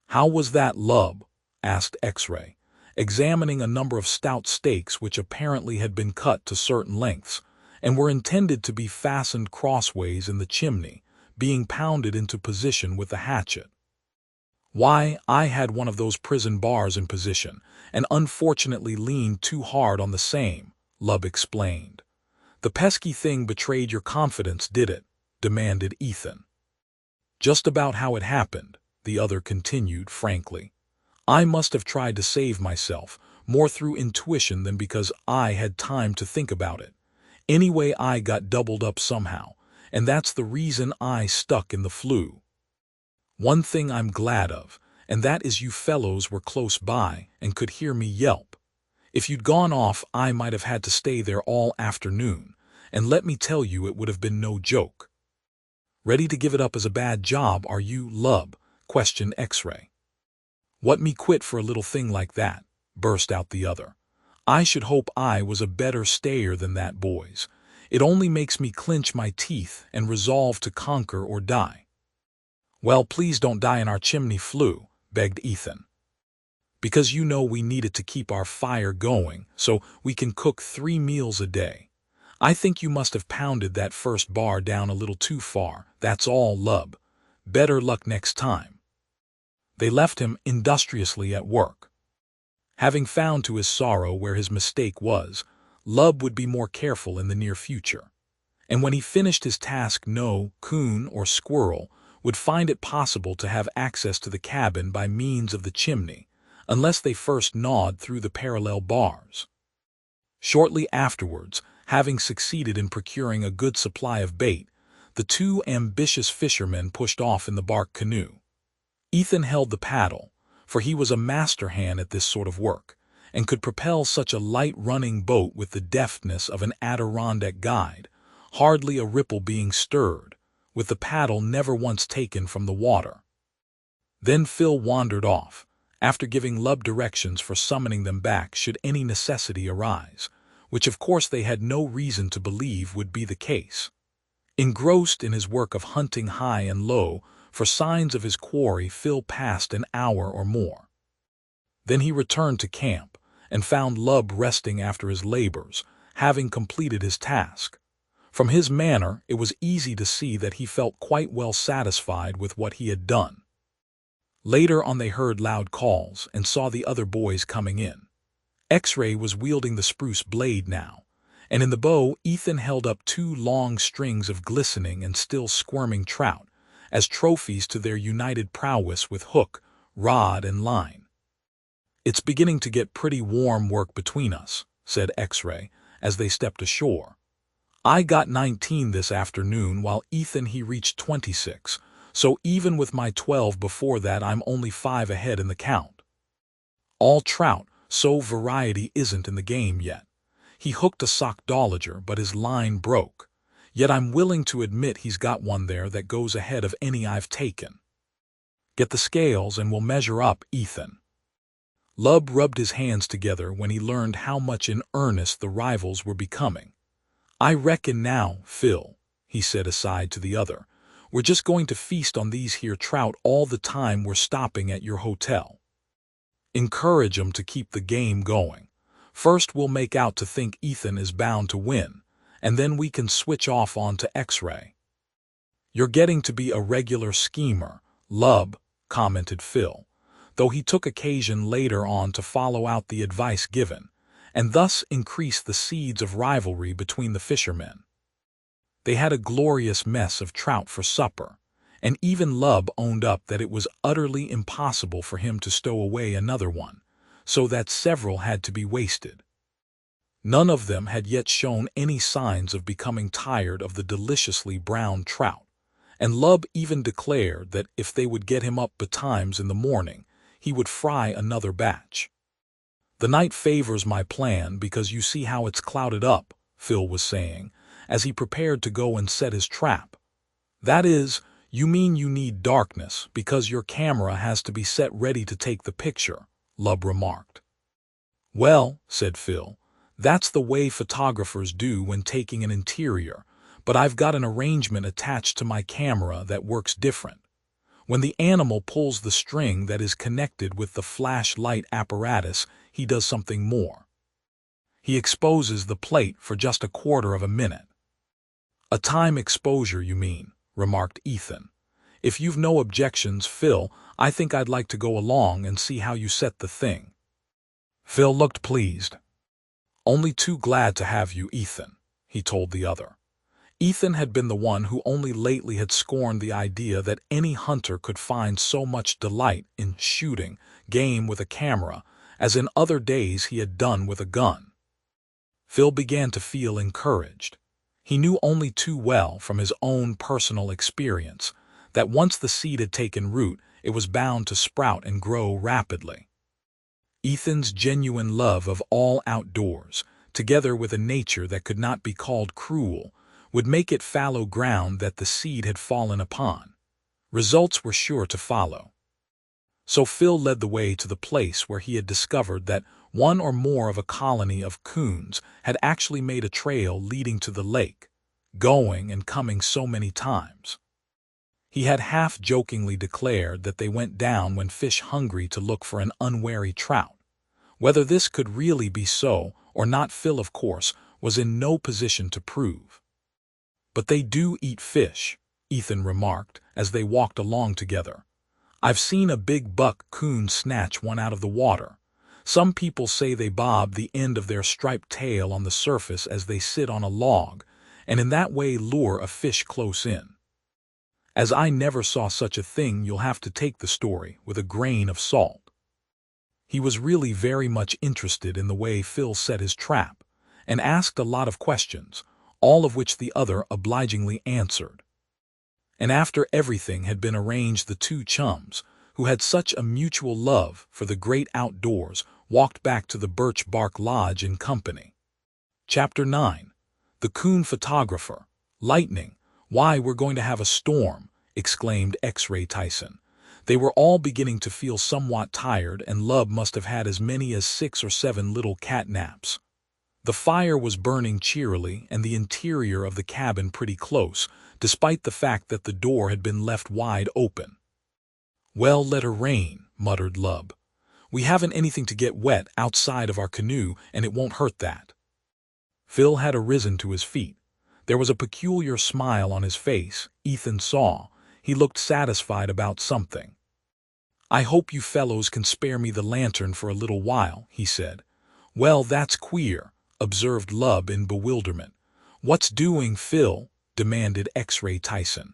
How was that, Lub? Asked X-Ray, examining a number of stout stakes which apparently had been cut to certain lengths, and were intended to be fastened crossways in the chimney, being pounded into position with a hatchet. Why, I had one of those prison bars in position, and unfortunately leaned too hard on the same, Lub explained. The pesky thing betrayed your confidence, did it? Demanded Ethan. Just about how it happened, the other continued frankly. I must have tried to save myself, more through intuition than because I had time to think about it. Anyway, I got doubled up somehow, and that's the reason I stuck in the flue. One thing I'm glad of, and that is you fellows were close by and could hear me yelp. If you'd gone off, I might have had to stay there all afternoon, and let me tell you, it would have been no joke. Ready to give it up as a bad job, are you, Lub? Questioned X-Ray. What, me quit for a little thing like that? Burst out the other. I should hope I was a better stayer than that, boys. It only makes me clench my teeth and resolve to conquer or die. Well, please don't die in our chimney flue, begged Ethan. Because you know we need it to keep our fire going, so we can cook 3 meals a day. I think you must have pounded that first bar down a little too far, that's all, Lub. Better luck next time. They left him industriously at work. Having found to his sorrow where his mistake was, Lub would be more careful in the near future. And when he finished his task, no coon or squirrel would find it possible to have access to the cabin by means of the chimney, unless they first gnawed through the parallel bars. Shortly afterwards, having succeeded in procuring a good supply of bait, the two ambitious fishermen pushed off in the bark canoe. Ethan held the paddle, for he was a master hand at this sort of work, and could propel such a light-running boat with the deftness of an Adirondack guide, hardly a ripple being stirred, with the paddle never once taken from the water. Then Phil wandered off, after giving Lub directions for summoning them back should any necessity arise, which of course they had no reason to believe would be the case. Engrossed in his work of hunting high and low for signs of his quarry, Phil passed an hour or more. Then he returned to camp and found Lub resting after his labors, having completed his task. From his manner, it was easy to see that he felt quite well satisfied with what he had done. Later on they heard loud calls and saw the other boys coming in. X-Ray was wielding the spruce blade now, and in the bow Ethan held up 2 long strings of glistening and still squirming trout, as trophies to their united prowess with hook, rod, and line. It's beginning to get pretty warm work between us, said X-Ray, as they stepped ashore. I got 19 this afternoon, while Ethan he reached 26, so even with my 12 before that I'm only 5 ahead in the count. All trout, so variety isn't in the game yet. He hooked a sockdolager, but his line broke. Yet I'm willing to admit he's got one there that goes ahead of any I've taken. Get the scales and we'll measure up, Ethan. Lub rubbed his hands together when he learned how much in earnest the rivals were becoming. I reckon now, Phil, he said aside to the other, we're just going to feast on these here trout all the time we're stopping at your hotel. Encourage 'em to keep the game going. First we'll make out to think Ethan is bound to win, and then we can switch off on to X-Ray. You're getting to be a regular schemer, Lub, commented Phil, though he took occasion later on to follow out the advice given, and thus increase the seeds of rivalry between the fishermen. They had a glorious mess of trout for supper, and even Lub owned up that it was utterly impossible for him to stow away another one, so that several had to be wasted. None of them had yet shown any signs of becoming tired of the deliciously browned trout, and Lub even declared that if they would get him up betimes in the morning, he would fry another batch. The night favors my plan because you see how it's clouded up, Phil was saying, as he prepared to go and set his trap. That is, you mean you need darkness because your camera has to be set ready to take the picture, Lub remarked. Well, said Phil, that's the way photographers do when taking an interior, but I've got an arrangement attached to my camera that works different. When the animal pulls the string that is connected with the flashlight apparatus, he does something more. He exposes the plate for just a quarter of a minute. A time exposure, you mean, remarked Ethan. If you've no objections, Phil, I think I'd like to go along and see how you set the thing. Phil looked pleased. Only too glad to have you, Ethan, he told the other. Ethan had been the one who only lately had scorned the idea that any hunter could find so much delight in shooting game with a camera as in other days he had done with a gun. Phil began to feel encouraged. He knew only too well from his own personal experience that once the seed had taken root, it was bound to sprout and grow rapidly. Ethan's genuine love of all outdoors, together with a nature that could not be called cruel, would make it fallow ground that the seed had fallen upon. Results were sure to follow. So Phil led the way to the place where he had discovered that one or more of a colony of coons had actually made a trail leading to the lake, going and coming so many times. He had half-jokingly declared that they went down when fish hungry to look for an unwary trout. Whether this could really be so or not, Phil, of course, was in no position to prove. But they do eat fish, Ethan remarked as they walked along together. I've seen a big buck coon snatch one out of the water. Some people say they bob the end of their striped tail on the surface as they sit on a log, and in that way lure a fish close in. As I never saw such a thing, you'll have to take the story with a grain of salt. He was really very much interested in the way Phil set his trap, and asked a lot of questions, all of which the other obligingly answered. And after everything had been arranged, the two chums, who had such a mutual love for the great outdoors, walked back to the birch bark lodge in company. Chapter 9. The Coon Photographer. Lightning. Why, we're going to have a storm, exclaimed X-Ray Tyson. They were all beginning to feel somewhat tired, and Lub must have had as many as 6 or 7 little cat naps. The fire was burning cheerily, and the interior of the cabin pretty close, despite the fact that the door had been left wide open. Well, let her rain, muttered Lub. We haven't anything to get wet outside of our canoe, and it won't hurt that. Phil had arisen to his feet. There was a peculiar smile on his face, Ethan saw. He looked satisfied about something. I hope you fellows can spare me the lantern for a little while, he said. Well, that's queer, observed Lub in bewilderment. What's doing, Phil? Demanded X-Ray Tyson.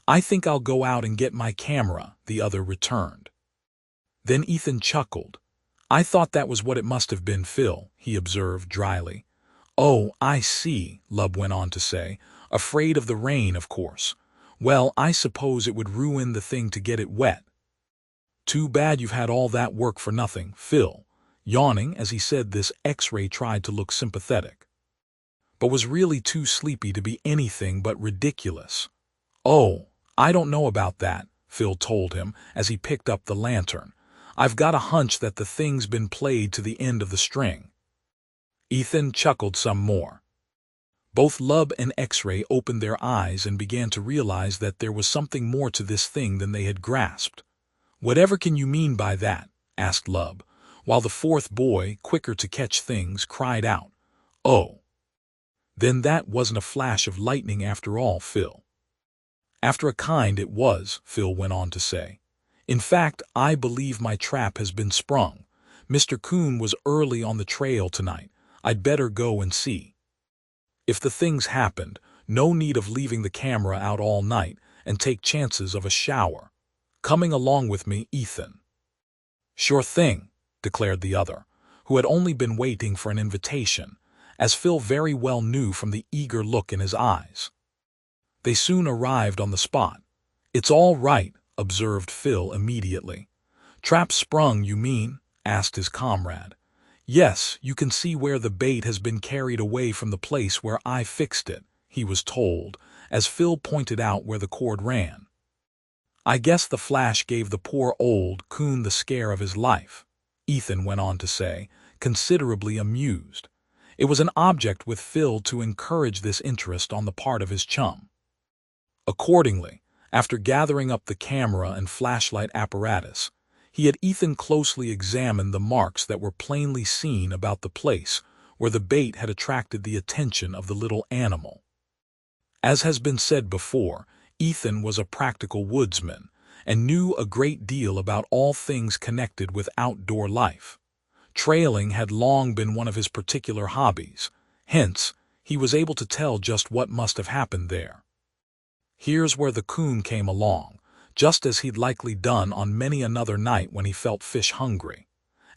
I think I'll go out and get my camera, the other returned. Then Ethan chuckled. I thought that was what it must have been, Phil, he observed dryly. Oh, I see, Lub went on to say. Afraid of the rain, of course. Well, I suppose it would ruin the thing to get it wet. Too bad you've had all that work for nothing, Phil. Yawning as he said this, X-Ray tried to look sympathetic, but was really too sleepy to be anything but ridiculous. Oh, I don't know about that, Phil told him as he picked up the lantern. I've got a hunch that the thing's been played to the end of the string. Ethan chuckled some more. Both Lub and X-Ray opened their eyes and began to realize that there was something more to this thing than they had grasped. Whatever can you mean by that? Asked Lub, while the fourth boy, quicker to catch things, cried out, Oh! Then that wasn't a flash of lightning after all, Phil. After a kind it was, Phil went on to say. In fact, I believe my trap has been sprung. Mr. Coon was early on the trail tonight. I'd better go and see. If the thing's happened, no need of leaving the camera out all night and take chances of a shower. Coming along with me, Ethan? Sure thing, declared the other, who had only been waiting for an invitation, as Phil very well knew from the eager look in his eyes. They soon arrived on the spot. It's all right, observed Phil immediately. Trap sprung, you mean? Asked his comrade. Yes, you can see where the bait has been carried away from the place where I fixed it, he was told, as Phil pointed out where the cord ran. I guess the flash gave the poor old coon the scare of his life, Ethan went on to say, considerably amused. It was an object with Phil to encourage this interest on the part of his chum. Accordingly, after gathering up the camera and flashlight apparatus, he had Ethan closely examine the marks that were plainly seen about the place where the bait had attracted the attention of the little animal. As has been said before, Ethan was a practical woodsman and knew a great deal about all things connected with outdoor life. Trailing had long been one of his particular hobbies, hence, he was able to tell just what must have happened there. Here's where the coon came along, just as he'd likely done on many another night when he felt fish hungry.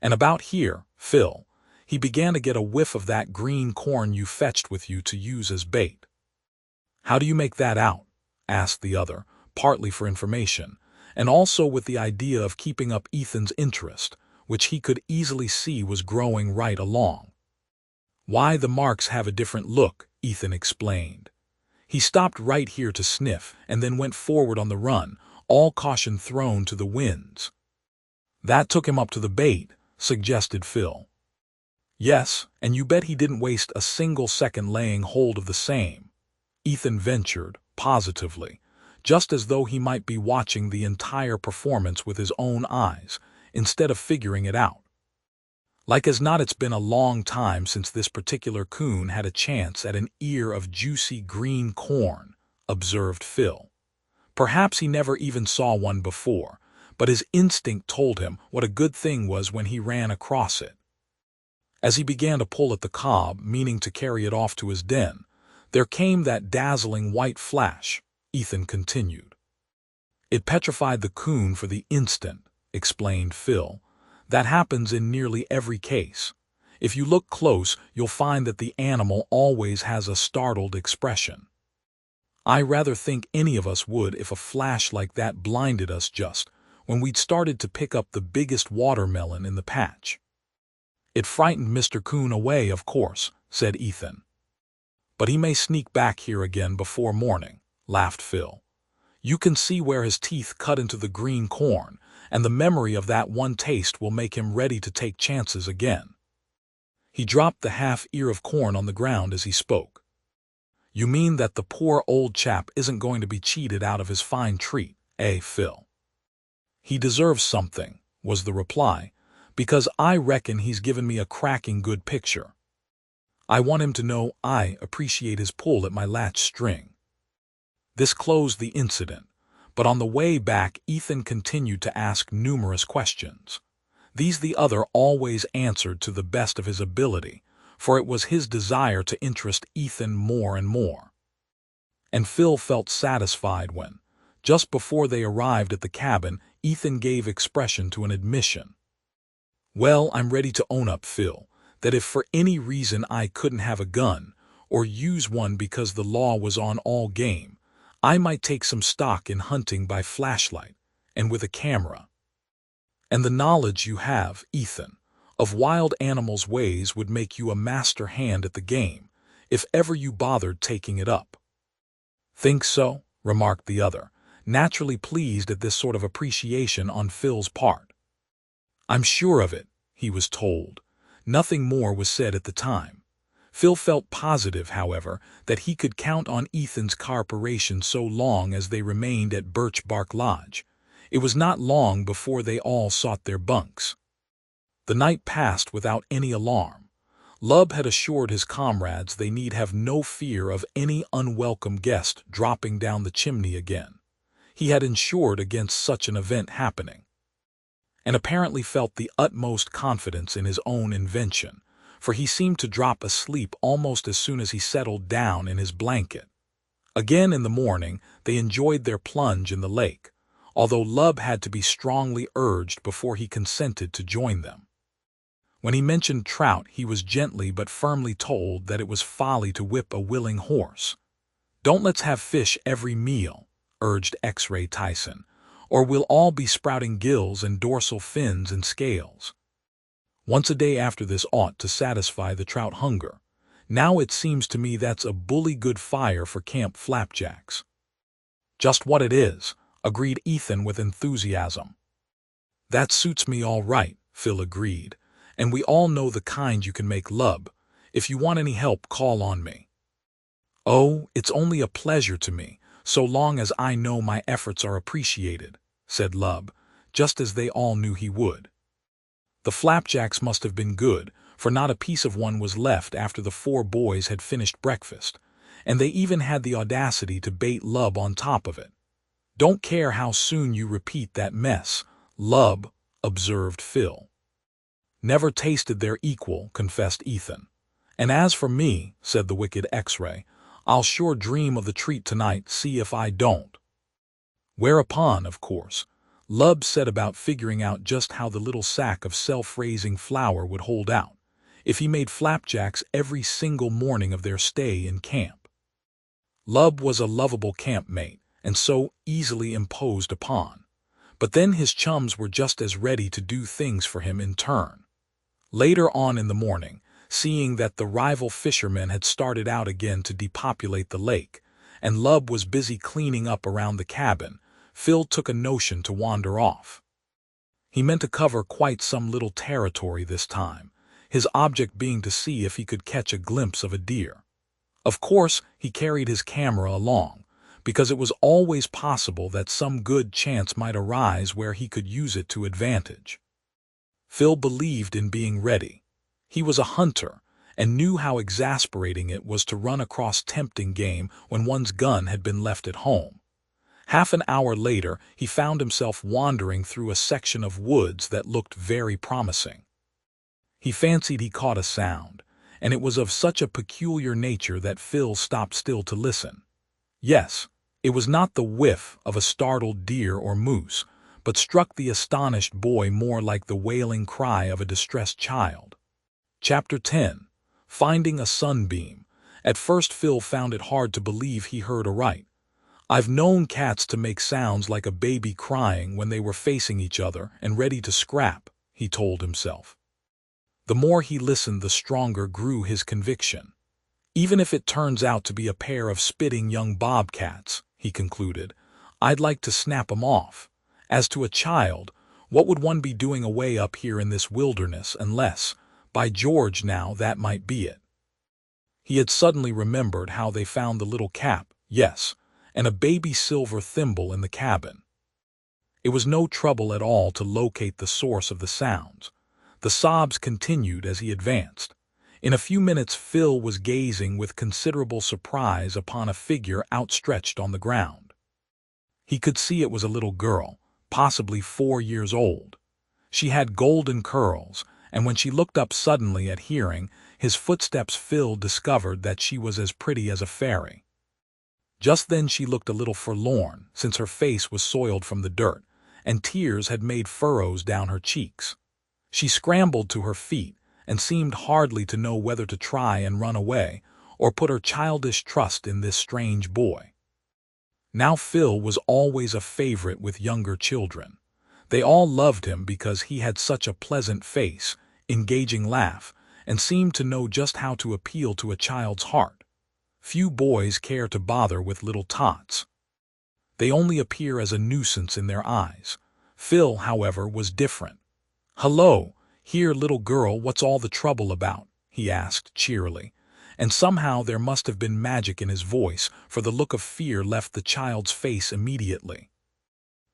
And about here, Phil, he began to get a whiff of that green corn you fetched with you to use as bait. "How do you make that out?" asked the other, partly for information, and also with the idea of keeping up Ethan's interest, which he could easily see was growing right along. "Why, the marks have a different look," Ethan explained. He stopped right here to sniff and then went forward on the run, all caution thrown to the winds. "That took him up to the bait," suggested Phil. "Yes, and you bet he didn't waste a single second laying hold of the same," Ethan ventured, positively, just as though he might be watching the entire performance with his own eyes, instead of figuring it out. "Like as not it's been a long time since this particular coon had a chance at an ear of juicy green corn," observed Phil. Perhaps he never even saw one before, but his instinct told him what a good thing was when he ran across it. As he began to pull at the cob, meaning to carry it off to his den, there came that dazzling white flash, Ethan continued. "It petrified the coon for the instant," explained Phil. "That happens in nearly every case. If you look close, you'll find that the animal always has a startled expression. I rather think any of us would if a flash like that blinded us just when we'd started to pick up the biggest watermelon in the patch." "It frightened Mr. Coon away, of course," said Ethan. "But he may sneak back here again before morning," laughed Phil. "You can see where his teeth cut into the green corn, and the memory of that one taste will make him ready to take chances again." He dropped the half-ear of corn on the ground as he spoke. "You mean that the poor old chap isn't going to be cheated out of his fine treat, eh, Phil?" "He deserves something," was the reply, "because I reckon he's given me a cracking good picture. I want him to know I appreciate his pull at my latch string." This closed the incident, but on the way back Ethan continued to ask numerous questions. These the other always answered to the best of his ability, for it was his desire to interest Ethan more and more. And Phil felt satisfied when, just before they arrived at the cabin, Ethan gave expression to an admission. "Well, I'm ready to own up, Phil, that if for any reason I couldn't have a gun, or use one because the law was on all game, I might take some stock in hunting by flashlight, and with a camera. And the knowledge you have, Ethan, of wild animals' ways would make you a master hand at the game, if ever you bothered taking it up." "Think so?" remarked the other, naturally pleased at this sort of appreciation on Phil's part. "I'm sure of it," he was told. Nothing more was said at the time. Phil felt positive, however, that he could count on Ethan's cooperation so long as they remained at Birch Bark Lodge. It was not long before they all sought their bunks. The night passed without any alarm. Lub had assured his comrades they need have no fear of any unwelcome guest dropping down the chimney again. He had insured against such an event happening, and apparently felt the utmost confidence in his own invention, for he seemed to drop asleep almost as soon as he settled down in his blanket. Again in the morning they enjoyed their plunge in the lake, although Lub had to be strongly urged before he consented to join them. When he mentioned trout, he was gently but firmly told that it was folly to whip a willing horse. "Don't let's have fish every meal," urged X-Ray Tyson, "or we'll all be sprouting gills and dorsal fins and scales. Once a day after this ought to satisfy the trout hunger. Now it seems to me that's a bully good fire for camp flapjacks." "Just what it is," agreed Ethan with enthusiasm. "That suits me all right," Phil agreed, "and we all know the kind you can make, Lub. If you want any help, call on me." "Oh, it's only a pleasure to me, so long as I know my efforts are appreciated," said Lub, just as they all knew he would. The flapjacks must have been good, for not a piece of one was left after the four boys had finished breakfast, and they even had the audacity to bait Lub on top of it. "Don't care how soon you repeat that mess, Lub," observed Phil. "Never tasted their equal," confessed Ethan. "And as for me," said the wicked X-ray, "I'll sure dream of the treat tonight, see if I don't." Whereupon, of course, Lub set about figuring out just how the little sack of self-raising flour would hold out, if he made flapjacks every single morning of their stay in camp. Lub was a lovable campmate, and so easily imposed upon. But then his chums were just as ready to do things for him in turn. Later on in the morning, seeing that the rival fishermen had started out again to depopulate the lake, and Lub was busy cleaning up around the cabin, Phil took a notion to wander off. He meant to cover quite some little territory this time, his object being to see if he could catch a glimpse of a deer. Of course, he carried his camera along, because it was always possible that some good chance might arise where he could use it to advantage. Phil believed in being ready. He was a hunter, and knew how exasperating it was to run across tempting game when one's gun had been left at home. Half an hour later, he found himself wandering through a section of woods that looked very promising. He fancied he caught a sound, and it was of such a peculiar nature that Phil stopped still to listen. Yes, it was not the whiff of a startled deer or moose, but struck the astonished boy more like the wailing cry of a distressed child. Chapter 10. Finding a Sunbeam. At first Phil found it hard to believe he heard aright. "I've known cats to make sounds like a baby crying when they were facing each other and ready to scrap," he told himself. The more he listened, the stronger grew his conviction. "Even if it turns out to be a pair of spitting young bobcats," he concluded, "I'd like to snap 'em off. As to a child, what would one be doing away up here in this wilderness unless, by George now, that might be it." He had suddenly remembered how they found the little cap, yes, and a baby silver thimble in the cabin. It was no trouble at all to locate the source of the sounds. The sobs continued as he advanced. In a few minutes Phil was gazing with considerable surprise upon a figure outstretched on the ground. He could see it was a little girl, possibly 4 years old. She had golden curls, and when she looked up suddenly at hearing his footsteps, Phil discovered that she was as pretty as a fairy. Just then she looked a little forlorn, since her face was soiled from the dirt, and tears had made furrows down her cheeks. She scrambled to her feet, and seemed hardly to know whether to try and run away, or put her childish trust in this strange boy. Now Phil was always a favorite with younger children. They all loved him because he had such a pleasant face, engaging laugh, and seemed to know just how to appeal to a child's heart. Few boys care to bother with little tots. They only appear as a nuisance in their eyes. Phil, however, was different. "Hello, here, little girl, what's all the trouble about?" he asked cheerily, and somehow there must have been magic in his voice, for the look of fear left the child's face immediately.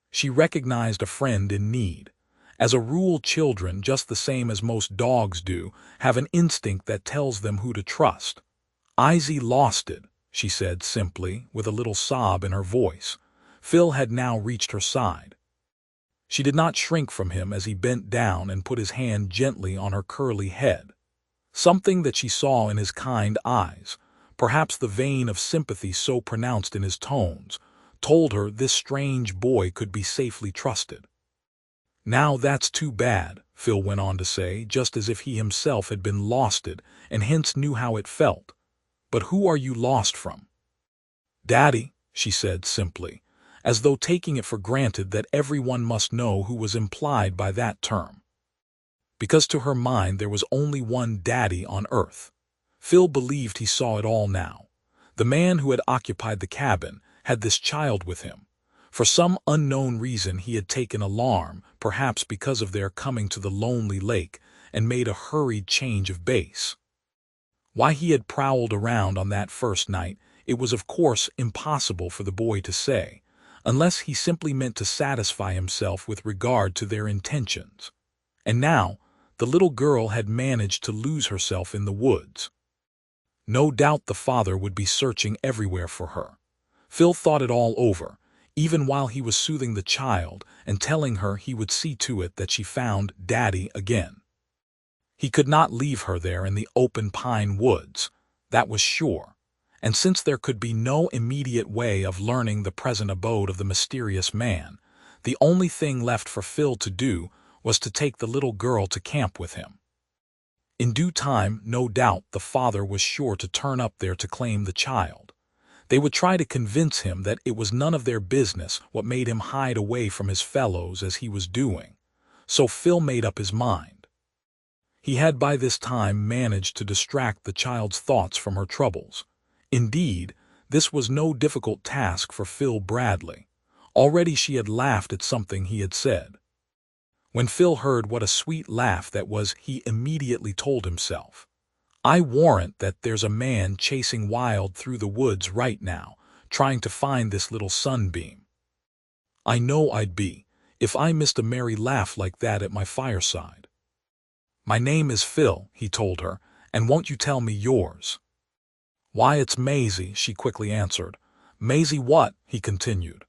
She recognized a friend in need. As a rule, children, just the same as most dogs do, have an instinct that tells them who to trust. "Izzy lost it," she said simply, with a little sob in her voice. Phil had now reached her side. She did not shrink from him as he bent down and put his hand gently on her curly head. Something that she saw in his kind eyes, perhaps the vein of sympathy so pronounced in his tones, told her this strange boy could be safely trusted. "Now that's too bad," Phil went on to say, just as if he himself had been losted and hence knew how it felt. "But who are you lost from?" "Daddy," she said simply, as though taking it for granted that everyone must know who was implied by that term. Because to her mind there was only one daddy on earth. Phil believed he saw it all now. The man who had occupied the cabin had this child with him. For some unknown reason he had taken alarm, perhaps because of their coming to the lonely lake, and made a hurried change of base. Why he had prowled around on that first night, it was of course impossible for the boy to say, unless he simply meant to satisfy himself with regard to their intentions. And now, the little girl had managed to lose herself in the woods. No doubt the father would be searching everywhere for her. Phil thought it all over, even while he was soothing the child and telling her he would see to it that she found Daddy again. He could not leave her there in the open pine woods, that was sure, and since there could be no immediate way of learning the present abode of the mysterious man, the only thing left for Phil to do was to take the little girl to camp with him. In due time, no doubt, the father was sure to turn up there to claim the child. They would try to convince him that it was none of their business what made him hide away from his fellows as he was doing. So Phil made up his mind. He had by this time managed to distract the child's thoughts from her troubles. Indeed, this was no difficult task for Phil Bradley. Already she had laughed at something he had said. When Phil heard what a sweet laugh that was, he immediately told himself, "I warrant that there's a man chasing wild through the woods right now, trying to find this little sunbeam. I know I'd be, if I missed a merry laugh like that at my fireside." "My name is Phil," he told her, "and won't you tell me yours?" "Why, it's Maisie," she quickly answered. "Maisie what?" he continued.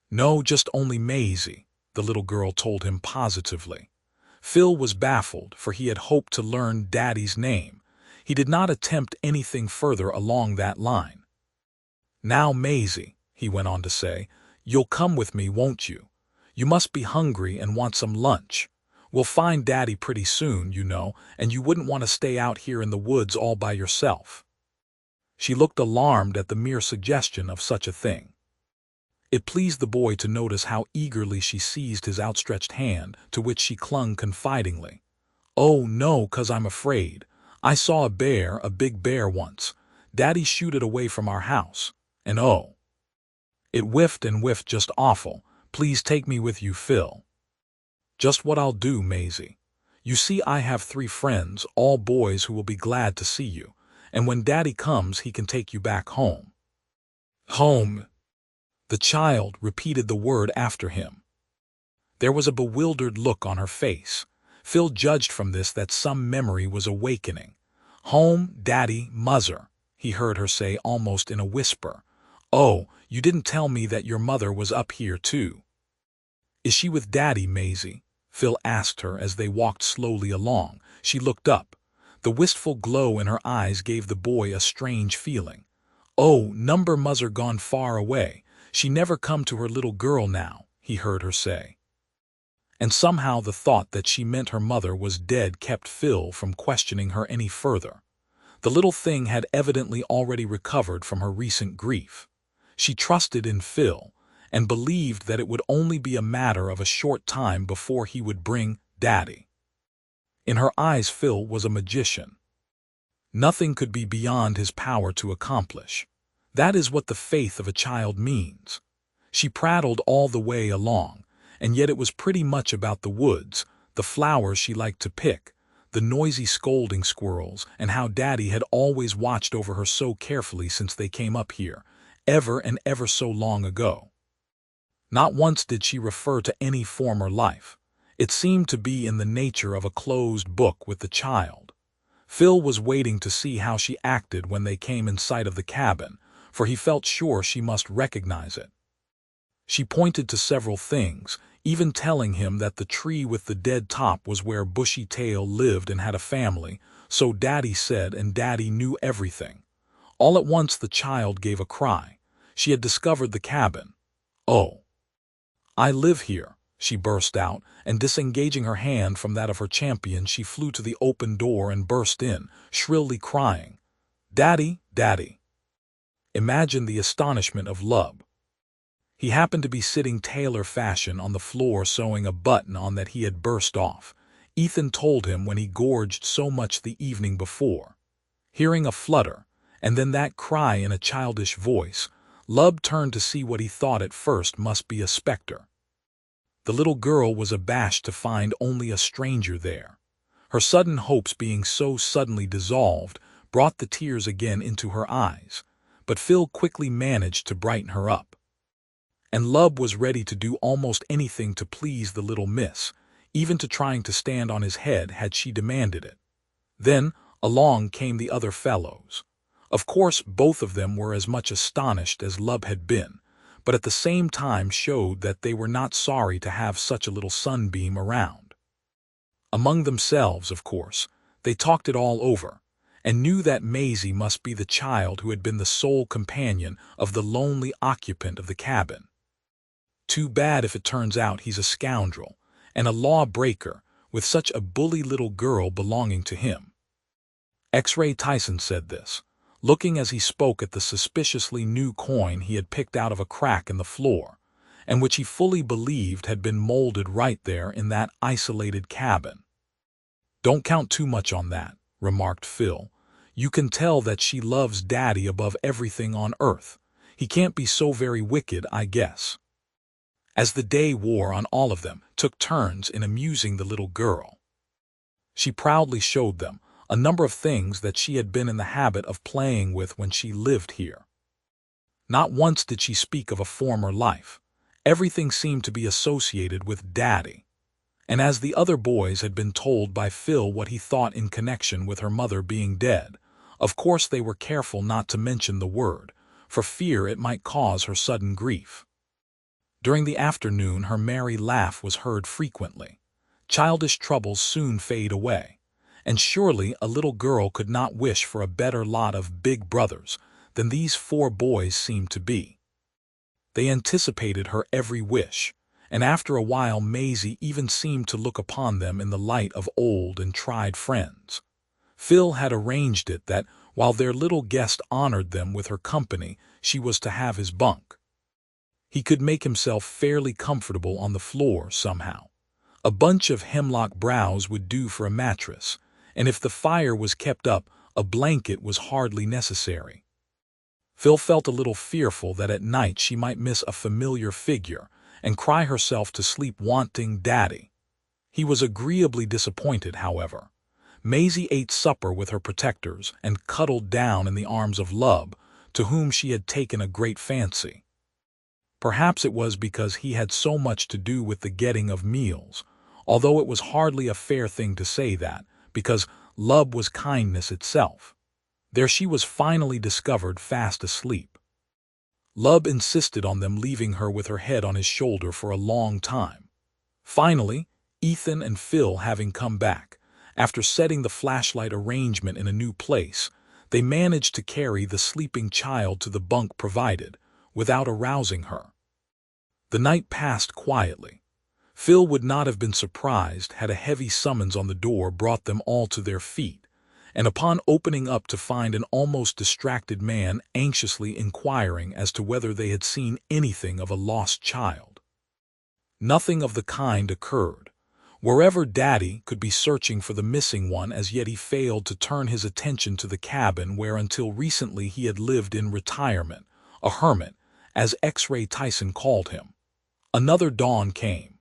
"No, just only Maisie," the little girl told him positively. Phil was baffled, for he had hoped to learn Daddy's name. He did not attempt anything further along that line. "Now, Maisie," he went on to say, "you'll come with me, won't you? You must be hungry and want some lunch. We'll find Daddy pretty soon, you know, and you wouldn't want to stay out here in the woods all by yourself." She looked alarmed at the mere suggestion of such a thing. It pleased the boy to notice how eagerly she seized his outstretched hand, to which she clung confidingly. "Oh, no, 'cause I'm afraid. I saw a big bear once. Daddy shooed it away from our house. And oh, it whiffed and whiffed just awful. Please take me with you, Phil." "Just what I'll do, Maisie. You see, I have 3 friends, all boys who will be glad to see you, and when Daddy comes he can take you back home." "Home?" The child repeated the word after him. There was a bewildered look on her face. Phil judged from this that some memory was awakening. "Home, Daddy, Muzzer," he heard her say almost in a whisper. "Oh, you didn't tell me that your mother was up here too." "Is she with Daddy, Maisie?" Phil asked her as they walked slowly along. She looked up. The wistful glow in her eyes gave the boy a strange feeling. "Oh, number Muzzer gone far away. She never come to her little girl now," he heard her say. And somehow the thought that she meant her mother was dead kept Phil from questioning her any further. The little thing had evidently already recovered from her recent grief. She trusted in Phil, and believed that it would only be a matter of a short time before he would bring Daddy. In her eyes Phil was a magician. Nothing could be beyond his power to accomplish. That is what the faith of a child means. She prattled all the way along, and yet it was pretty much about the woods, the flowers she liked to pick, the noisy scolding squirrels, and how Daddy had always watched over her so carefully since they came up here, ever and ever so long ago. Not once did she refer to any former life. It seemed to be in the nature of a closed book with the child. Phil was waiting to see how she acted when they came in sight of the cabin, for he felt sure she must recognize it. She pointed to several things, even telling him that the tree with the dead top was where Bushy Tail lived and had a family, so Daddy said, and Daddy knew everything. All at once the child gave a cry. She had discovered the cabin. "Oh, I live here," she burst out, and disengaging her hand from that of her champion, she flew to the open door and burst in, shrilly crying, "Daddy, Daddy!" Imagine the astonishment of Lub. He happened to be sitting tailor fashion on the floor sewing a button on that he had burst off. Ethan told him when he gorged so much the evening before. Hearing a flutter, and then that cry in a childish voice, Lub turned to see what he thought at first must be a specter. The little girl was abashed to find only a stranger there. Her sudden hopes being so suddenly dissolved, brought the tears again into her eyes, but Phil quickly managed to brighten her up. And Lub was ready to do almost anything to please the little miss, even to trying to stand on his head had she demanded it. Then, along came the other fellows. Of course, both of them were as much astonished as Lub had been, but at the same time showed that they were not sorry to have such a little sunbeam around. Among themselves, of course, they talked it all over, and knew that Maisie must be the child who had been the sole companion of the lonely occupant of the cabin. Too bad if it turns out he's a scoundrel and a lawbreaker with such a bully little girl belonging to him. X-Ray Tyson said this, looking as he spoke at the suspiciously new coin he had picked out of a crack in the floor, and which he fully believed had been molded right there in that isolated cabin. "Don't count too much on that," remarked Phil. "You can tell that she loves Daddy above everything on earth. He can't be so very wicked, I guess." As the day wore on, all of them took turns in amusing the little girl. She proudly showed them a number of things that she had been in the habit of playing with when she lived here. Not once did she speak of a former life. Everything seemed to be associated with Daddy. And as the other boys had been told by Phil what he thought in connection with her mother being dead, of course they were careful not to mention the word, for fear it might cause her sudden grief. During the afternoon her merry laugh was heard frequently. Childish troubles soon fade away, and surely a little girl could not wish for a better lot of big brothers than these 4 boys seemed to be. They anticipated her every wish, and after a while Maisie even seemed to look upon them in the light of old and tried friends. Phil had arranged it that, while their little guest honored them with her company, she was to have his bunk. He could make himself fairly comfortable on the floor somehow. A bunch of hemlock browse would do for a mattress, and if the fire was kept up, a blanket was hardly necessary. Phil felt a little fearful that at night she might miss a familiar figure and cry herself to sleep wanting Daddy. He was agreeably disappointed, however. Maisie ate supper with her protectors and cuddled down in the arms of Lub, to whom she had taken a great fancy. Perhaps it was because he had so much to do with the getting of meals, although it was hardly a fair thing to say that, because Lub was kindness itself. There she was finally discovered fast asleep. Lub insisted on them leaving her with her head on his shoulder for a long time. Finally, Ethan and Phil having come back, after setting the flashlight arrangement in a new place, they managed to carry the sleeping child to the bunk provided, without arousing her. The night passed quietly. Phil would not have been surprised had a heavy summons on the door brought them all to their feet, and upon opening up to find an almost distracted man anxiously inquiring as to whether they had seen anything of a lost child. Nothing of the kind occurred. Wherever Daddy could be searching for the missing one, as yet he failed to turn his attention to the cabin where until recently he had lived in retirement, a hermit, as X-Ray Tyson called him. Another dawn came.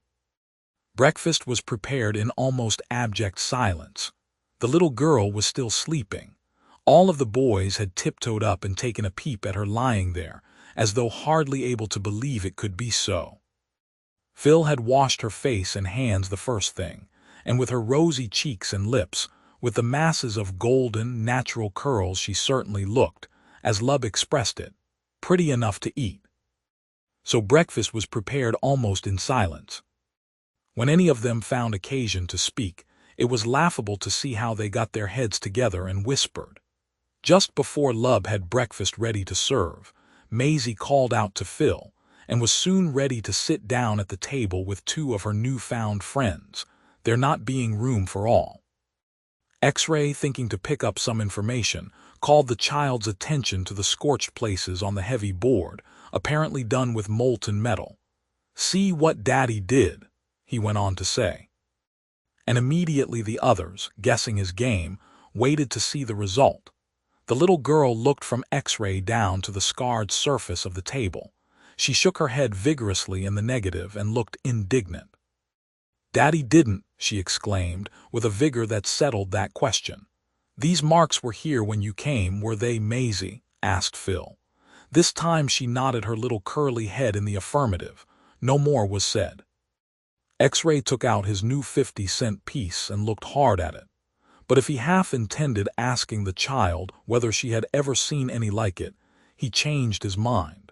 Breakfast was prepared in almost abject silence. The little girl was still sleeping. All of the boys had tiptoed up and taken a peep at her lying there, as though hardly able to believe it could be so. Phil had washed her face and hands the first thing, and with her rosy cheeks and lips, with the masses of golden, natural curls, she certainly looked, as Lub expressed it, pretty enough to eat. So breakfast was prepared almost in silence. When any of them found occasion to speak, it was laughable to see how they got their heads together and whispered. Just before Lub had breakfast ready to serve, Maisie called out to Phil, and was soon ready to sit down at the table with 2 of her newfound friends, there not being room for all. X-Ray, thinking to pick up some information, called the child's attention to the scorched places on the heavy board, apparently done with molten metal. "See what Daddy did," he went on to say. And immediately the others, guessing his game, waited to see the result. The little girl looked from X-Ray down to the scarred surface of the table. She shook her head vigorously in the negative and looked indignant. "Daddy didn't," she exclaimed, with a vigor that settled that question. "These marks were here when you came, were they, Maisie?" asked Phil. This time she nodded her little curly head in the affirmative. No more was said. X-Ray took out his new 50-cent piece and looked hard at it. But if he half intended asking the child whether she had ever seen any like it, he changed his mind.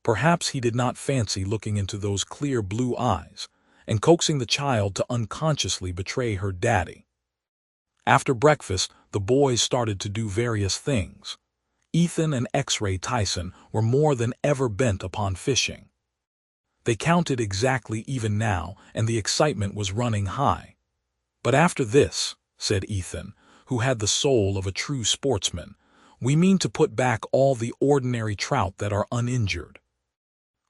Perhaps he did not fancy looking into those clear blue eyes and coaxing the child to unconsciously betray her daddy. After breakfast, the boys started to do various things. Ethan and X-Ray Tyson were more than ever bent upon fishing. They counted exactly even now, and the excitement was running high. "But after this," said Ethan, who had the soul of a true sportsman, "we mean to put back all the ordinary trout that are uninjured.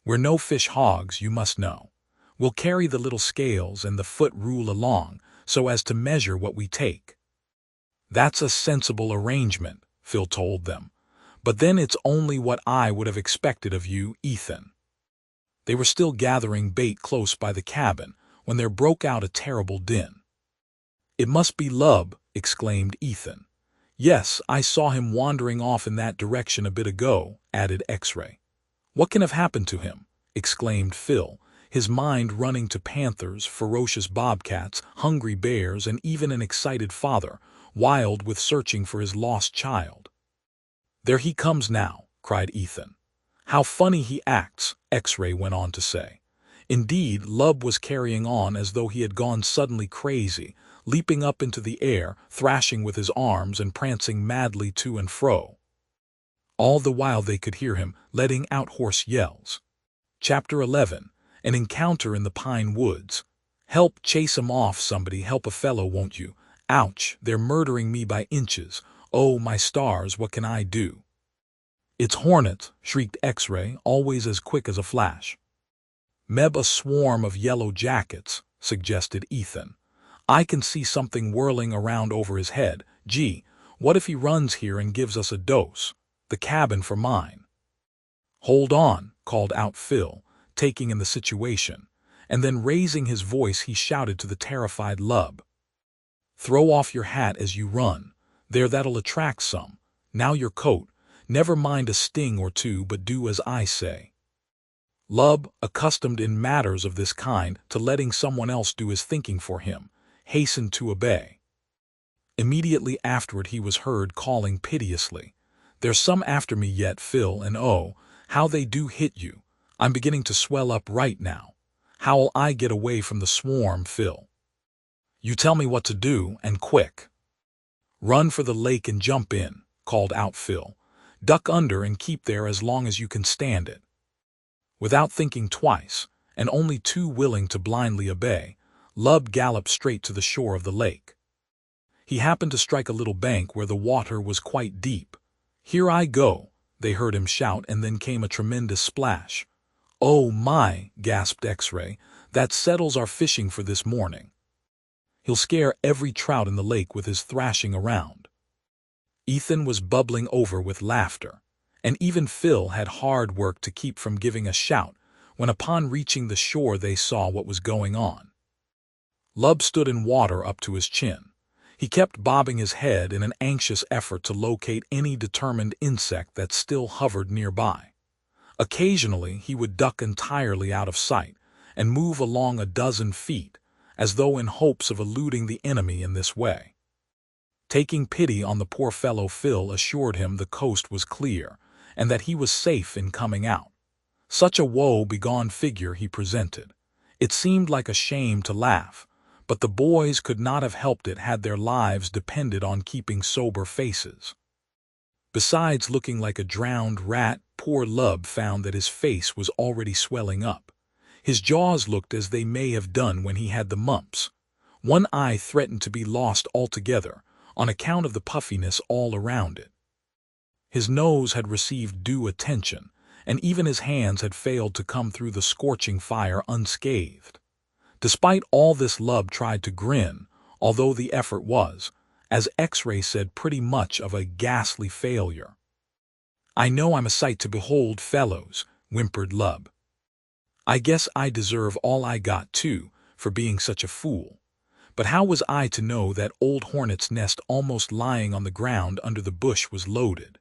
We're no fish hogs, you must know. We'll carry the little scales and the foot rule along so as to measure what we take." "That's a sensible arrangement," Phil told them. "But then it's only what I would have expected of you, Ethan." They were still gathering bait close by the cabin when there broke out a terrible din. "It must be Lub," exclaimed Ethan. "Yes, I saw him wandering off in that direction a bit ago," added X-Ray. "What can have happened to him?" exclaimed Phil, his mind running to panthers, ferocious bobcats, hungry bears, and even an excited father, wild with searching for his lost child. "There he comes now," cried Ethan. "How funny he acts," X-Ray went on to say. Indeed, Lub was carrying on as though he had gone suddenly crazy, leaping up into the air, thrashing with his arms and prancing madly to and fro. All the while they could hear him letting out hoarse yells. Chapter 11. An Encounter in the Pine Woods. "Help, chase 'em off, somebody, help a fellow, won't you? Ouch, they're murdering me by inches. Oh, my stars, what can I do?" "It's hornets," shrieked X-Ray, always as quick as a flash. "Meb a swarm of yellow jackets," suggested Ethan. "I can see something whirling around over his head. Gee, what if he runs here and gives us a dose? The cabin for mine." "Hold on," called out Phil, taking in the situation, and then raising his voice he shouted to the terrified Lub. "Throw off your hat as you run. There, that'll attract some. Now your coat. Never mind a sting or two, but do as I say." Lub, accustomed in matters of this kind to letting someone else do his thinking for him, hastened to obey. Immediately afterward he was heard calling piteously, "There's some after me yet, Phil, and oh, how they do hit you. I'm beginning to swell up right now. How'll I get away from the swarm, Phil?" "You tell me what to do, and quick." "Run for the lake and jump in," called out Phil. "Duck under and keep there as long as you can stand it." Without thinking twice, and only too willing to blindly obey, Lub galloped straight to the shore of the lake. He happened to strike a little bank where the water was quite deep. "Here I go," they heard him shout, and then came a tremendous splash. "Oh my," gasped X-Ray, "that settles our fishing for this morning. He'll scare every trout in the lake with his thrashing around." Ethan was bubbling over with laughter, and even Phil had hard work to keep from giving a shout when upon reaching the shore they saw what was going on. Lub stood in water up to his chin. He kept bobbing his head in an anxious effort to locate any determined insect that still hovered nearby. Occasionally he would duck entirely out of sight and move along a dozen feet, as though in hopes of eluding the enemy in this way. Taking pity on the poor fellow, Phil assured him the coast was clear, and that he was safe in coming out. Such a woe-begone figure he presented. It seemed like a shame to laugh, but the boys could not have helped it had their lives depended on keeping sober faces. Besides looking like a drowned rat, poor Lub found that his face was already swelling up. His jaws looked as they may have done when he had the mumps. One eye threatened to be lost altogether, on account of the puffiness all around it. His nose had received due attention, and even his hands had failed to come through the scorching fire unscathed. Despite all this, Lub tried to grin, although the effort was, as X-Ray said, pretty much of a ghastly failure. "I know I'm a sight to behold, fellows," whimpered Lub. "I guess I deserve all I got, too, for being such a fool. But how was I to know that old hornet's nest almost lying on the ground under the bush was loaded?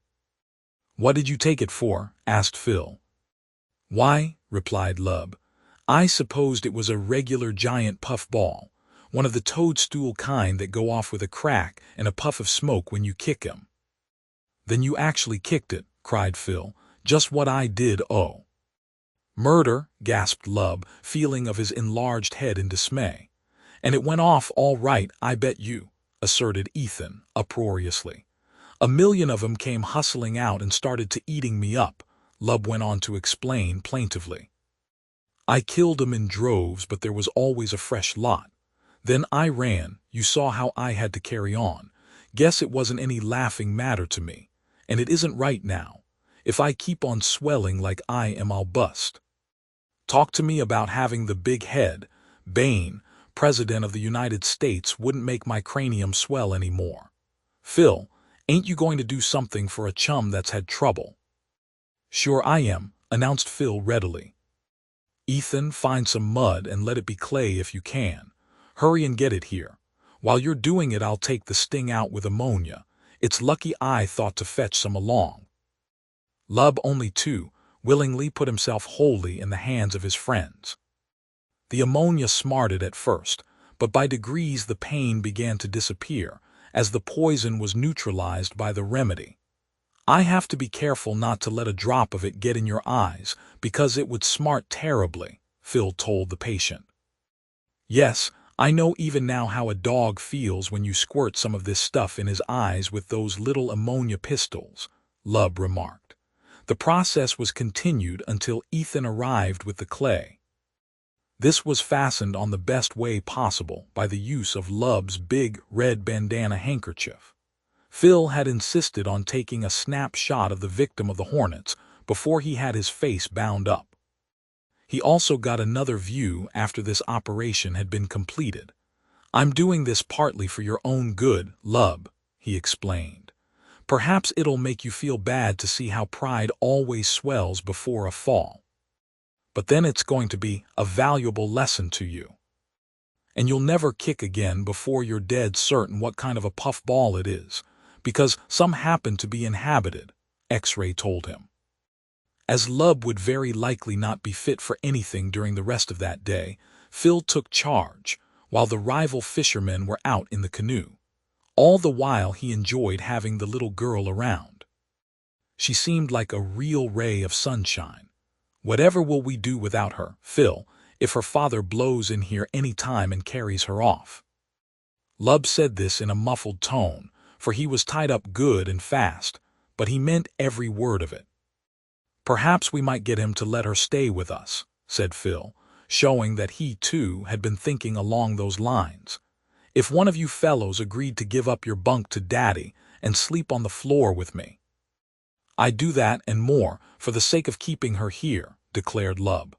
"What did you take it for?" asked Phil. "Why," replied Lub, "I supposed it was a regular giant puffball, one of the toadstool kind that go off with a crack and a puff of smoke when you kick 'em." "Then you actually kicked it," cried Phil. "Just what I did, oh." "Murder," gasped Lub, feeling of his enlarged head in dismay. "And it went off all right, I bet you," asserted Ethan, uproariously. "A million of 'em came hustling out and started to eating me up," Lub went on to explain plaintively. "I killed 'em in droves, but there was always a fresh lot. Then I ran, you saw how I had to carry on. Guess it wasn't any laughing matter to me. And it isn't right now. If I keep on swelling like I am, I'll bust. Talk to me about having the big head. Boone, President of the United States, wouldn't make my cranium swell anymore. Phil, ain't you going to do something for a chum that's had trouble?" "Sure I am," announced Phil readily. "Ethan, find some mud and let it be clay if you can. Hurry and get it here. While you're doing it, I'll take the sting out with ammonia. It's lucky I thought to fetch some along." Lub, only two, willingly put himself wholly in the hands of his friends. The ammonia smarted at first, but by degrees the pain began to disappear, as the poison was neutralized by the remedy. "I have to be careful not to let a drop of it get in your eyes, because it would smart terribly," Phil told the patient. "Yes, I know even now how a dog feels when you squirt some of this stuff in his eyes with those little ammonia pistols," Lub remarked. The process was continued until Ethan arrived with the clay. This was fastened on the best way possible by the use of Lub's big red bandana handkerchief. Phil had insisted on taking a snapshot of the victim of the hornets before he had his face bound up. He also got another view after this operation had been completed. "I'm doing this partly for your own good, Lub," he explained. "Perhaps it'll make you feel bad to see how pride always swells before a fall. But then it's going to be a valuable lesson to you. And you'll never kick again before you're dead certain what kind of a puffball it is, because some happen to be inhabited," X-Ray told him. As Lub would very likely not be fit for anything during the rest of that day, Phil took charge, while the rival fishermen were out in the canoe. All the while he enjoyed having the little girl around. She seemed like a real ray of sunshine. "Whatever will we do without her, Phil, if her father blows in here any time and carries her off?" Lub said this in a muffled tone, for he was tied up good and fast, but he meant every word of it. "Perhaps we might get him to let her stay with us," said Phil, showing that he, too, had been thinking along those lines. "If one of you fellows agreed to give up your bunk to Daddy and sleep on the floor with me." "I'd do that and more for the sake of keeping her here," declared Lub.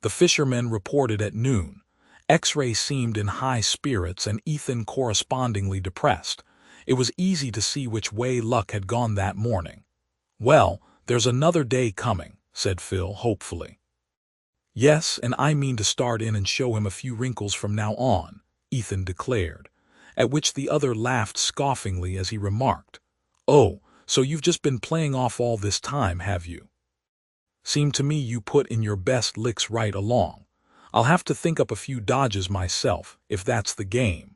The fishermen reported at noon. X-Ray seemed in high spirits and Ethan correspondingly depressed. It was easy to see which way luck had gone that morning. "Well, there's another day coming," said Phil hopefully. "Yes, and I mean to start in and show him a few wrinkles from now on," Ethan declared, at which the other laughed scoffingly as he remarked, "Oh, so you've just been playing off all this time, have you? Seemed to me you put in your best licks right along. I'll have to think up a few dodges myself, if that's the game."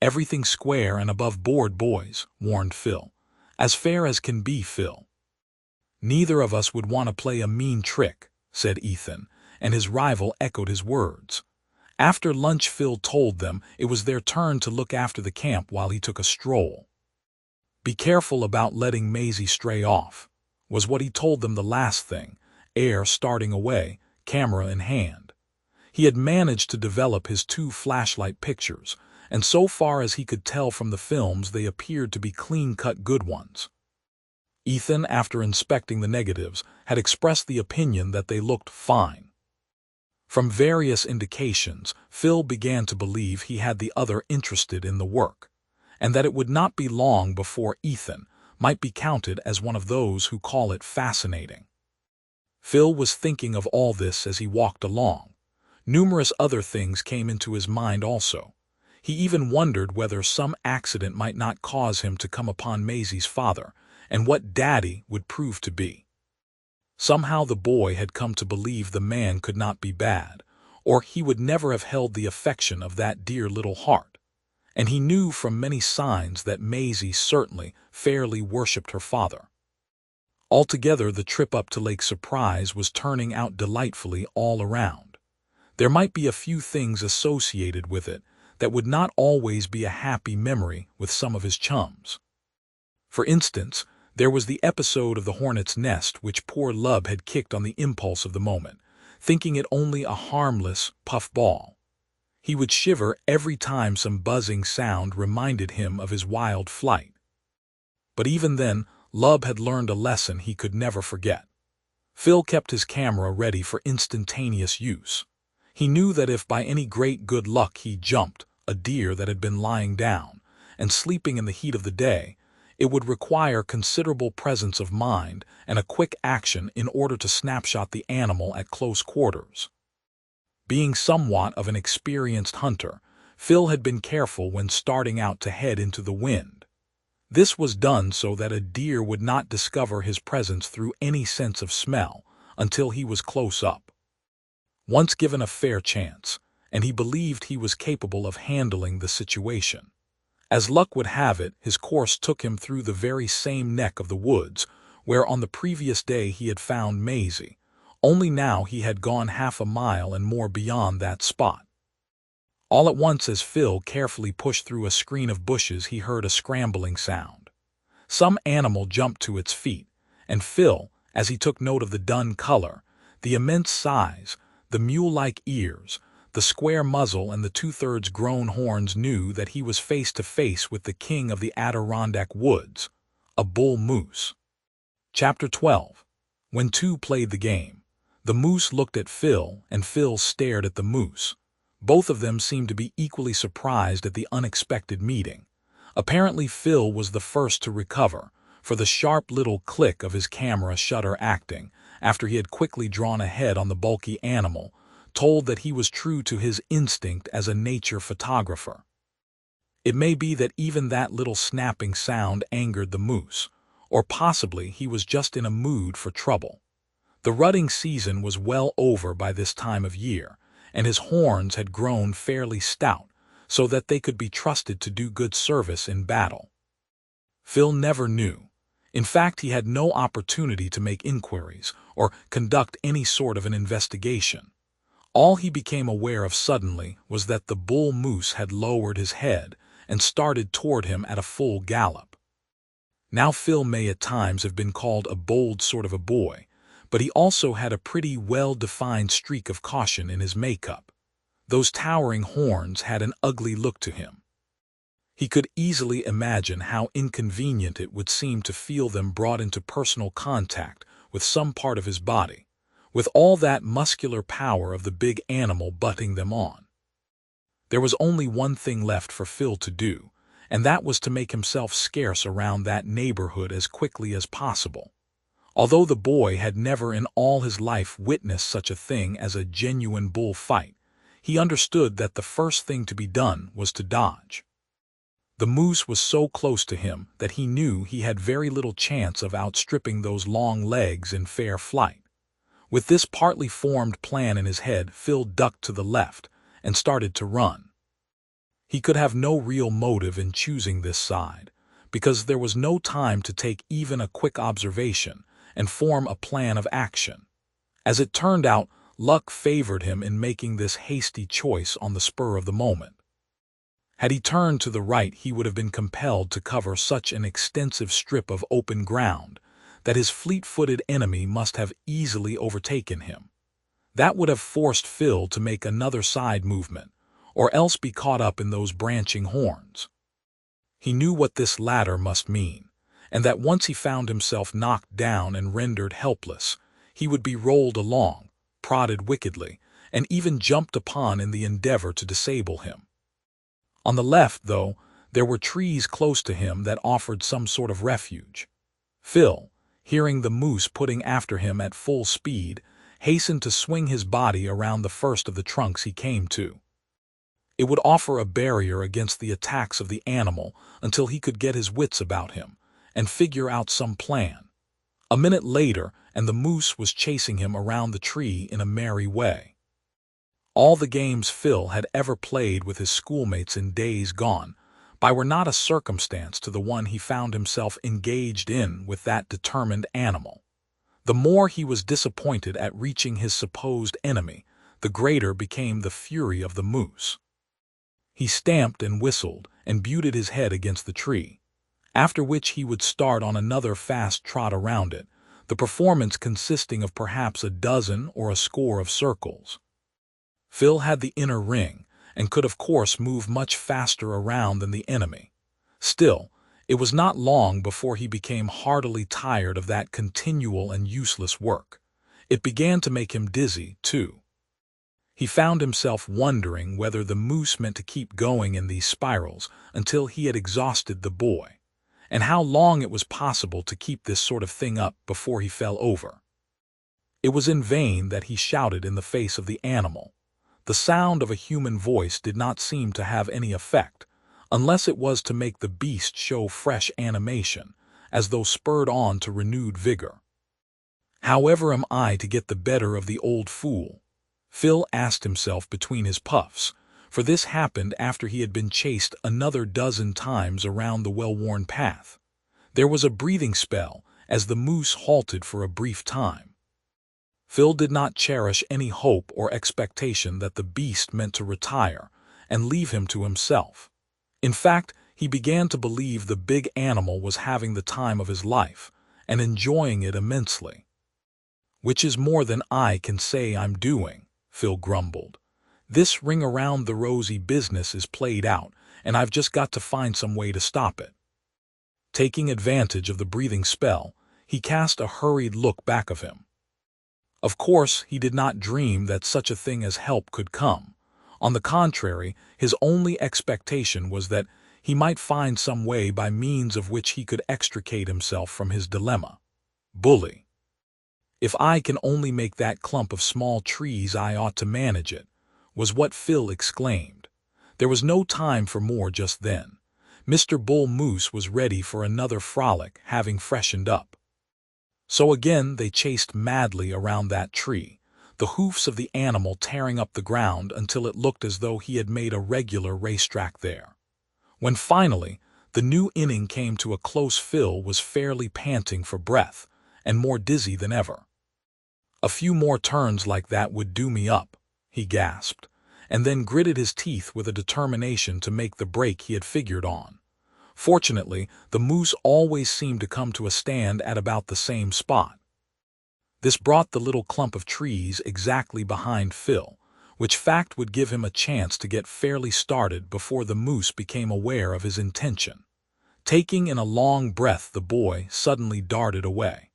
"Everything square and above board, boys," warned Phil. "As fair as can be, Phil." "Neither of us would want to play a mean trick," said Ethan, and his rival echoed his words. After lunch, Phil told them it was their turn to look after the camp while he took a stroll. "Be careful about letting Maisie stray off," was what he told them the last thing, ere starting away, camera in hand. He had managed to develop his 2 flashlight pictures, and so far as he could tell from the films they appeared to be clean-cut good ones. Ethan, after inspecting the negatives, had expressed the opinion that they looked fine. From various indications, Phil began to believe he had the other interested in the work, and that it would not be long before Ethan might be counted as one of those who call it fascinating. Phil was thinking of all this as he walked along. Numerous other things came into his mind also. He even wondered whether some accident might not cause him to come upon Maisie's father, and what Daddy would prove to be. Somehow the boy had come to believe the man could not be bad, or he would never have held the affection of that dear little heart. And he knew from many signs that Maisie certainly fairly worshipped her father. Altogether, the trip up to Lake Surprise was turning out delightfully all around. There might be a few things associated with it that would not always be a happy memory with some of his chums. For instance, there was the episode of the hornet's nest which poor Lub had kicked on the impulse of the moment, thinking it only a harmless puff ball. He would shiver every time some buzzing sound reminded him of his wild flight. But even then, Lub had learned a lesson he could never forget. Phil kept his camera ready for instantaneous use. He knew that if by any great good luck he jumped a deer that had been lying down and sleeping in the heat of the day, it would require considerable presence of mind and a quick action in order to snapshot the animal at close quarters. Being somewhat of an experienced hunter, Phil had been careful when starting out to head into the wind. This was done so that a deer would not discover his presence through any sense of smell until he was close up. Once given a fair chance, and he believed he was capable of handling the situation. As luck would have it, his course took him through the very same neck of the woods where on the previous day he had found Maisie, only now he had gone half a mile and more beyond that spot. All at once, as Phil carefully pushed through a screen of bushes, he heard a scrambling sound. Some animal jumped to its feet, and Phil, as he took note of the dun color, the immense size, the mule-like ears, the square muzzle and the two-thirds grown horns, knew that he was face to face with the king of the Adirondack woods, a bull moose. Chapter 12. When two played the game. The moose looked at Phil, and Phil stared at the moose. Both of them seemed to be equally surprised at the unexpected meeting. Apparently Phil was the first to recover, for the sharp little click of his camera shutter acting, after he had quickly drawn ahead on the bulky animal, told that he was true to his instinct as a nature photographer. It may be that even that little snapping sound angered the moose, or possibly he was just in a mood for trouble. The rutting season was well over by this time of year, and his horns had grown fairly stout, so that they could be trusted to do good service in battle. Phil never knew. In fact, he had no opportunity to make inquiries or conduct any sort of an investigation. All he became aware of suddenly was that the bull moose had lowered his head and started toward him at a full gallop. Now Phil may at times have been called a bold sort of a boy, but he also had a pretty well-defined streak of caution in his makeup. Those towering horns had an ugly look to him. He could easily imagine how inconvenient it would seem to feel them brought into personal contact with some part of his body, with all that muscular power of the big animal butting them on. There was only one thing left for Phil to do, and that was to make himself scarce around that neighborhood as quickly as possible. Although the boy had never in all his life witnessed such a thing as a genuine bull fight, he understood that the first thing to be done was to dodge. The moose was so close to him that he knew he had very little chance of outstripping those long legs in fair flight. With this partly formed plan in his head, Phil ducked to the left and started to run. He could have no real motive in choosing this side, because there was no time to take even a quick observation and form a plan of action. As it turned out, luck favored him in making this hasty choice on the spur of the moment. Had he turned to the right, he would have been compelled to cover such an extensive strip of open ground that his fleet-footed enemy must have easily overtaken him. That would have forced Phil to make another side movement, or else be caught up in those branching horns. He knew what this latter must mean, and that once he found himself knocked down and rendered helpless, he would be rolled along, prodded wickedly, and even jumped upon in the endeavor to disable him. On the left, though, there were trees close to him that offered some sort of refuge. Phil, hearing the moose putting after him at full speed, hastened to swing his body around the first of the trunks he came to. It would offer a barrier against the attacks of the animal until he could get his wits about him and figure out some plan. A minute later, and the moose was chasing him around the tree in a merry way. All the games Phil had ever played with his schoolmates in days gone by were not a circumstance to the one he found himself engaged in with that determined animal. The more he was disappointed at reaching his supposed enemy, the greater became the fury of the moose. He stamped and whistled and butted his head against the tree, after which he would start on another fast trot around it, the performance consisting of perhaps a dozen or a score of circles. Phil had the inner ring and could of course move much faster around than the enemy. Still, it was not long before he became heartily tired of that continual and useless work. It began to make him dizzy, too. He found himself wondering whether the moose meant to keep going in these spirals until he had exhausted the boy, and how long it was possible to keep this sort of thing up before he fell over. It was in vain that he shouted in the face of the animal. The sound of a human voice did not seem to have any effect, unless it was to make the beast show fresh animation, as though spurred on to renewed vigor. "However am I to get the better of the old fool?" Phil asked himself between his puffs, for this happened after he had been chased another dozen times around the well-worn path. There was a breathing spell as the moose halted for a brief time. Phil did not cherish any hope or expectation that the beast meant to retire and leave him to himself. In fact, he began to believe the big animal was having the time of his life and enjoying it immensely. "Which is more than I can say I'm doing," Phil grumbled. "This ring-around-the-rosy business is played out, and I've just got to find some way to stop it." Taking advantage of the breathing spell, he cast a hurried look back of him. Of course, he did not dream that such a thing as help could come. On the contrary, his only expectation was that he might find some way by means of which he could extricate himself from his dilemma. Bully. "If I can only make that clump of small trees, I ought to manage it," was what Phil exclaimed. There was no time for more just then. Mr. Bull Moose was ready for another frolic, having freshened up. So again they chased madly around that tree, the hoofs of the animal tearing up the ground until it looked as though he had made a regular racetrack there. When finally the new inning came to a close, Phil was fairly panting for breath and more dizzy than ever. "A few more turns like that would do me up," he gasped, and then gritted his teeth with a determination to make the break he had figured on. Fortunately, the moose always seemed to come to a stand at about the same spot. This brought the little clump of trees exactly behind Phil, which fact would give him a chance to get fairly started before the moose became aware of his intention. Taking in a long breath, the boy suddenly darted away.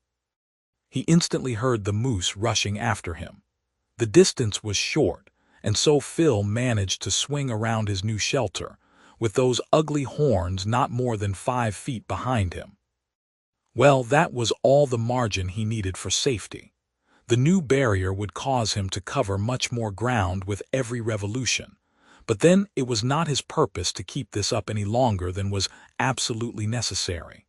He instantly heard the moose rushing after him. The distance was short, and so Phil managed to swing around his new shelter, with those ugly horns not more than 5 feet behind him. Well, that was all the margin he needed for safety. The new barrier would cause him to cover much more ground with every revolution, but then it was not his purpose to keep this up any longer than was absolutely necessary.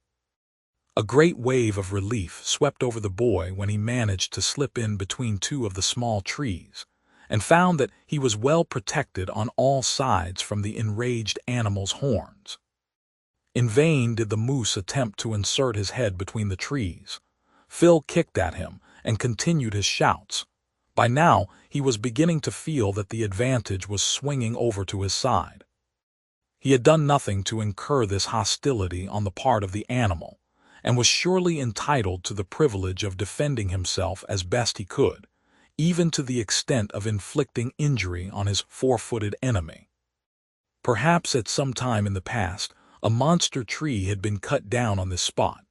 A great wave of relief swept over the boy when he managed to slip in between 2 of the small trees, and found that he was well protected on all sides from the enraged animal's horns. In vain did the moose attempt to insert his head between the trees. Phil kicked at him and continued his shouts. By now, he was beginning to feel that the advantage was swinging over to his side. He had done nothing to incur this hostility on the part of the animal, and was surely entitled to the privilege of defending himself as best he could, even to the extent of inflicting injury on his 4-footed enemy. Perhaps at some time in the past, a monster tree had been cut down on this spot,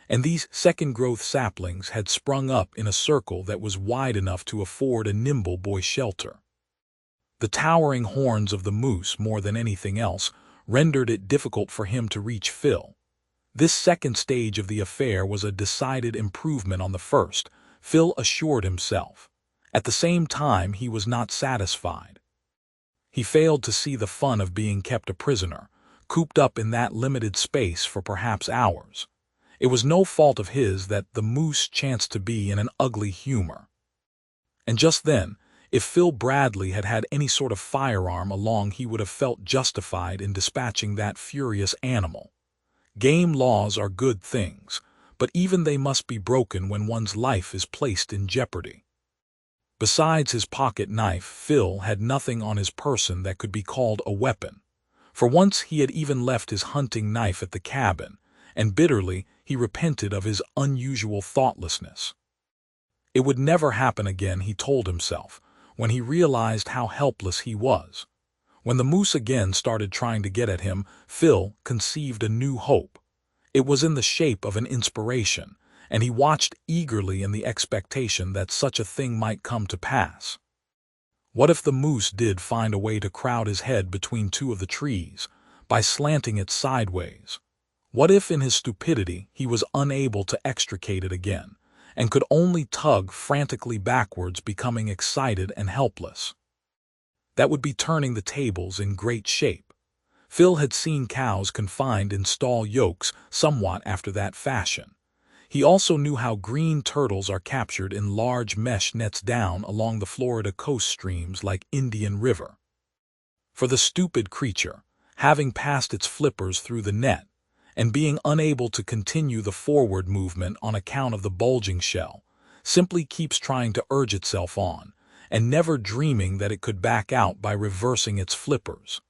and these second-growth saplings had sprung up in a circle that was wide enough to afford a nimble boy shelter. The towering horns of the moose, more than anything else, rendered it difficult for him to reach Phil. This second stage of the affair was a decided improvement on the first, Phil assured himself. At the same time, he was not satisfied. He failed to see the fun of being kept a prisoner, cooped up in that limited space for perhaps hours. It was no fault of his that the moose chanced to be in an ugly humor. And just then, if Phil Bradley had had any sort of firearm along, he would have felt justified in dispatching that furious animal. Game laws are good things, but even they must be broken when one's life is placed in jeopardy. Besides his pocket knife, Phil had nothing on his person that could be called a weapon. For once he had even left his hunting knife at the cabin, and bitterly he repented of his unusual thoughtlessness. It would never happen again, he told himself, when he realized how helpless he was. When the moose again started trying to get at him, Phil conceived a new hope. It was in the shape of an inspiration, and he watched eagerly in the expectation that such a thing might come to pass. What if the moose did find a way to crowd his head between two of the trees, by slanting it sideways? What if in his stupidity he was unable to extricate it again, and could only tug frantically backwards, becoming excited and helpless? That would be turning the tables in great shape. Phil had seen cows confined in stall yokes somewhat after that fashion. He also knew how green turtles are captured in large mesh nets down along the Florida coast streams like Indian River. For the stupid creature, having passed its flippers through the net, and being unable to continue the forward movement on account of the bulging shell, simply keeps trying to urge itself on, and never dreaming that it could back out by reversing its flippers.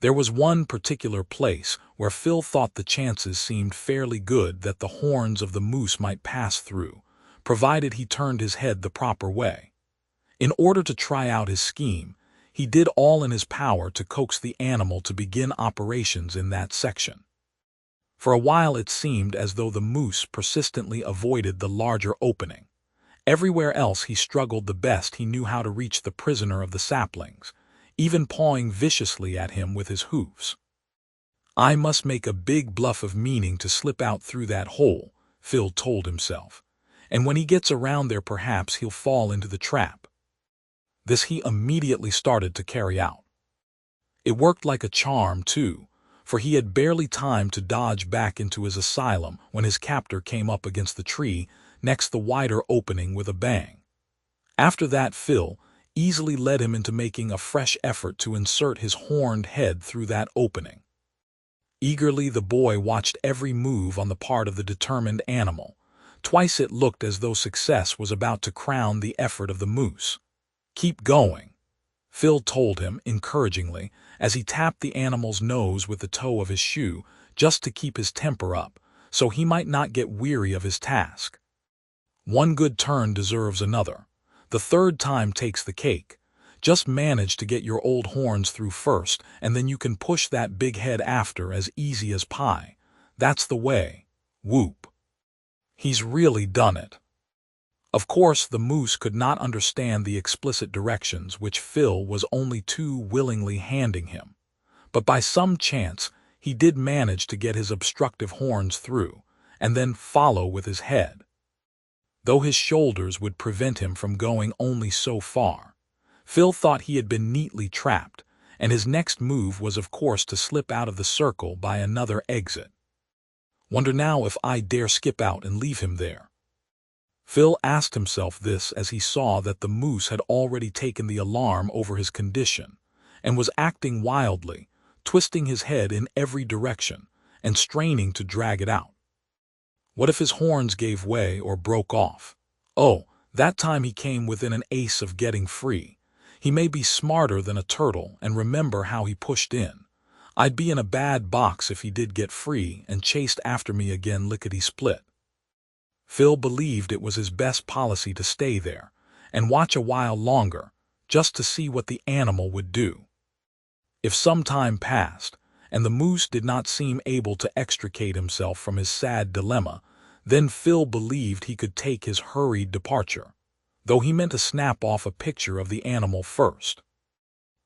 There was one particular place where Phil thought the chances seemed fairly good that the horns of the moose might pass through, provided he turned his head the proper way. In order to try out his scheme, he did all in his power to coax the animal to begin operations in that section. For a while it seemed as though the moose persistently avoided the larger opening. Everywhere else he struggled the best he knew how to reach the prisoner of the saplings, even pawing viciously at him with his hoofs. "I must make a big bluff of meaning to slip out through that hole," Phil told himself, "and when he gets around there perhaps he'll fall into the trap." This he immediately started to carry out. It worked like a charm, too, for he had barely time to dodge back into his asylum when his captor came up against the tree next the wider opening with a bang. After that, Phil easily led him into making a fresh effort to insert his horned head through that opening. Eagerly the boy watched every move on the part of the determined animal. Twice it looked as though success was about to crown the effort of the moose. "Keep going," Phil told him encouragingly as he tapped the animal's nose with the toe of his shoe just to keep his temper up, so he might not get weary of his task. One good turn deserves another. The third time takes the cake. Just manage to get your old horns through first, and then you can push that big head after as easy as pie. That's the way. Whoop. He's really done it. Of course, the moose could not understand the explicit directions which Phil was only too willingly handing him. But by some chance, he did manage to get his obstructive horns through, and then follow with his head. Though his shoulders would prevent him from going only so far, Phil thought he had been neatly trapped, and his next move was of course to slip out of the circle by another exit. Wonder now if I dare skip out and leave him there. Phil asked himself this as he saw that the moose had already taken the alarm over his condition, and was acting wildly, twisting his head in every direction, and straining to drag it out. What if his horns gave way or broke off? Oh, that time he came within an ace of getting free. He may be smarter than a turtle and remember how he pushed in. I'd be in a bad box if he did get free and chased after me again lickety-split. Phil believed it was his best policy to stay there and watch a while longer, just to see what the animal would do. If some time passed, and the moose did not seem able to extricate himself from his sad dilemma, then Phil believed he could take his hurried departure, though he meant to snap off a picture of the animal first.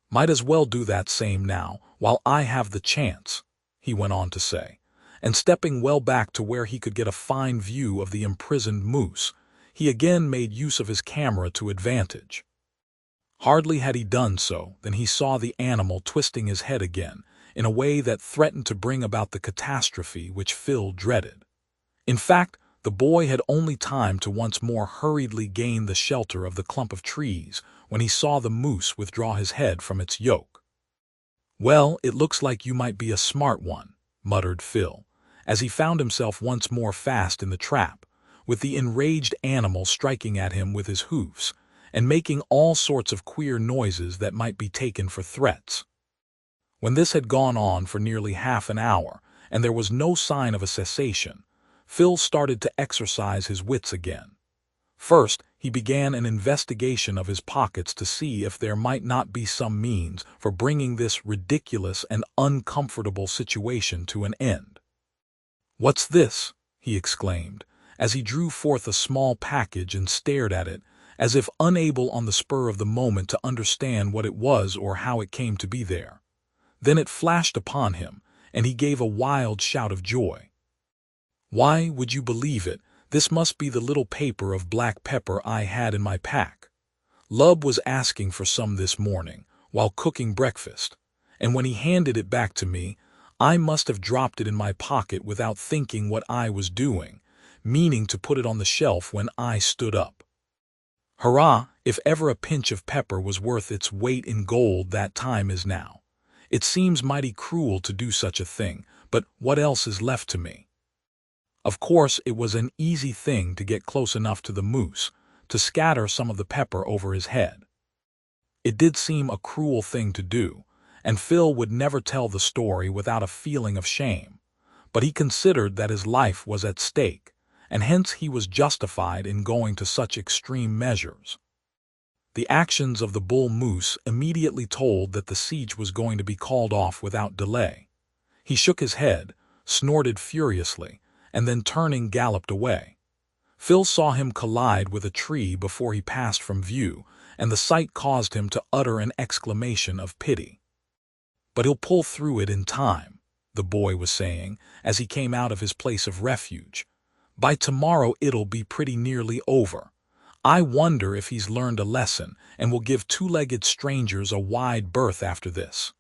"Might as well do that same now, while I have the chance," he went on to say, and stepping well back to where he could get a fine view of the imprisoned moose, he again made use of his camera to advantage. Hardly had he done so than he saw the animal twisting his head again in a way that threatened to bring about the catastrophe which Phil dreaded. In fact, the boy had only time to once more hurriedly gain the shelter of the clump of trees when he saw the moose withdraw his head from its yoke. "Well, it looks like you might be a smart one," muttered Phil, as he found himself once more fast in the trap, with the enraged animal striking at him with his hoofs and making all sorts of queer noises that might be taken for threats. When this had gone on for nearly half an hour and there was no sign of a cessation, Phil started to exercise his wits again. First, he began an investigation of his pockets to see if there might not be some means for bringing this ridiculous and uncomfortable situation to an end. "What's this?" he exclaimed, as he drew forth a small package and stared at it, as if unable on the spur of the moment to understand what it was or how it came to be there. Then it flashed upon him, and he gave a wild shout of joy. "Why, would you believe it, this must be the little paper of black pepper I had in my pack. Lub was asking for some this morning, while cooking breakfast, and when he handed it back to me, I must have dropped it in my pocket without thinking what I was doing, meaning to put it on the shelf when I stood up. Hurrah, if ever a pinch of pepper was worth its weight in gold, that time is now. It seems mighty cruel to do such a thing, but what else is left to me?" Of course, it was an easy thing to get close enough to the moose to scatter some of the pepper over his head. It did seem a cruel thing to do, and Phil would never tell the story without a feeling of shame, but he considered that his life was at stake, and hence he was justified in going to such extreme measures. The actions of the bull moose immediately told that the siege was going to be called off without delay. He shook his head, snorted furiously, and then turning galloped away. Phil saw him collide with a tree before he passed from view, and the sight caused him to utter an exclamation of pity. "But he'll pull through it in time," the boy was saying as he came out of his place of refuge. "By tomorrow it'll be pretty nearly over. I wonder if he's learned a lesson and will give two-legged strangers a wide berth after this."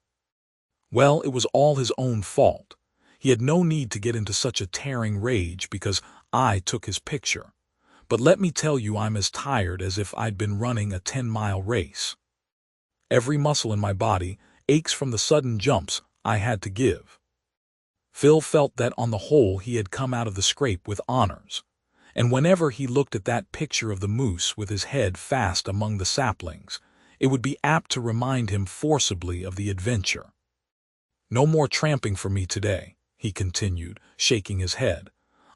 Well, it was all his own fault. He had no need to get into such a tearing rage because I took his picture. But let me tell you, I'm as tired as if I'd been running a 10-mile race. Every muscle in my body aches from the sudden jumps I had to give. Phil felt that on the whole he had come out of the scrape with honors, and whenever he looked at that picture of the moose with his head fast among the saplings, it would be apt to remind him forcibly of the adventure. "No more tramping for me today," he continued, shaking his head.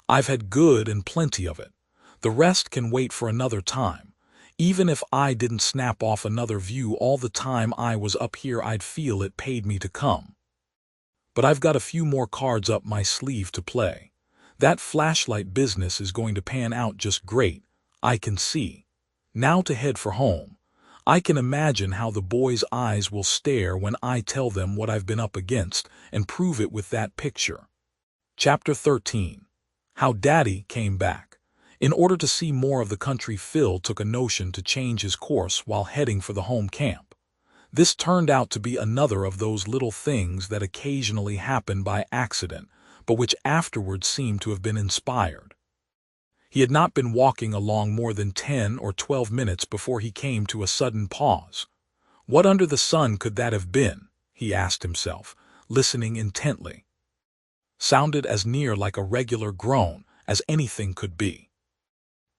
"I've had good and plenty of it. The rest can wait for another time. Even if I didn't snap off another view all the time I was up here, I'd feel it paid me to come. But I've got a few more cards up my sleeve to play. That flashlight business is going to pan out just great, I can see. Now to head for home. I can imagine how the boys' eyes will stare when I tell them what I've been up against and prove it with that picture." Chapter 13. How Daddy Came Back. In order to see more of the country, Phil took a notion to change his course while heading for the home camp. This turned out to be another of those little things that occasionally happen by accident, but which afterwards seemed to have been inspired. He had not been walking along more than 10 or 12 minutes before he came to a sudden pause. What under the sun could that have been, he asked himself, listening intently. Sounded as near like a regular groan as anything could be.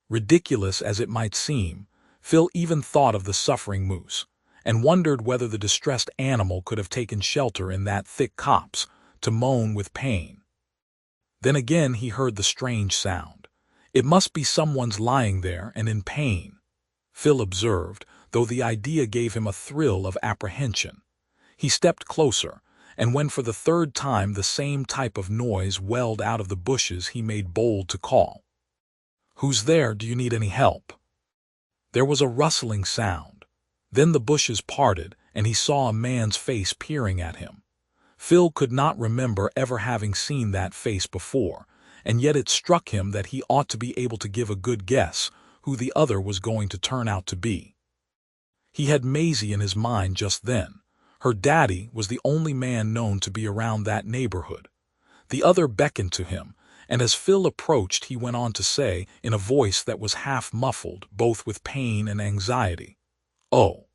Ridiculous as it might seem, Phil even thought of the suffering moose, and wondered whether the distressed animal could have taken shelter in that thick copse to moan with pain. Then again he heard the strange sound. It must be someone's lying there and in pain, Phil observed, though the idea gave him a thrill of apprehension. He stepped closer, and when for the third time the same type of noise welled out of the bushes, he made bold to call. "Who's there? Do you need any help?" There was a rustling sound. Then the bushes parted, and he saw a man's face peering at him. Phil could not remember ever having seen that face before, and yet it struck him that he ought to be able to give a good guess who the other was going to turn out to be. He had Maisie in his mind just then. Her daddy was the only man known to be around that neighborhood. The other beckoned to him, and as Phil approached he went on to say, in a voice that was half muffled, both with pain and anxiety, "Oh,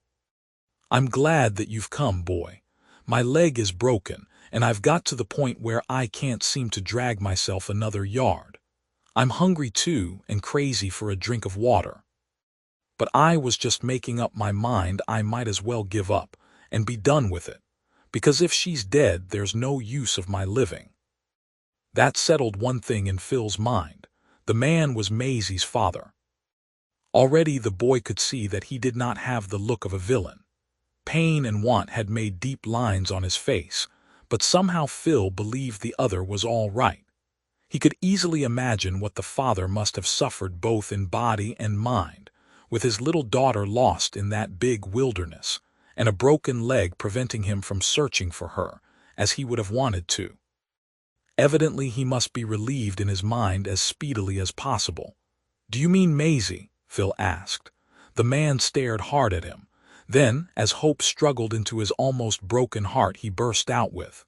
I'm glad that you've come, boy. My leg is broken, and I've got to the point where I can't seem to drag myself another yard. I'm hungry too, and crazy for a drink of water. But I was just making up my mind I might as well give up and be done with it, because if she's dead there's no use of my living." That settled one thing in Phil's mind. The man was Maisie's father. Already the boy could see that he did not have the look of a villain. Pain and want had made deep lines on his face, but somehow Phil believed the other was all right. He could easily imagine what the father must have suffered both in body and mind, with his little daughter lost in that big wilderness, and a broken leg preventing him from searching for her, as he would have wanted to. Evidently he must be relieved in his mind as speedily as possible. "Do you mean Maisie?" Phil asked. The man stared hard at him. Then, as hope struggled into his almost broken heart, he burst out with,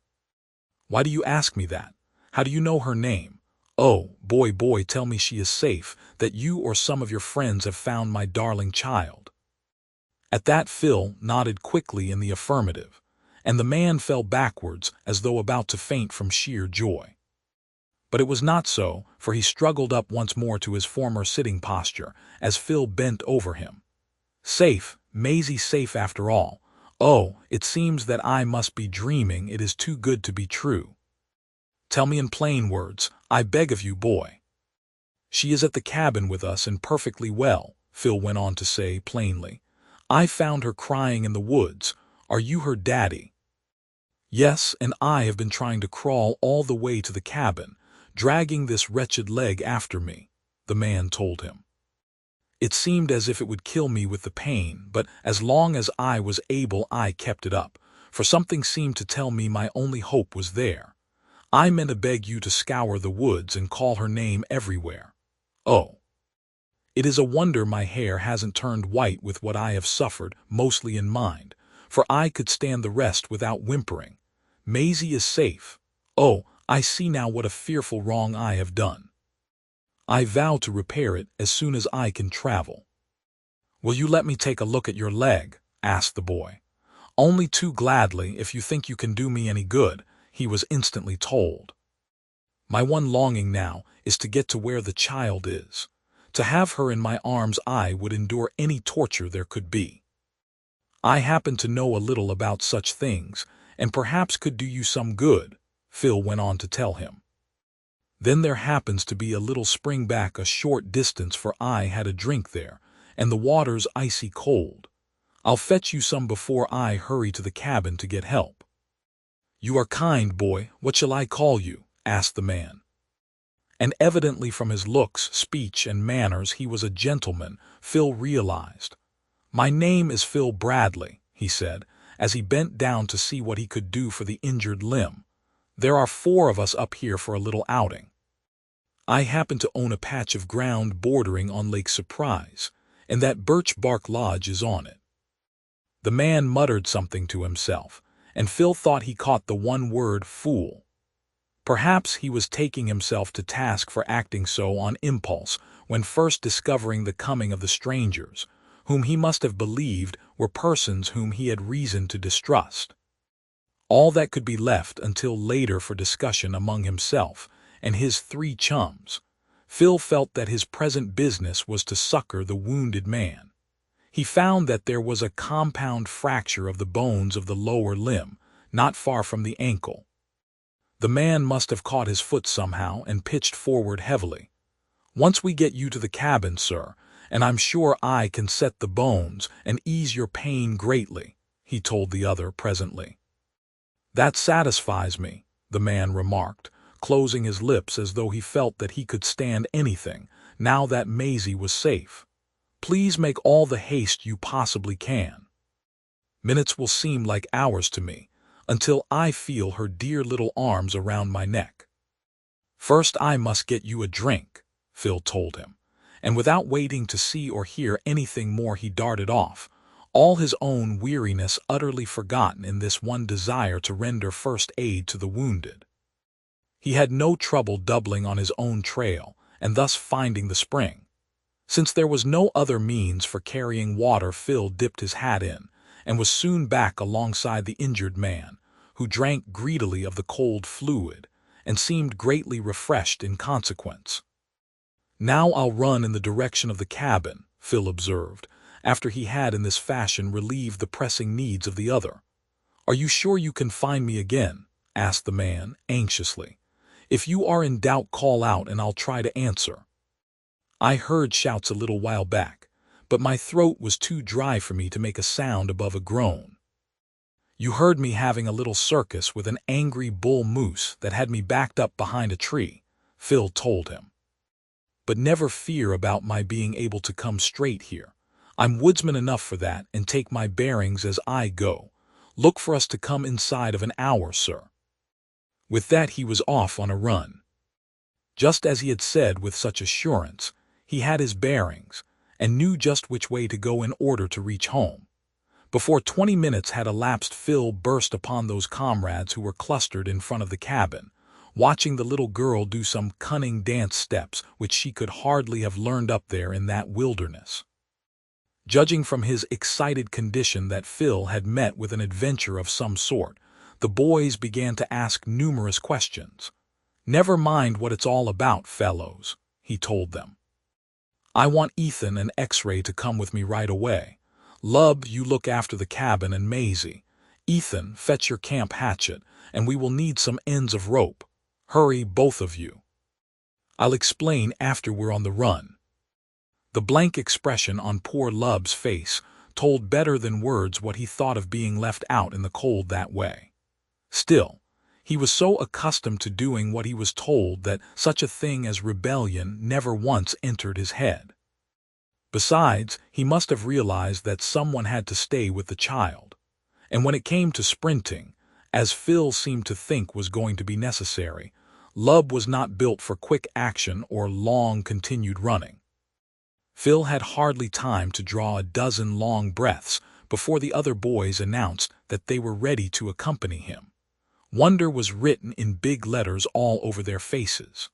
"Why do you ask me that? How do you know her name? Oh, boy, tell me she is safe, that you or some of your friends have found my darling child." At that Phil nodded quickly in the affirmative, and the man fell backwards as though about to faint from sheer joy. But it was not so, for he struggled up once more to his former sitting posture as Phil bent over him. "Safe, Maisie safe after all. Oh, it seems that I must be dreaming. It is too good to be true. Tell me in plain words, I beg of you, boy." "She is at the cabin with us and perfectly well," Phil went on to say plainly. "I found her crying in the woods. Are you her daddy?" "Yes, and I have been trying to crawl all the way to the cabin, dragging this wretched leg after me," the man told him. "It seemed as if it would kill me with the pain, but as long as I was able I kept it up, for something seemed to tell me my only hope was there. I meant to beg you to scour the woods and call her name everywhere. Oh, it is a wonder my hair hasn't turned white with what I have suffered, mostly in mind, for I could stand the rest without whimpering. Maisie is safe. Oh, I see now what a fearful wrong I have done. I vow to repair it as soon as I can travel." "Will you let me take a look at your leg?" asked the boy. "Only too gladly, if you think you can do me any good," he was instantly told. "My one longing now is to get to where the child is. To have her in my arms I would endure any torture there could be. I happen to know a little about such things, and perhaps could do you some good," Phil went on to tell him. "Then there happens to be a little spring back a short distance, for I had a drink there, and the water's icy cold. I'll fetch you some before I hurry to the cabin to get help." "You are kind, boy. What shall I call you?" asked the man. And evidently from his looks, speech, and manners he was a gentleman, Phil realized. "My name is Phil Bradley," he said, as he bent down to see what he could do for the injured limb. "There are 4 of us up here for a little outing. I happen to own a patch of ground bordering on Lake Surprise, and that birch bark lodge is on it." The man muttered something to himself, and Phil thought he caught the one word fool. Perhaps he was taking himself to task for acting so on impulse when first discovering the coming of the strangers, whom he must have believed were persons whom he had reason to distrust. All that could be left until later for discussion among himself and his 3 chums. Phil felt that his present business was to succor the wounded man. He found that there was a compound fracture of the bones of the lower limb, not far from the ankle. The man must have caught his foot somehow and pitched forward heavily. "Once we get you to the cabin, sir, and I'm sure I can set the bones and ease your pain greatly," he told the other presently. "That satisfies me," the man remarked, closing his lips as though he felt that he could stand anything, now that Maisie was safe. "Please make all the haste you possibly can. Minutes will seem like hours to me, until I feel her dear little arms around my neck." "First I must get you a drink," Phil told him, and without waiting to see or hear anything more he darted off, all his own weariness utterly forgotten in this one desire to render first aid to the wounded. He had no trouble doubling on his own trail and thus finding the spring. Since there was no other means for carrying water, Phil dipped his hat in and was soon back alongside the injured man, who drank greedily of the cold fluid and seemed greatly refreshed in consequence. "Now I'll run in the direction of the cabin," Phil observed, after he had in this fashion relieved the pressing needs of the other. "Are you sure you can find me again?" asked the man, anxiously. "If you are in doubt, call out and I'll try to answer. I heard shouts a little while back, but my throat was too dry for me to make a sound above a groan." "You heard me having a little circus with an angry bull moose that had me backed up behind a tree," Phil told him. "But never fear about my being able to come straight here. I'm woodsman enough for that and take my bearings as I go. Look for us to come inside of an hour, sir." With that he was off on a run. Just as he had said with such assurance, he had his bearings and knew just which way to go in order to reach home. Before 20 minutes had elapsed, Phil burst upon those comrades who were clustered in front of the cabin, watching the little girl do some cunning dance steps which she could hardly have learned up there in that wilderness. Judging from his excited condition that Phil had met with an adventure of some sort, the boys began to ask numerous questions. "Never mind what it's all about, fellows," he told them. "I want Ethan and X-Ray to come with me right away. Lub, you look after the cabin, and Maisie. Ethan, fetch your camp hatchet, and we will need some ends of rope. Hurry, both of you. I'll explain after we're on the run." The blank expression on poor Lub's face told better than words what he thought of being left out in the cold that way. Still, he was so accustomed to doing what he was told that such a thing as rebellion never once entered his head. Besides, he must have realized that someone had to stay with the child. And when it came to sprinting, as Phil seemed to think was going to be necessary, Lub was not built for quick action or long continued running. Phil had hardly time to draw a dozen long breaths before the other boys announced that they were ready to accompany him. Wonder was written in big letters all over their faces.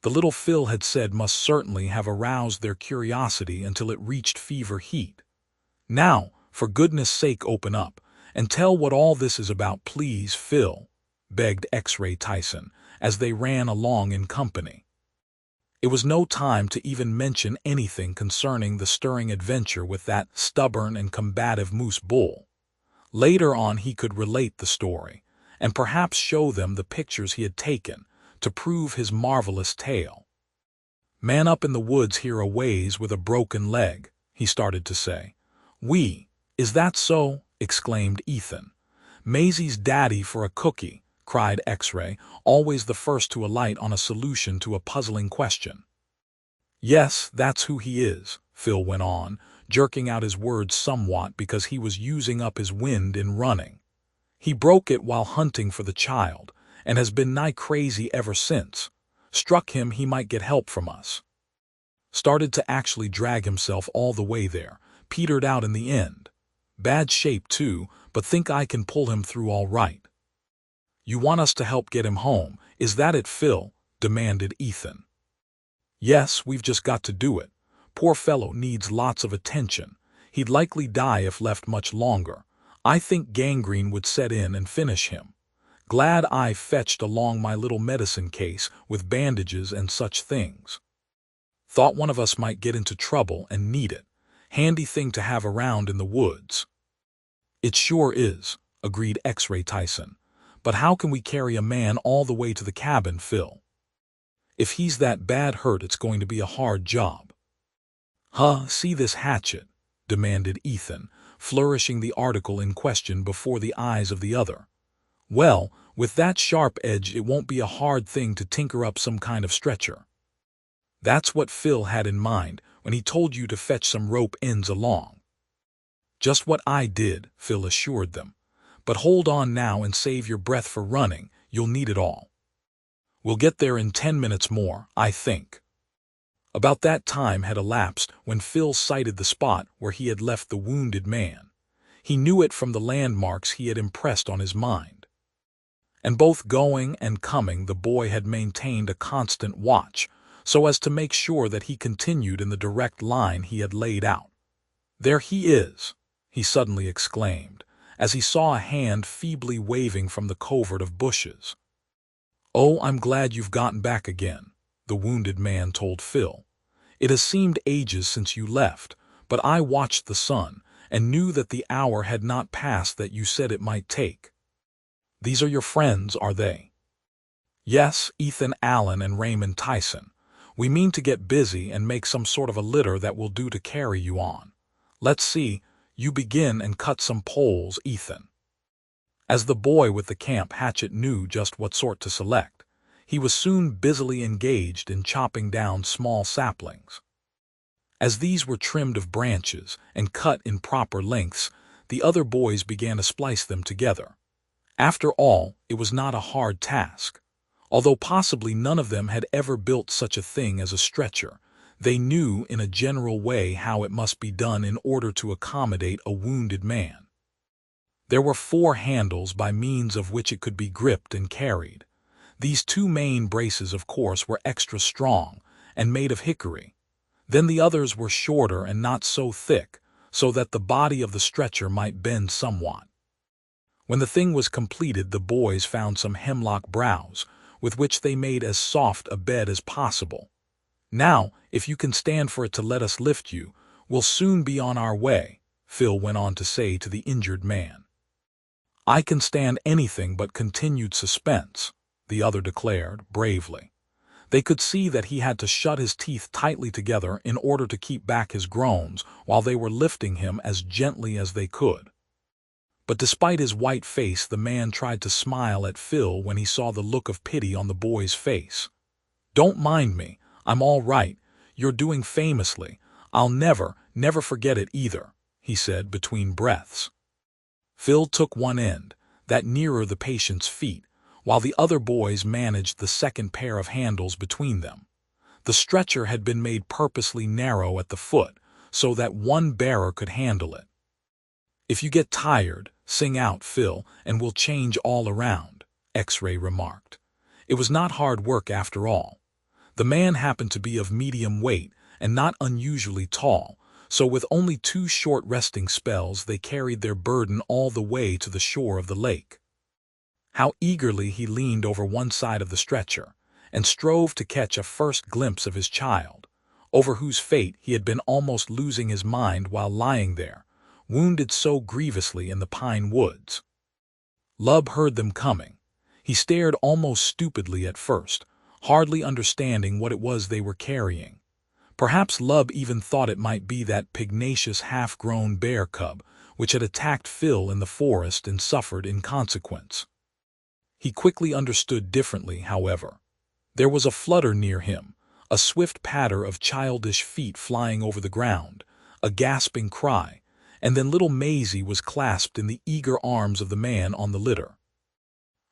The little Phil had said must certainly have aroused their curiosity until it reached fever heat. "Now, for goodness sake, open up and tell what all this is about, please, Phil," begged X-Ray Tyson as they ran along in company. It was no time to even mention anything concerning the stirring adventure with that stubborn and combative moose bull. Later on he could relate the story, and perhaps show them the pictures he had taken to prove his marvelous tale. "Man up in the woods here a ways with a broken leg," he started to say. Is that so?" exclaimed Ethan. "Maisie's daddy for a cookie," cried X-Ray, always the first to alight on a solution to a puzzling question. "Yes, that's who he is," Phil went on, jerking out his words somewhat because he was using up his wind in running. "He broke it while hunting for the child, and has been nigh crazy ever since. Struck him he might get help from us. Started to actually drag himself all the way there, petered out in the end. Bad shape too, but think I can pull him through all right." "You want us to help get him home, is that it, Phil?" demanded Ethan. "Yes, we've just got to do it. Poor fellow needs lots of attention. He'd likely die if left much longer. I think gangrene would set in and finish him. Glad I fetched along my little medicine case with bandages and such things. Thought one of us might get into trouble and need it. Handy thing to have around in the woods." "It sure is," agreed X-Ray Tyson. "But how can we carry a man all the way to the cabin, Phil? If he's that bad hurt, it's going to be a hard job." See this hatchet?" demanded Ethan, flourishing the article in question before the eyes of the other. "Well, with that sharp edge it won't be a hard thing to tinker up some kind of stretcher." That's what Phil had in mind when he told you to fetch some rope ends along. "Just what I did," Phil assured them. "But hold on now and save your breath for running. You'll need it all. We'll get there in 10 minutes more, I think." About that time had elapsed when Phil sighted the spot where he had left the wounded man. He knew it from the landmarks he had impressed on his mind. And both going and coming the boy had maintained a constant watch, so as to make sure that he continued in the direct line he had laid out. "There he is," he suddenly exclaimed, as he saw a hand feebly waving from the covert of bushes. "Oh, I'm glad you've gotten back again," the wounded man told Phil. "It has seemed ages since you left, but I watched the sun and knew that the hour had not passed that you said it might take. These are your friends, are they?" "Yes, Ethan Allen and Raymond Tyson. We mean to get busy and make some sort of a litter that will do to carry you on. Let's see, you begin and cut some poles, Ethan." As the boy with the camp hatchet knew just what sort to select, he was soon busily engaged in chopping down small saplings. As these were trimmed of branches and cut in proper lengths, the other boys began to splice them together. After all, it was not a hard task. Although possibly none of them had ever built such a thing as a stretcher, they knew in a general way how it must be done in order to accommodate a wounded man. There were 4 handles by means of which it could be gripped and carried. These 2 main braces, of course, were extra strong and made of hickory. Then the others were shorter and not so thick, so that the body of the stretcher might bend somewhat. When the thing was completed, the boys found some hemlock browse, with which they made as soft a bed as possible. "Now, if you can stand for it to let us lift you, we'll soon be on our way," Phil went on to say to the injured man. "I can stand anything but continued suspense," the other declared, bravely. They could see that he had to shut his teeth tightly together in order to keep back his groans while they were lifting him as gently as they could. But despite his white face, the man tried to smile at Phil when he saw the look of pity on the boy's face. "Don't mind me, I'm all right. You're doing famously. I'll never forget it either," he said between breaths. Phil took one end, that nearer the patient's feet, while the other boys managed the second pair of handles between them. The stretcher had been made purposely narrow at the foot, so that one bearer could handle it. "If you get tired, sing out, Phil, and we'll change all around," X-Ray remarked. It was not hard work after all. The man happened to be of medium weight and not unusually tall, so with only 2 short resting spells they carried their burden all the way to the shore of the lake. How eagerly he leaned over one side of the stretcher, and strove to catch a first glimpse of his child, over whose fate he had been almost losing his mind while lying there, wounded so grievously in the pine woods. Lub heard them coming. He stared almost stupidly at first, hardly understanding what it was they were carrying. Perhaps Lub even thought it might be that pugnacious half-grown bear cub which had attacked Phil in the forest and suffered in consequence. He quickly understood differently, however. There was a flutter near him, a swift patter of childish feet flying over the ground, a gasping cry, and then little Maisie was clasped in the eager arms of the man on the litter.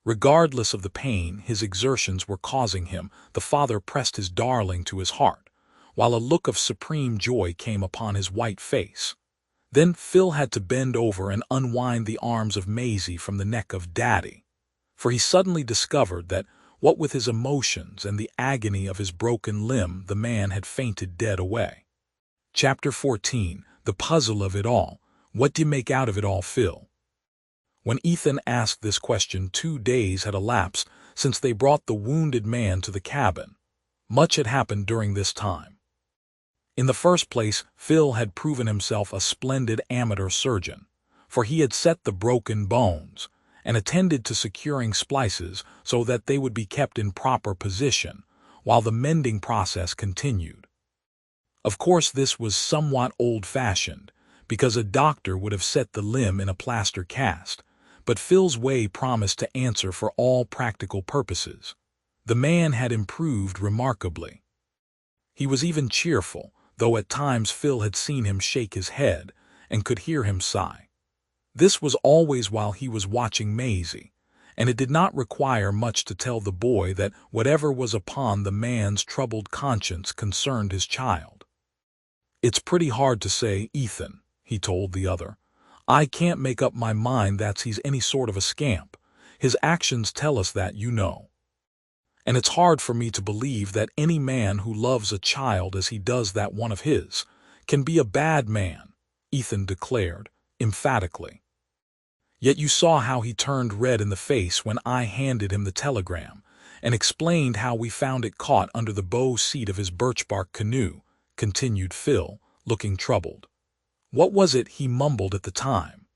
Regardless of the pain his exertions were causing him, the father pressed his darling to his heart, while a look of supreme joy came upon his white face. Then Phil had to bend over and unwind the arms of Maisie from the neck of Daddy, for he suddenly discovered that, what with his emotions and the agony of his broken limb, the man had fainted dead away. Chapter 14. The Puzzle of It All. What do you make out of it all, Phil? When Ethan asked this question, 2 days had elapsed since they brought the wounded man to the cabin. Much had happened during this time. In the first place, Phil had proven himself a splendid amateur surgeon, for he had set the broken bones and attended to securing splices so that they would be kept in proper position while the mending process continued. Of course, this was somewhat old-fashioned, because a doctor would have set the limb in a plaster cast, but Phil's way promised to answer for all practical purposes. The man had improved remarkably. He was even cheerful, though at times Phil had seen him shake his head and could hear him sigh. This was always while he was watching Maisie, and it did not require much to tell the boy that whatever was upon the man's troubled conscience concerned his child. "It's pretty hard to say, Ethan," he told the other. "I can't make up my mind that he's any sort of a scamp. His actions tell us that, you know. And it's hard for me to believe that any man who loves a child as he does that one of his can be a bad man," Ethan declared, emphatically. "Yet you saw how he turned red in the face when I handed him the telegram, and explained how we found it caught under the bow seat of his birch-bark canoe," continued Phil, looking troubled. "What was it he mumbled at the time?"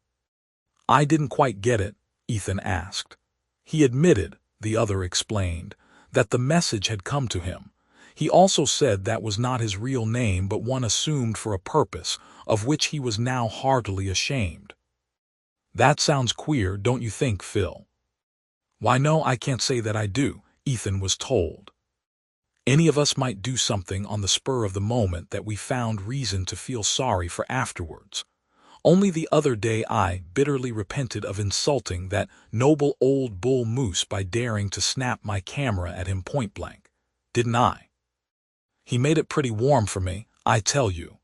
"I didn't quite get it," Ethan asked. "He admitted," the other explained, "that the message had come to him. He also said that was not his real name but one assumed for a purpose, of which he was now heartily ashamed." "That sounds queer, don't you think, Phil?" "Why, no, I can't say that I do," Ethan was told. "Any of us might do something on the spur of the moment that we found reason to feel sorry for afterwards. Only the other day I bitterly repented of insulting that noble old bull moose by daring to snap my camera at him point blank. Didn't I? He made it pretty warm for me, I tell you.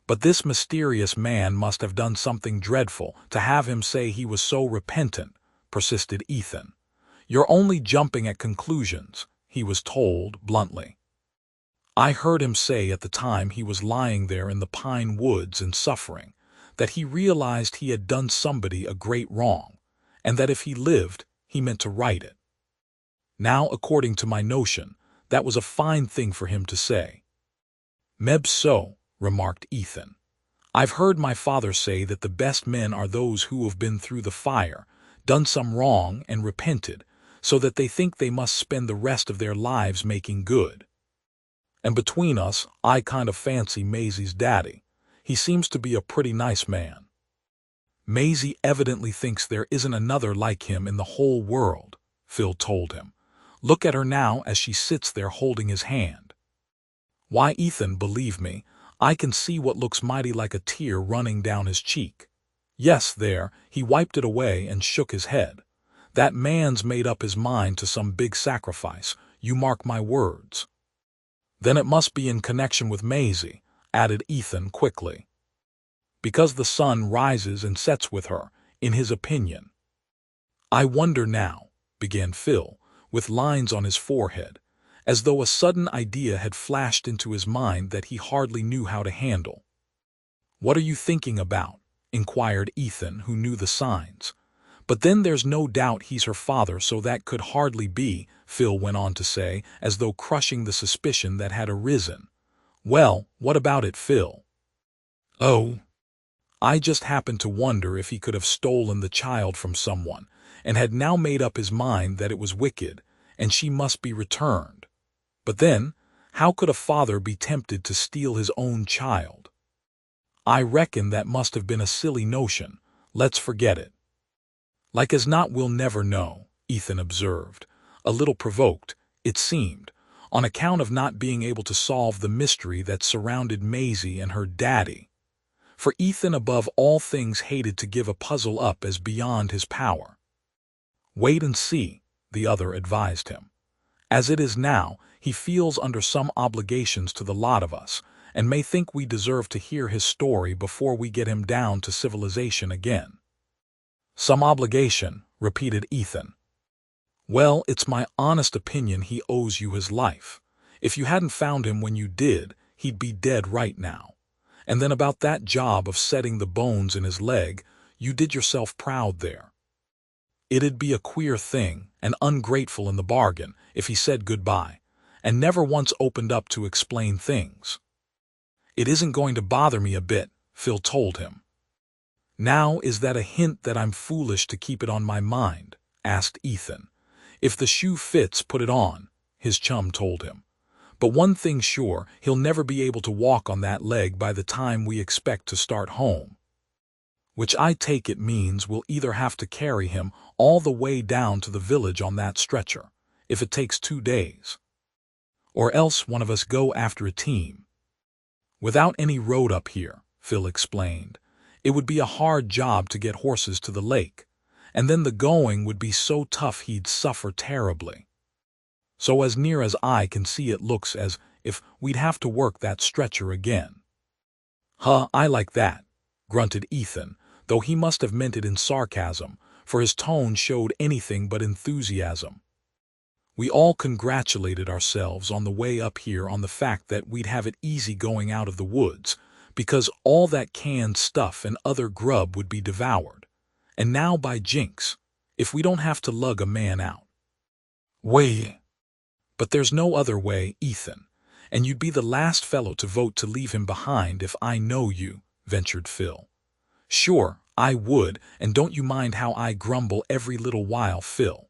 But this mysterious man must have done something dreadful to have him say he was so repentant," persisted Ethan. "You're only jumping at conclusions," he was told bluntly. "I heard him say at the time he was lying there in the pine woods and suffering, that he realized he had done somebody a great wrong, and that if he lived, he meant to right it. Now, according to my notion, that was a fine thing for him to say." "Mebbe so," remarked Ethan. "I've heard my father say that the best men are those who have been through the fire, done some wrong and repented, so that they think they must spend the rest of their lives making good. And between us, I kind of fancy Maisie's daddy. He seems to be a pretty nice man." "Maisie evidently thinks there isn't another like him in the whole world," Phil told him. "Look at her now as she sits there holding his hand." "Why, Ethan, believe me, I can see what looks mighty like a tear running down his cheek. Yes, there," he wiped it away and shook his head. "That man's made up his mind to some big sacrifice, you mark my words." "Then it must be in connection with Maisie," added Ethan quickly. "Because the sun rises and sets with her, in his opinion." "I wonder now," began Phil, with lines on his forehead, as though a sudden idea had flashed into his mind that he hardly knew how to handle. "What are you thinking about?" inquired Ethan, who knew the signs. "But then there's no doubt he's her father, so that could hardly be," Phil went on to say, as though crushing the suspicion that had arisen. "Well, what about it, Phil?" "Oh, I just happened to wonder if he could have stolen the child from someone, and had now made up his mind that it was wicked, and she must be returned. But then, how could a father be tempted to steal his own child? I reckon that must have been a silly notion. Let's forget it." "Like as not we'll never know," Ethan observed, a little provoked, it seemed, on account of not being able to solve the mystery that surrounded Maisie and her daddy. For Ethan above all things hated to give a puzzle up as beyond his power. "Wait and see," the other advised him. "As it is now, he feels under some obligations to the lot of us, and may think we deserve to hear his story before we get him down to civilization again." "Some obligation," repeated Ethan. "Well, it's my honest opinion he owes you his life. If you hadn't found him when you did, he'd be dead right now. And then about that job of setting the bones in his leg, you did yourself proud there. It'd be a queer thing, and ungrateful in the bargain, if he said goodbye, and never once opened up to explain things." "It isn't going to bother me a bit," Phil told him. "Now, is that a hint that I'm foolish to keep it on my mind?" asked Ethan. "If the shoe fits, put it on," his chum told him. "But one thing's sure, he'll never be able to walk on that leg by the time we expect to start home. Which I take it means we'll either have to carry him all the way down to the village on that stretcher, if it takes 2 days. Or else one of us go after a team. Without any road up here," Phil explained, "it would be a hard job to get horses to the lake, and then the going would be so tough he'd suffer terribly. So as near as I can see it looks as if we'd have to work that stretcher again." "Huh, I like that," grunted Ethan, though he must have meant it in sarcasm, for his tone showed anything but enthusiasm. We all congratulated ourselves on the way up here on the fact that we'd have it easy going out of the woods, because all that canned stuff and other grub would be devoured. And now by jinx, if we don't have to lug a man out. "Way. But there's no other way, Ethan, and you'd be the last fellow to vote to leave him behind if I know you," ventured Phil. "Sure, I would, and don't you mind how I grumble every little while, Phil.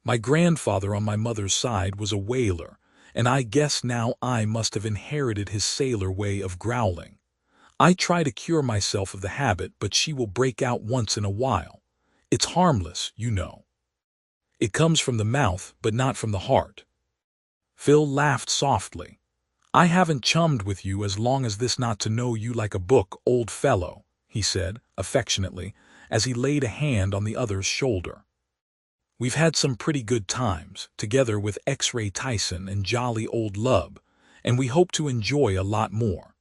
My grandfather on my mother's side was a whaler, and I guess now I must have inherited his sailor way of growling. I try to cure myself of the habit, but she will break out once in a while. It's harmless, you know. It comes from the mouth, but not from the heart." Phil laughed softly. "I haven't chummed with you as long as this not to know you like a book, old fellow," he said, affectionately, as he laid a hand on the other's shoulder. "We've had some pretty good times, together with X-Ray Tyson and jolly old Lub, and we hope to enjoy a lot more.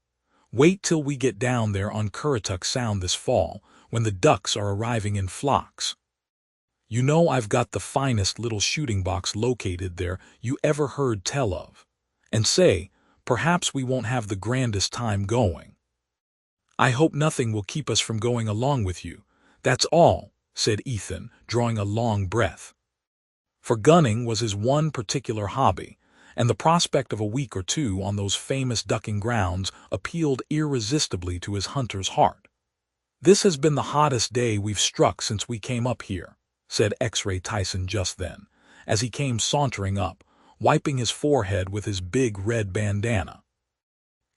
Wait till we get down there on Currituck Sound this fall, when the ducks are arriving in flocks. You know I've got the finest little shooting box located there you ever heard tell of. And say, perhaps we won't have the grandest time going. I hope nothing will keep us from going along with you, that's all," said Ethan, drawing a long breath. For gunning was his one particular hobby, and the prospect of a week or two on those famous ducking grounds appealed irresistibly to his hunter's heart. "This has been the hottest day we've struck since we came up here," said X-Ray Tyson just then, as he came sauntering up, wiping his forehead with his big red bandana.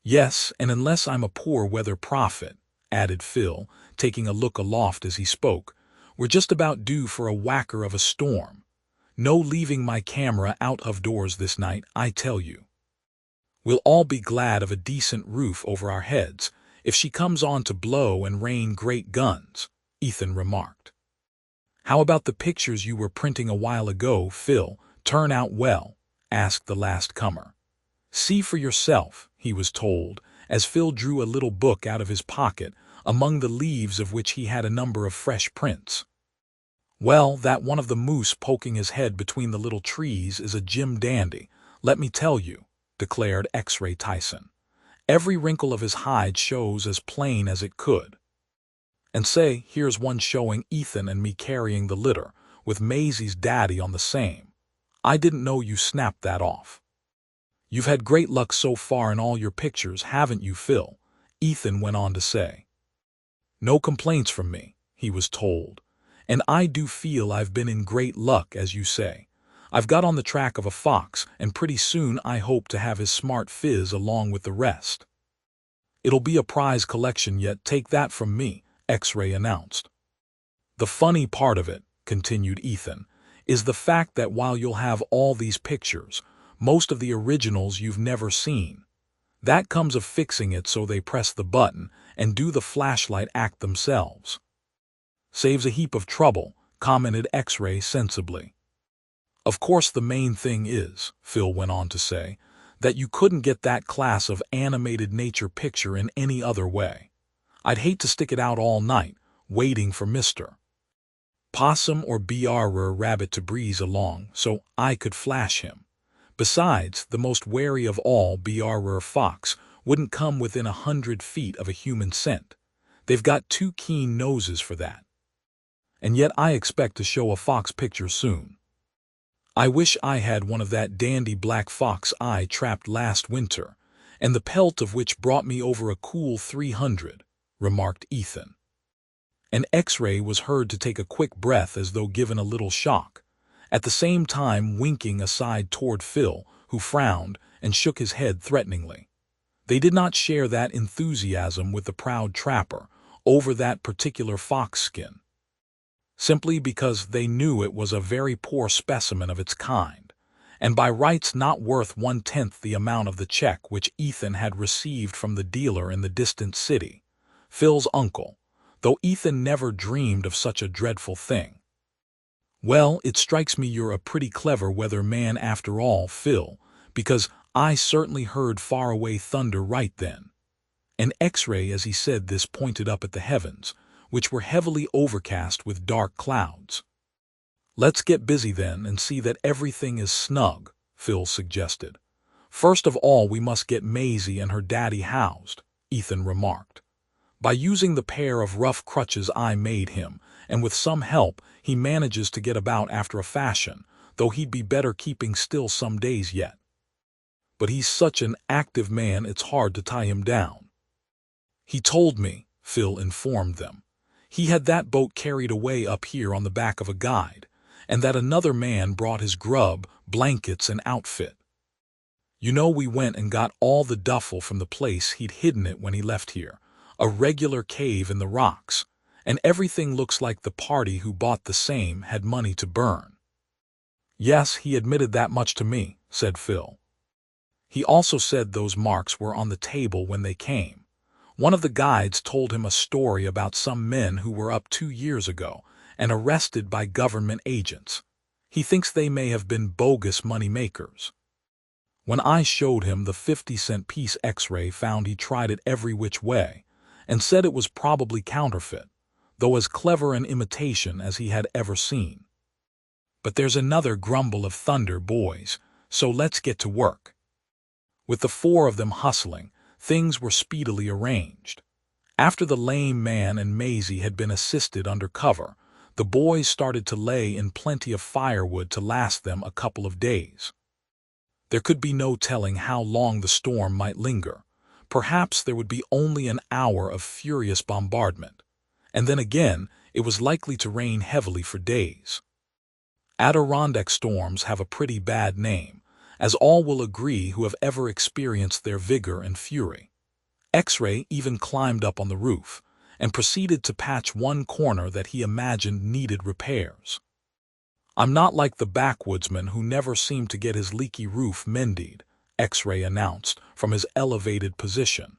"Yes, and unless I'm a poor weather prophet," added Phil, taking a look aloft as he spoke, "we're just about due for a whacker of a storm. No leaving my camera out of doors this night, I tell you. We'll all be glad of a decent roof over our heads if she comes on to blow and rain great guns," Ethan remarked. "How about the pictures you were printing a while ago, Phil? Turn out well?" asked the last comer. "See for yourself," he was told, as Phil drew a little book out of his pocket, among the leaves of which he had a number of fresh prints. "Well, that one of the moose poking his head between the little trees is a Jim dandy, let me tell you," declared X-Ray Tyson. "Every wrinkle of his hide shows as plain as it could. And say, here's one showing Ethan and me carrying the litter, with Maisie's daddy on the same. I didn't know you snapped that off. You've had great luck so far in all your pictures, haven't you, Phil?" Ethan went on to say. "No complaints from me," he was told. "And I do feel I've been in great luck, as you say. I've got on the track of a fox, and pretty soon I hope to have his smart fizz along with the rest. It'll be a prize collection yet, take that from me," X-Ray announced. "The funny part of it," continued Ethan, "is the fact that while you'll have all these pictures, most of the originals you've never seen. That comes of fixing it so they press the button and do the flashlight act themselves." "Saves a heap of trouble," commented X-Ray sensibly. "Of course the main thing is," Phil went on to say, "that you couldn't get that class of animated nature picture in any other way. I'd hate to stick it out all night, waiting for Mr. Possum or Br Rabbit to breeze along so I could flash him. Besides, the most wary of all, Br Fox, wouldn't come within 100 feet of a human scent. They've got too keen noses for that. And yet I expect to show a fox picture soon. I wish I had one of that dandy black fox I trapped last winter, and the pelt of which brought me over a cool 300, remarked Ethan. And X-Ray was heard to take a quick breath as though given a little shock, at the same time winking aside toward Phil, who frowned and shook his head threateningly. They did not share that enthusiasm with the proud trapper over that particular fox skin, simply because they knew it was a very poor specimen of its kind, and by rights not worth 1/10 the amount of the check which Ethan had received from the dealer in the distant city. Phil's uncle, though Ethan never dreamed of such a dreadful thing. "Well, it strikes me you're a pretty clever weather man after all, Phil, because I certainly heard faraway thunder right then." An X-ray as he said this pointed up at the heavens, which were heavily overcast with dark clouds. "Let's get busy then and see that everything is snug," Phil suggested. "First of all we must get Maisie and her daddy housed," Ethan remarked. "By using the pair of rough crutches I made him, and with some help, he manages to get about after a fashion, though he'd be better keeping still some days yet. But he's such an active man it's hard to tie him down." "He told me," Phil informed them, "he had that boat carried away up here on the back of a guide, and that another man brought his grub, blankets, and outfit. You know, we went and got all the duffel from the place he'd hidden it when he left here, a regular cave in the rocks, and everything looks like the party who bought the same had money to burn." "Yes, he admitted that much to me," said Phil. "He also said those marks were on the table when they came. One of the guides told him a story about some men who were up 2 years ago and arrested by government agents. He thinks they may have been bogus money makers. When I showed him the 50-cent piece X-ray found, he tried it every which way and said it was probably counterfeit, though as clever an imitation as he had ever seen. But there's another grumble of thunder, boys, so let's get to work." With the 4 of them hustling, things were speedily arranged. After the lame man and Maisie had been assisted under cover, the boys started to lay in plenty of firewood to last them a couple of days. There could be no telling how long the storm might linger. Perhaps there would be only an hour of furious bombardment, and then again it was likely to rain heavily for days. Adirondack storms have a pretty bad name, as all will agree who have ever experienced their vigor and fury. X-ray even climbed up on the roof and proceeded to patch one corner that he imagined needed repairs. "I'm not like the backwoodsman who never seemed to get his leaky roof mended," X-ray announced from his elevated position,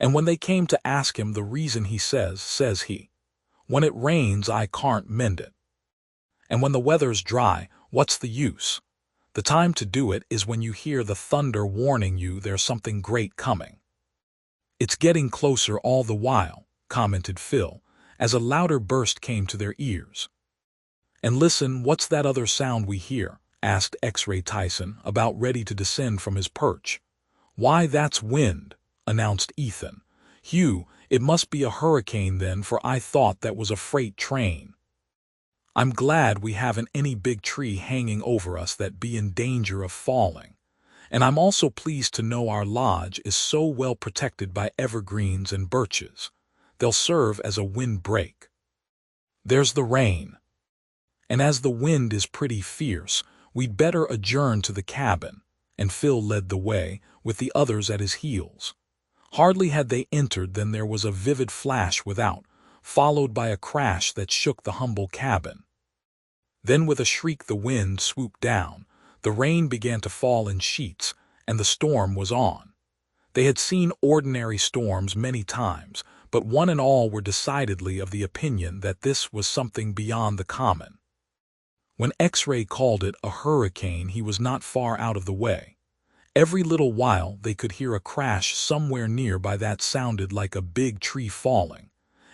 and when they came to ask him the reason, he says he, "When it rains I can't mend it. And when the weather's dry, what's the use? The time to do it is when you hear the thunder warning you there's something great coming." "It's getting closer all the while," commented Phil, as a louder burst came to their ears. "And listen, what's that other sound we hear?" asked X-ray Tyson, about ready to descend from his perch. "Why, that's wind," announced Ethan. "Hugh, it must be a hurricane then, for I thought that was a freight train. I'm glad we haven't any big tree hanging over us that be in danger of falling. And I'm also pleased to know our lodge is so well protected by evergreens and birches. They'll serve as a windbreak. There's the rain. And as the wind is pretty fierce, we'd better adjourn to the cabin," and Phil led the way, with the others at his heels. Hardly had they entered than there was a vivid flash without, followed by a crash that shook the humble cabin. Then with a shriek the wind swooped down, the rain began to fall in sheets, and the storm was on. They had seen ordinary storms many times, but one and all were decidedly of the opinion that this was something beyond the common. When X-ray called it a hurricane, he was not far out of the way. Every little while they could hear a crash somewhere nearby that sounded like a big tree falling,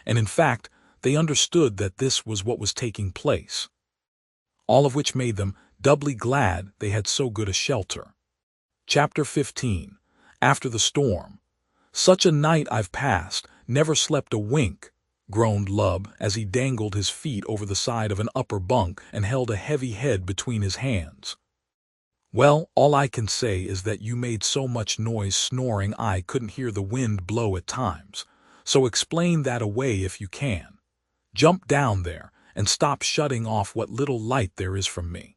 and in fact they understood that this was what was taking place. All of which made them doubly glad they had so good a shelter. Chapter 15. After the storm. "Such a night I've passed, never slept a wink," groaned Lub as he dangled his feet over the side of an upper bunk and held a heavy head between his hands. "Well, all I can say is that you made so much noise snoring I couldn't hear the wind blow at times, so explain that away if you can. Jump down there and stop shutting off what little light there is from me."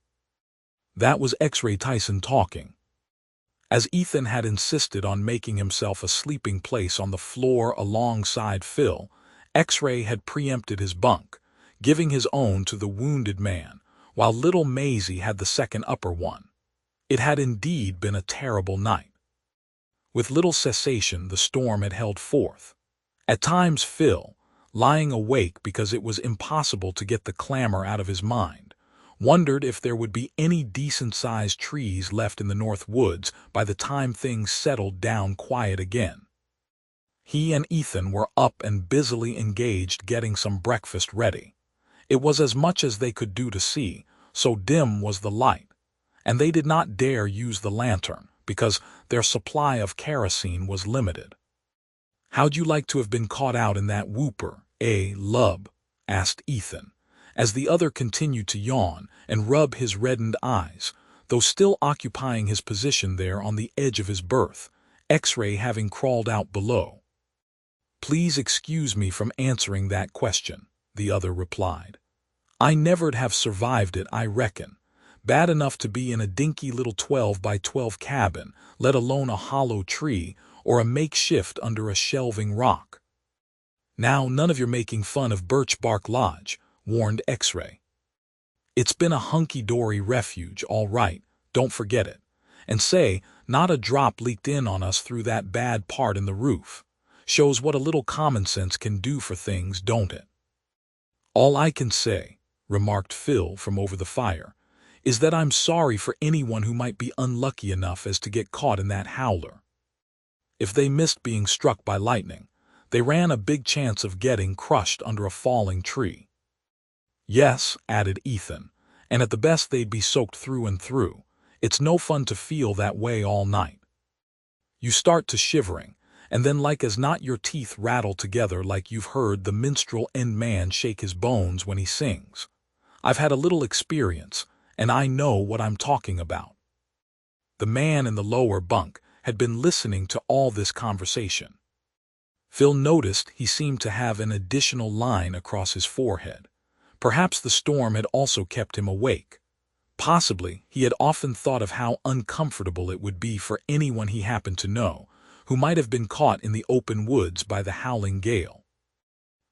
That was X-ray Tyson talking. As Ethan had insisted on making himself a sleeping place on the floor alongside Phil, X-ray had preempted his bunk, giving his own to the wounded man, while little Maisie had the second upper one. It had indeed been a terrible night. With little cessation the storm had held forth. At times Phil, lying awake because it was impossible to get the clamor out of his mind, wondered if there would be any decent-sized trees left in the North Woods by the time things settled down quiet again. He and Ethan were up and busily engaged getting some breakfast ready. It was as much as they could do to see, so dim was the light, and they did not dare use the lantern because their supply of kerosene was limited. "How'd you like to have been caught out in that whooper, lub?" asked Ethan, as the other continued to yawn and rub his reddened eyes, though still occupying his position there on the edge of his berth, X-ray having crawled out below. "Please excuse me from answering that question," the other replied. "I never'd have survived it, I reckon. Bad enough to be in a dinky little 12 by 12 cabin, let alone a hollow tree or a makeshift under a shelving rock." "Now, none of your making fun of Birch Bark Lodge," warned X-ray. "It's been a hunky-dory refuge, all right, don't forget it. And say, not a drop leaked in on us through that bad part in the roof. Shows what a little common sense can do for things, don't it?" "All I can say," remarked Phil from over the fire, "is that I'm sorry for anyone who might be unlucky enough as to get caught in that howler. If they missed being struck by lightning, they ran a big chance of getting crushed under a falling tree." "Yes," added Ethan, "and at the best they'd be soaked through and through. It's no fun to feel that way all night. You start to shivering, and then like as not your teeth rattle together like you've heard the minstrel end man shake his bones when he sings. I've had a little experience, and I know what I'm talking about." The man in the lower bunk had been listening to all this conversation. Phil noticed he seemed to have an additional line across his forehead. Perhaps the storm had also kept him awake. Possibly he had often thought of how uncomfortable it would be for anyone he happened to know, who might have been caught in the open woods by the howling gale.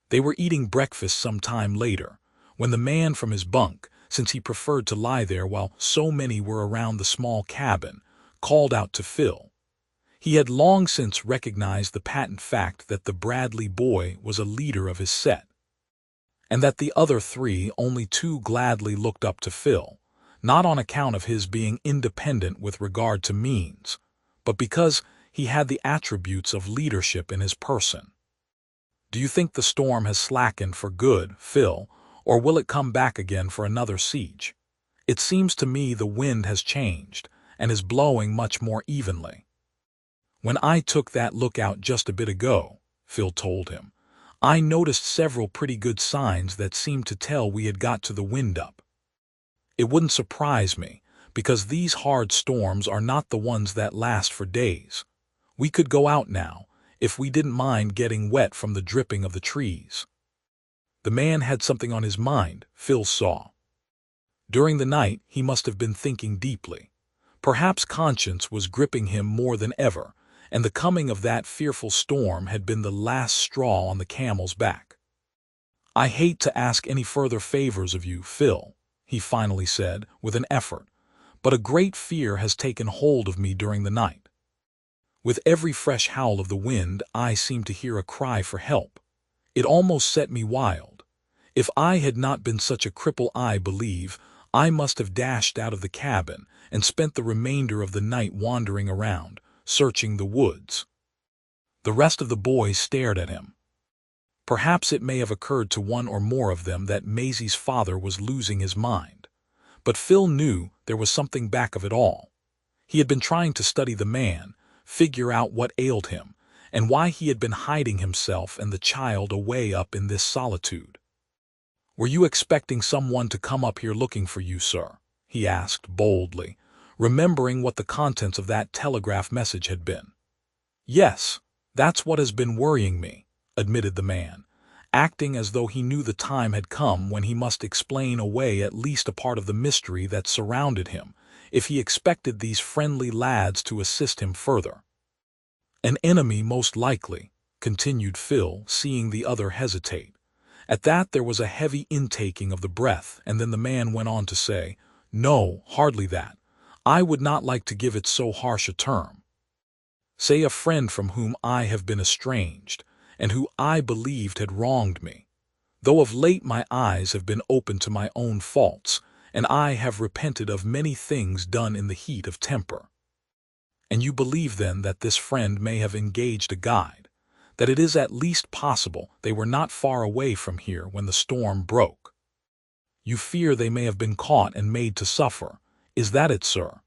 They were eating breakfast some time later, when the man from his bunk, since he preferred to lie there while so many were around the small cabin, called out to Phil. He had long since recognized the patent fact that the Bradley boy was a leader of his set, and that the other three only too gladly looked up to Phil, not on account of his being independent with regard to means, but because he had the attributes of leadership in his person. "Do you think the storm has slackened for good, Phil, or will it come back again for another siege? It seems to me the wind has changed, and is blowing much more evenly." "When I took that lookout just a bit ago," Phil told him, "I noticed several pretty good signs that seemed to tell we had got to the wind up. It wouldn't surprise me, because these hard storms are not the ones that last for days. We could go out now, if we didn't mind getting wet from the dripping of the trees." The man had something on his mind, Phil saw. During the night he must have been thinking deeply. Perhaps conscience was gripping him more than ever, and the coming of that fearful storm had been the last straw on the camel's back. "I hate to ask any further favors of you, Phil," he finally said with an effort, "but a great fear has taken hold of me during the night. With every fresh howl of the wind I seem to hear a cry for help. It almost set me wild. If I had not been such a cripple, I believe I must have dashed out of the cabin and spent the remainder of the night wandering around, searching the woods." The rest of the boys stared at him. Perhaps it may have occurred to one or more of them that Maisie's father was losing his mind. But Phil knew there was something back of it all. He had been trying to study the man, figure out what ailed him, and why he had been hiding himself and the child away up in this solitude. "Were you expecting someone to come up here looking for you, sir?" he asked boldly, remembering what the contents of that telegraph message had been. "Yes, that's what has been worrying me," admitted the man, acting as though he knew the time had come when he must explain away at least a part of the mystery that surrounded him, if he expected these friendly lads to assist him further. "An enemy, most likely," continued Phil, seeing the other hesitate. At that there was a heavy intaking of the breath, and then the man went on to say, "No, hardly that. I would not like to give it so harsh a term. Say a friend from whom I have been estranged, and who I believed had wronged me. Though of late my eyes have been opened to my own faults, and I have repented of many things done in the heat of temper. And you believe then that this friend may have engaged a guide, that it is at least possible they were not far away from here when the storm broke. You fear they may have been caught and made to suffer. Is that it, sir?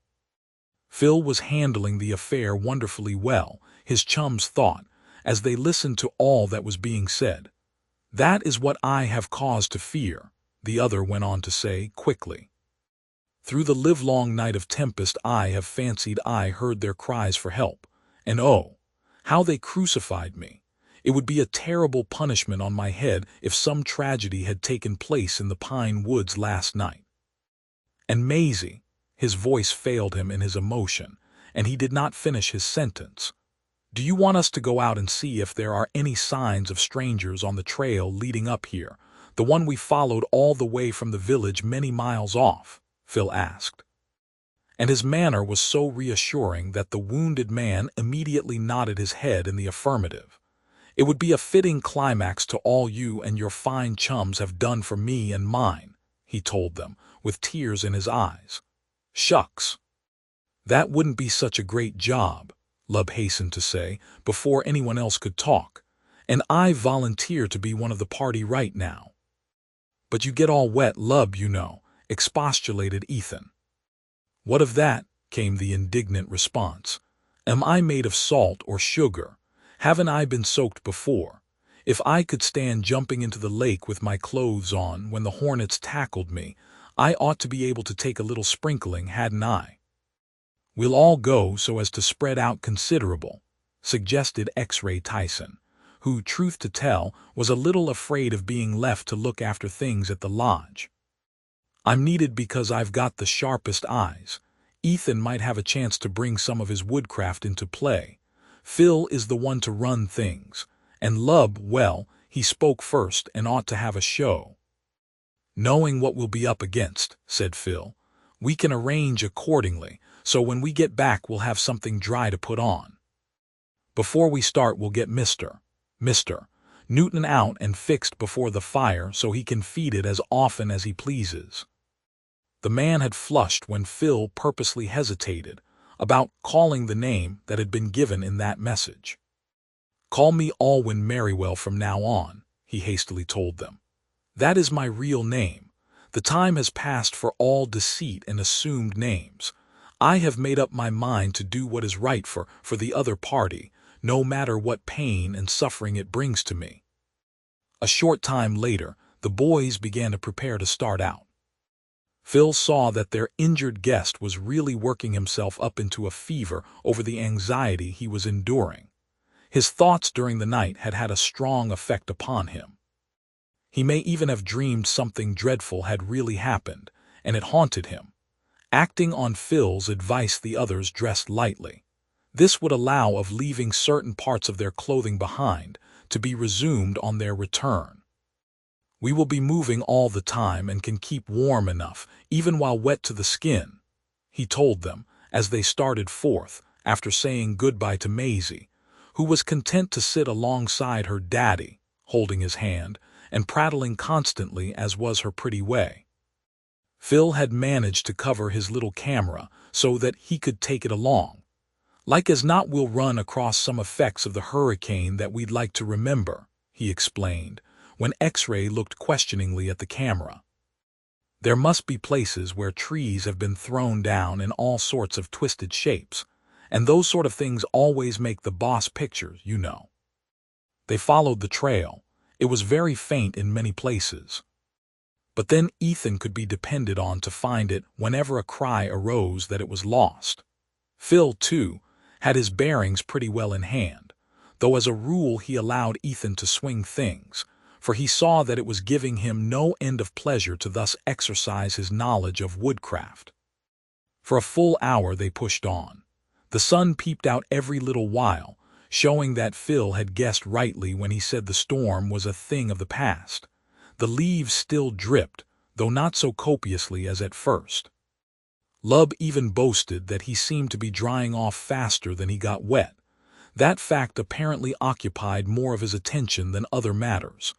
Phil was handling the affair wonderfully well, his chums thought, as they listened to all that was being said. That is what I have cause to fear, the other went on to say quickly. Through the livelong night of tempest I have fancied I heard their cries for help, and oh, how they crucified me! It would be a terrible punishment on my head if some tragedy had taken place in the pine woods last night. And Maisie, his voice failed him in his emotion, and he did not finish his sentence. Do you want us to go out and see if there are any signs of strangers on the trail leading up here, the one we followed all the way from the village many miles off? Phil asked. And his manner was so reassuring that the wounded man immediately nodded his head in the affirmative. It would be a fitting climax to all you and your fine chums have done for me and mine, he told them, with tears in his eyes. Shucks! That wouldn't be such a great job, Lub hastened to say, before anyone else could talk, and I volunteer to be one of the party right now. But you get all wet, Lub, you know, expostulated Ethan. What of that? Came the indignant response. Am I made of salt or sugar? Haven't I been soaked before? If I could stand jumping into the lake with my clothes on when the hornets tackled me, I ought to be able to take a little sprinkling, hadn't I? We'll all go so as to spread out considerable, suggested X-Ray Tyson, who, truth to tell, was a little afraid of being left to look after things at the lodge. I'm needed because I've got the sharpest eyes. Ethan might have a chance to bring some of his woodcraft into play. Phil is the one to run things, and Lub, well, he spoke first and ought to have a show. Knowing what we'll be up against, said Phil, we can arrange accordingly, so when we get back we'll have something dry to put on. Before we start we'll get Mr. Newton out and fixed before the fire so he can feed it as often as he pleases. The man had flushed when Phil purposely hesitated about calling the name that had been given in that message. Call me Alwyn Merriwell from now on, he hastily told them. That is my real name. The time has passed for all deceit and assumed names. I have made up my mind to do what is right for the other party, no matter what pain and suffering it brings to me. A short time later, the boys began to prepare to start out. Phil saw that their injured guest was really working himself up into a fever over the anxiety he was enduring. His thoughts during the night had had a strong effect upon him. He may even have dreamed something dreadful had really happened, and it haunted him. Acting on Phil's advice, the others dressed lightly. This would allow of leaving certain parts of their clothing behind to be resumed on their return. We will be moving all the time and can keep warm enough, even while wet to the skin, he told them as they started forth after saying goodbye to Maisie, who was content to sit alongside her daddy, holding his hand and prattling constantly as was her pretty way. Phil had managed to cover his little camera so that he could take it along. Like as not we'll run across some effects of the hurricane that we'd like to remember, he explained, when X-Ray looked questioningly at the camera. There must be places where trees have been thrown down in all sorts of twisted shapes, and those sort of things always make the boss pictures, you know. They followed the trail. It was very faint in many places. But then Ethan could be depended on to find it whenever a cry arose that it was lost. Phil, too, had his bearings pretty well in hand, though as a rule he allowed Ethan to swing things, for he saw that it was giving him no end of pleasure to thus exercise his knowledge of woodcraft. For a full hour they pushed on. The sun peeped out every little while, showing that Phil had guessed rightly when he said the storm was a thing of the past. The leaves still dripped, though not so copiously as at first. Lub even boasted that he seemed to be drying off faster than he got wet. That fact apparently occupied more of his attention than other matters.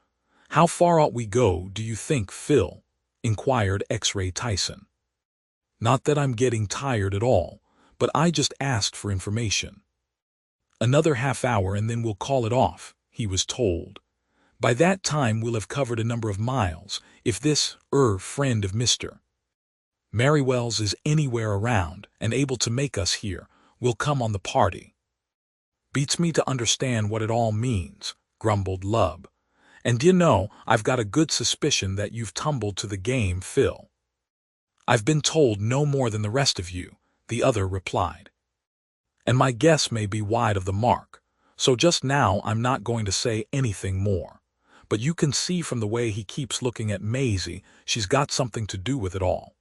"How far ought we go, do you think, Phil?" inquired X-Ray Tyson. "Not that I'm getting tired at all, but I just asked for information." "Another half-hour and then we'll call it off," he was told. "By that time we'll have covered a number of miles. If this, friend of Mr. Merriwell's is anywhere around and able to make us hear, we'll come on the party." "Beats me to understand what it all means," grumbled Lub. "And d'you know, I've got a good suspicion that you've tumbled to the game, Phil." "I've been told no more than the rest of you," the other replied. "And my guess may be wide of the mark, so just now I'm not going to say anything more. But you can see from the way he keeps looking at Maisie, she's got something to do with it all.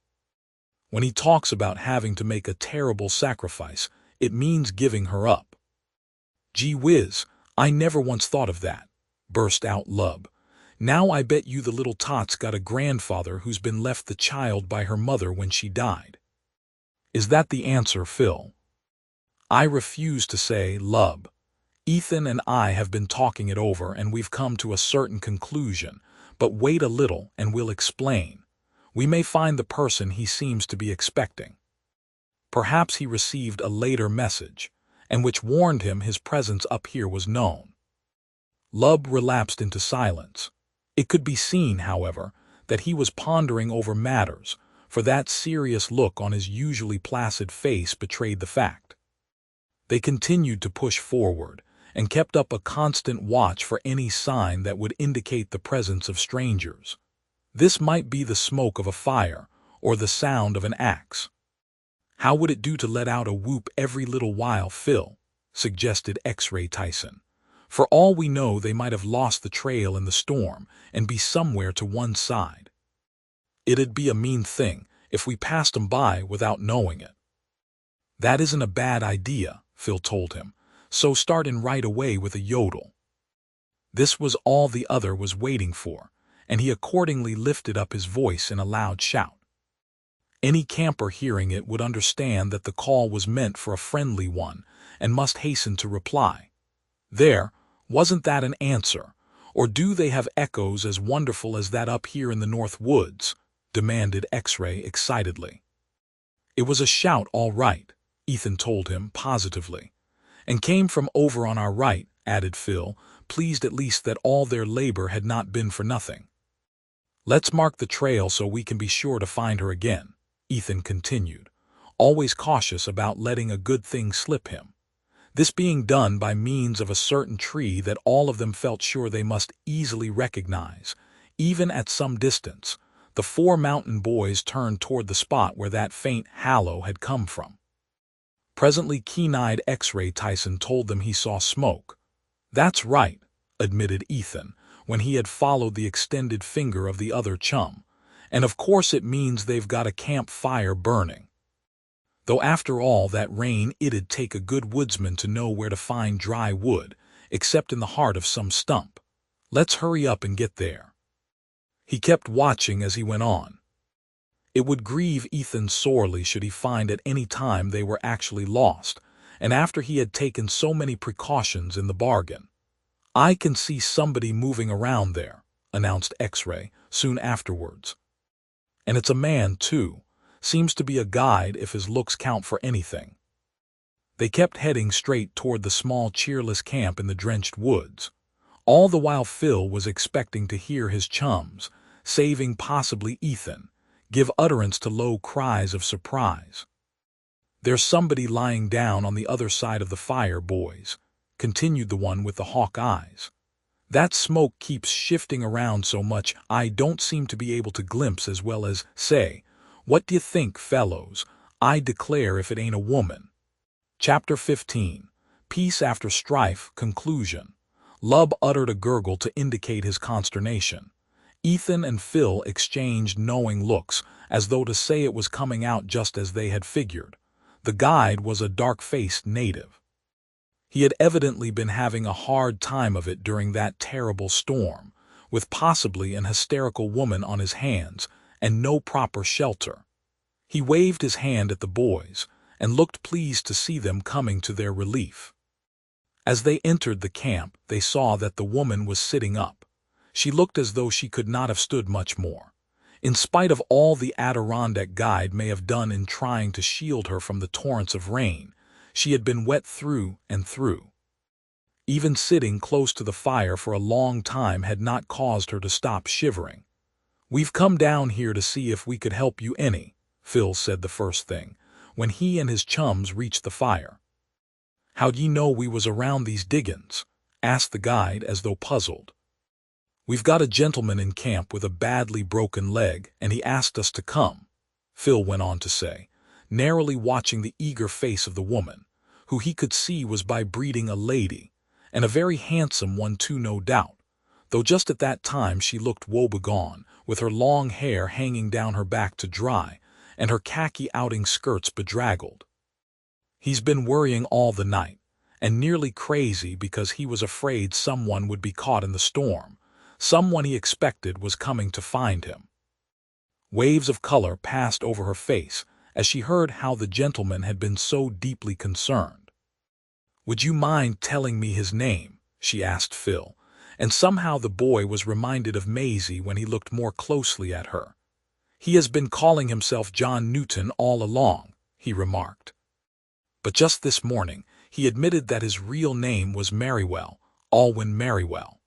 When he talks about having to make a terrible sacrifice, it means giving her up." "Gee whiz, I never once thought of that," burst out Lub. "Now I bet you the little tot's got a grandfather who's been left the child by her mother when she died." "Is that the answer, Phil?" "I refuse to say, Lub. Ethan and I have been talking it over and we've come to a certain conclusion, but wait a little and we'll explain. We may find the person he seems to be expecting. Perhaps he received a later message, and which warned him his presence up here was known." Lub relapsed into silence. It could be seen, however, that he was pondering over matters, for that serious look on his usually placid face betrayed the fact. They continued to push forward, and kept up a constant watch for any sign that would indicate the presence of strangers. This might be the smoke of a fire, or the sound of an axe. "How would it do to let out a whoop every little while, Phil?" suggested X-Ray Tyson. "For all we know, they might have lost the trail in the storm and be somewhere to one side. It'd be a mean thing if we passed 'em by without knowing it." "That isn't a bad idea," Phil told him, "so start in right away with a yodel." This was all the other was waiting for, and he accordingly lifted up his voice in a loud shout. Any camper hearing it would understand that the call was meant for a friendly one and must hasten to reply. "There, wasn't that an answer? Or do they have echoes as wonderful as that up here in the North Woods?" demanded X-Ray excitedly. "It was a shout all right," Ethan told him positively. "And came from over on our right," added Phil, pleased at least that all their labor had not been for nothing. "Let's mark the trail so we can be sure to find her again," Ethan continued, always cautious about letting a good thing slip him. This being done by means of a certain tree that all of them felt sure they must easily recognize, even at some distance, the four mountain boys turned toward the spot where that faint hallow had come from. Presently keen-eyed X-Ray Tyson told them he saw smoke. "That's right," admitted Ethan, when he had followed the extended finger of the other chum. "And of course it means they've got a campfire burning. Though after all that rain it'd take a good woodsman to know where to find dry wood, except in the heart of some stump. Let's hurry up and get there." He kept watching as he went on. It would grieve Ethan sorely should he find at any time they were actually lost, and after he had taken so many precautions in the bargain. "I can see somebody moving around there," announced X-Ray soon afterwards. "And it's a man, too. Seems to be a guide if his looks count for anything." They kept heading straight toward the small cheerless camp in the drenched woods. All the while Phil was expecting to hear his chums, saving possibly Ethan, give utterance to low cries of surprise. "There's somebody lying down on the other side of the fire, boys," continued the one with the hawk eyes. "That smoke keeps shifting around so much I don't seem to be able to glimpse as well as, say, what d'ye think, fellows? I declare if it ain't a woman." Chapter 15. Peace After Strife, Conclusion. Lub uttered a gurgle to indicate his consternation. Ethan and Phil exchanged knowing looks, as though to say it was coming out just as they had figured. The guide was a dark-faced native. He had evidently been having a hard time of it during that terrible storm, with possibly an hysterical woman on his hands and no proper shelter. He waved his hand at the boys and looked pleased to see them coming to their relief. As they entered the camp, they saw that the woman was sitting up. She looked as though she could not have stood much more. In spite of all the Adirondack guide may have done in trying to shield her from the torrents of rain, she had been wet through and through. Even sitting close to the fire for a long time had not caused her to stop shivering. "We've come down here to see if we could help you any," Phil said the first thing, when he and his chums reached the fire. "How'd ye know we was around these diggins?" asked the guide as though puzzled. "We've got a gentleman in camp with a badly broken leg, and he asked us to come," Phil went on to say, narrowly watching the eager face of the woman, who he could see was by breeding a lady, and a very handsome one too, no doubt, though just at that time she looked woebegone, with her long hair hanging down her back to dry, and her khaki outing skirts bedraggled. "He's been worrying all the night, and nearly crazy because he was afraid someone would be caught in the storm. Someone he expected was coming to find him." Waves of color passed over her face as she heard how the gentleman had been so deeply concerned. "Would you mind telling me his name?" she asked Phil, and somehow the boy was reminded of Maisie when he looked more closely at her. "He has been calling himself John Newton all along," he remarked. But just this morning he admitted that his real name was Merriwell, Alwyn Merriwell.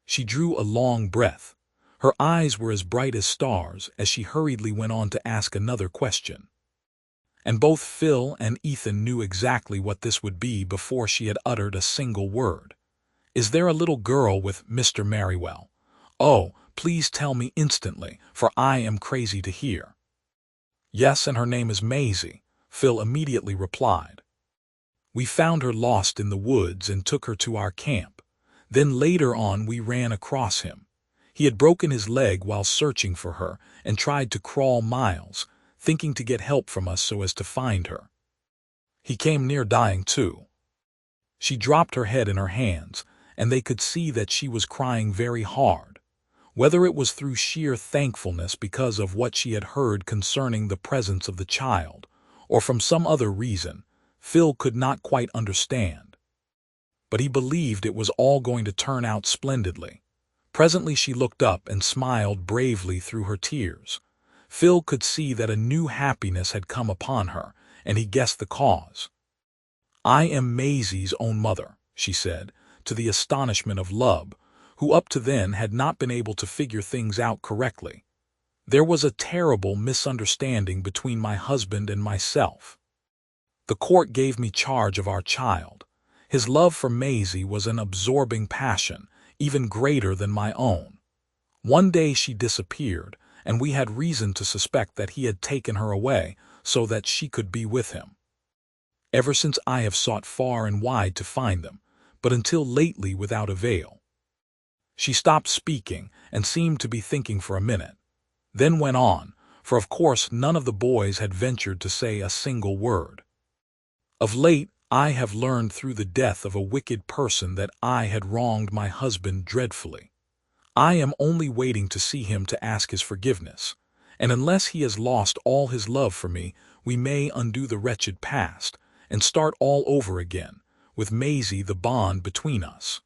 She drew a long breath. Her eyes were as bright as stars as she hurriedly went on to ask another question. And both Phil and Ethan knew exactly what this would be before she had uttered a single word. "Is there a little girl with Mr. Merriwell? Oh, please tell me instantly, for I am crazy to hear." "Yes, and her name is Maisie," Phil immediately replied. "We found her lost in the woods and took her to our camp. Then later on we ran across him. He had broken his leg while searching for her and tried to crawl miles, thinking to get help from us so as to find her. He came near dying too." She dropped her head in her hands, and they could see that she was crying very hard. Whether it was through sheer thankfulness because of what she had heard concerning the presence of the child, or from some other reason, Phil could not quite understand. But he believed it was all going to turn out splendidly. Presently she looked up and smiled bravely through her tears. Phil could see that a new happiness had come upon her, and he guessed the cause. "I am Maisie's own mother," she said, to the astonishment of Lub, who up to then had not been able to figure things out correctly. "There was a terrible misunderstanding between my husband and myself. The court gave me charge of our child. His love for Maisie was an absorbing passion, even greater than my own. One day she disappeared, and we had reason to suspect that he had taken her away so that she could be with him. Ever since I have sought far and wide to find them, but until lately without avail." She stopped speaking and seemed to be thinking for a minute, then went on, for of course none of the boys had ventured to say a single word. "Of late I have learned through the death of a wicked person that I had wronged my husband dreadfully. I am only waiting to see him to ask his forgiveness, and unless he has lost all his love for me, we may undo the wretched past and start all over again, with Maisie the bond between us."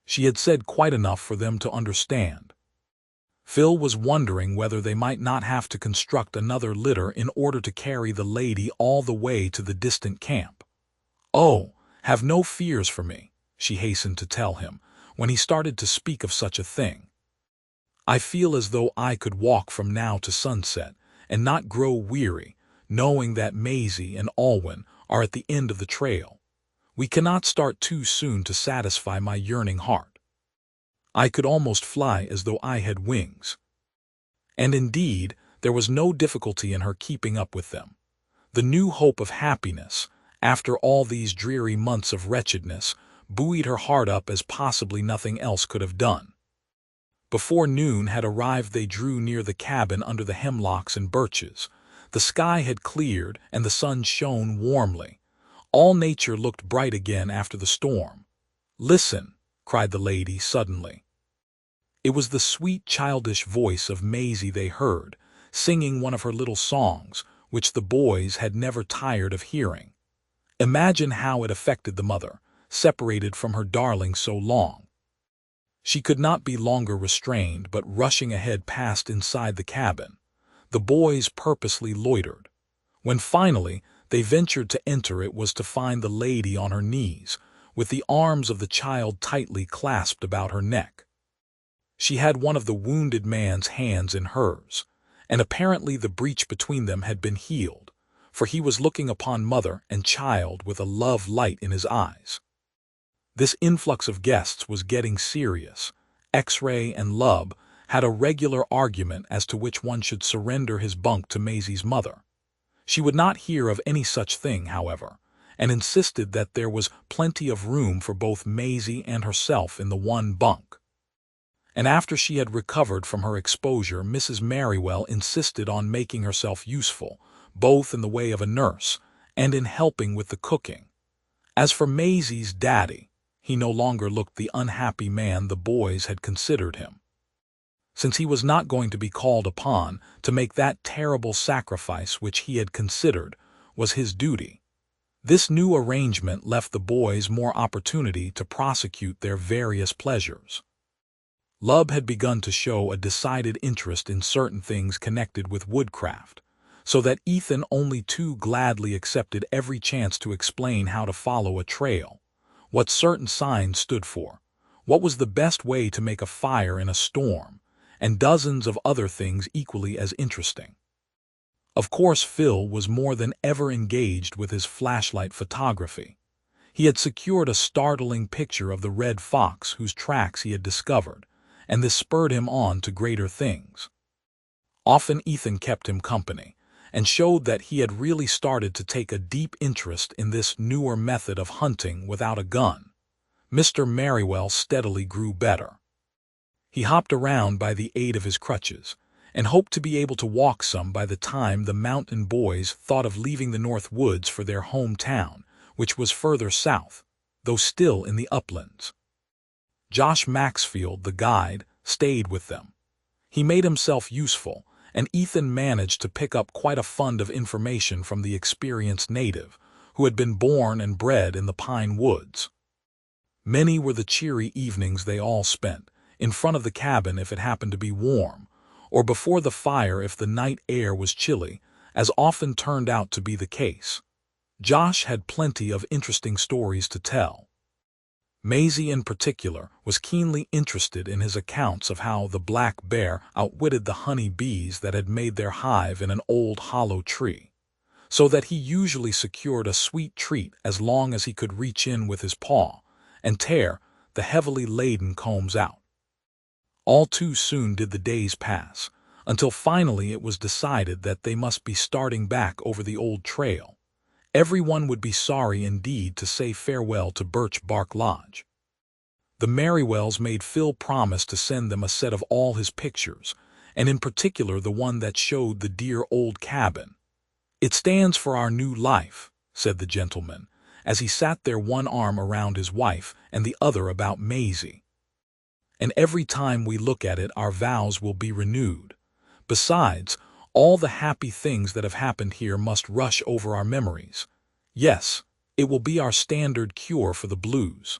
She had said quite enough for them to understand. Phil was wondering whether they might not have to construct another litter in order to carry the lady all the way to the distant camp. "Oh, have no fears for me," she hastened to tell him, when he started to speak of such a thing. "I feel as though I could walk from now to sunset and not grow weary, knowing that Maisie and Alwyn are at the end of the trail. We cannot start too soon to satisfy my yearning heart. I could almost fly as though I had wings." And indeed, there was no difficulty in her keeping up with them. The new hope of happiness, after all these dreary months of wretchedness, buoyed her heart up as possibly nothing else could have done. Before noon had arrived they drew near the cabin under the hemlocks and birches. The sky had cleared and the sun shone warmly. All nature looked bright again after the storm. "Listen," cried the lady suddenly. It was the sweet childish voice of Maisie they heard, singing one of her little songs, which the boys had never tired of hearing. Imagine how it affected the mother, separated from her darling so long. She could not be longer restrained, but rushing ahead passed inside the cabin. The boys purposely loitered. When finally they ventured to enter, it was to find the lady on her knees, with the arms of the child tightly clasped about her neck. She had one of the wounded man's hands in hers, and apparently the breach between them had been healed, for he was looking upon mother and child with a love light in his eyes. This influx of guests was getting serious. X-Ray and Lub had a regular argument as to which one should surrender his bunk to Maisie's mother. She would not hear of any such thing, however, and insisted that there was plenty of room for both Maisie and herself in the one bunk. And after she had recovered from her exposure, Mrs. Merriwell insisted on making herself useful, both in the way of a nurse and in helping with the cooking. As for Maisie's daddy, he no longer looked the unhappy man the boys had considered him. Since he was not going to be called upon to make that terrible sacrifice which he had considered was his duty, this new arrangement left the boys more opportunity to prosecute their various pleasures. Lub had begun to show a decided interest in certain things connected with woodcraft, so that Ethan only too gladly accepted every chance to explain how to follow a trail, what certain signs stood for, what was the best way to make a fire in a storm, and dozens of other things equally as interesting. Of course, Phil was more than ever engaged with his flashlight photography. He had secured a startling picture of the red fox whose tracks he had discovered, and this spurred him on to greater things. Often Ethan kept him company, and showed that he had really started to take a deep interest in this newer method of hunting without a gun. Mr. Merriwell steadily grew better. He hopped around by the aid of his crutches, and hoped to be able to walk some by the time the mountain boys thought of leaving the North Woods for their hometown, which was further south, though still in the uplands. Josh Maxfield, the guide, stayed with them. He made himself useful, and Ethan managed to pick up quite a fund of information from the experienced native, who had been born and bred in the pine woods. Many were the cheery evenings they all spent, in front of the cabin if it happened to be warm, or before the fire if the night air was chilly, as often turned out to be the case. Josh had plenty of interesting stories to tell. Maisie, in particular, was keenly interested in his accounts of how the black bear outwitted the honey bees that had made their hive in an old hollow tree, so that he usually secured a sweet treat as long as he could reach in with his paw and tear the heavily laden combs out. All too soon did the days pass, until finally it was decided that they must be starting back over the old trail. Everyone would be sorry indeed to say farewell to Birch Bark Lodge. The Merriwells made Phil promise to send them a set of all his pictures, and in particular the one that showed the dear old cabin. "It stands for our new life," said the gentleman, as he sat there, one arm around his wife and the other about Maisie. "And every time we look at it our vows will be renewed. Besides, all the happy things that have happened here must rush over our memories. Yes, it will be our standard cure for the blues."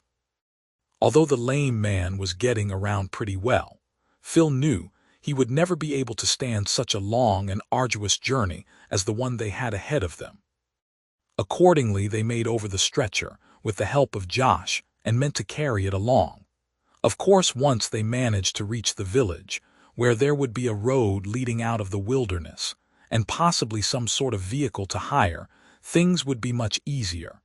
Although the lame man was getting around pretty well, Phil knew he would never be able to stand such a long and arduous journey as the one they had ahead of them. Accordingly, they made over the stretcher with the help of Josh and meant to carry it along. Of course, once they managed to reach the village, where there would be a road leading out of the wilderness, and possibly some sort of vehicle to hire, things would be much easier.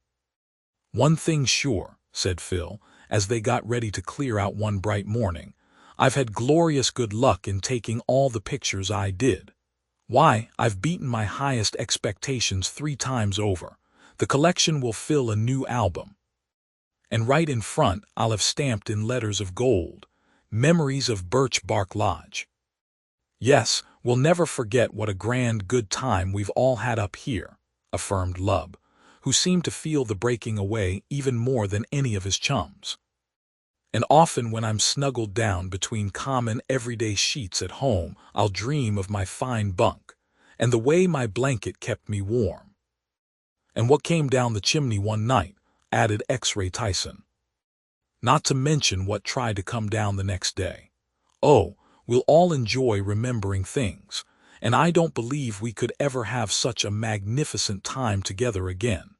"One thing's sure," said Phil, as they got ready to clear out one bright morning, "I've had glorious good luck in taking all the pictures I did. Why, I've beaten my highest expectations 3 times over. The collection will fill a new album. And right in front I'll have stamped in letters of gold, 'Memories of Birch Bark Lodge.' Yes, we'll never forget what a grand good time we've all had up here," affirmed Lub, who seemed to feel the breaking away even more than any of his chums. "And often when I'm snuggled down between common everyday sheets at home, I'll dream of my fine bunk, and the way my blanket kept me warm. And what came down the chimney one night, added X-Ray Tyson. Not to mention what tried to come down the next day. Oh, we'll all enjoy remembering things, and I don't believe we could ever have such a magnificent time together again.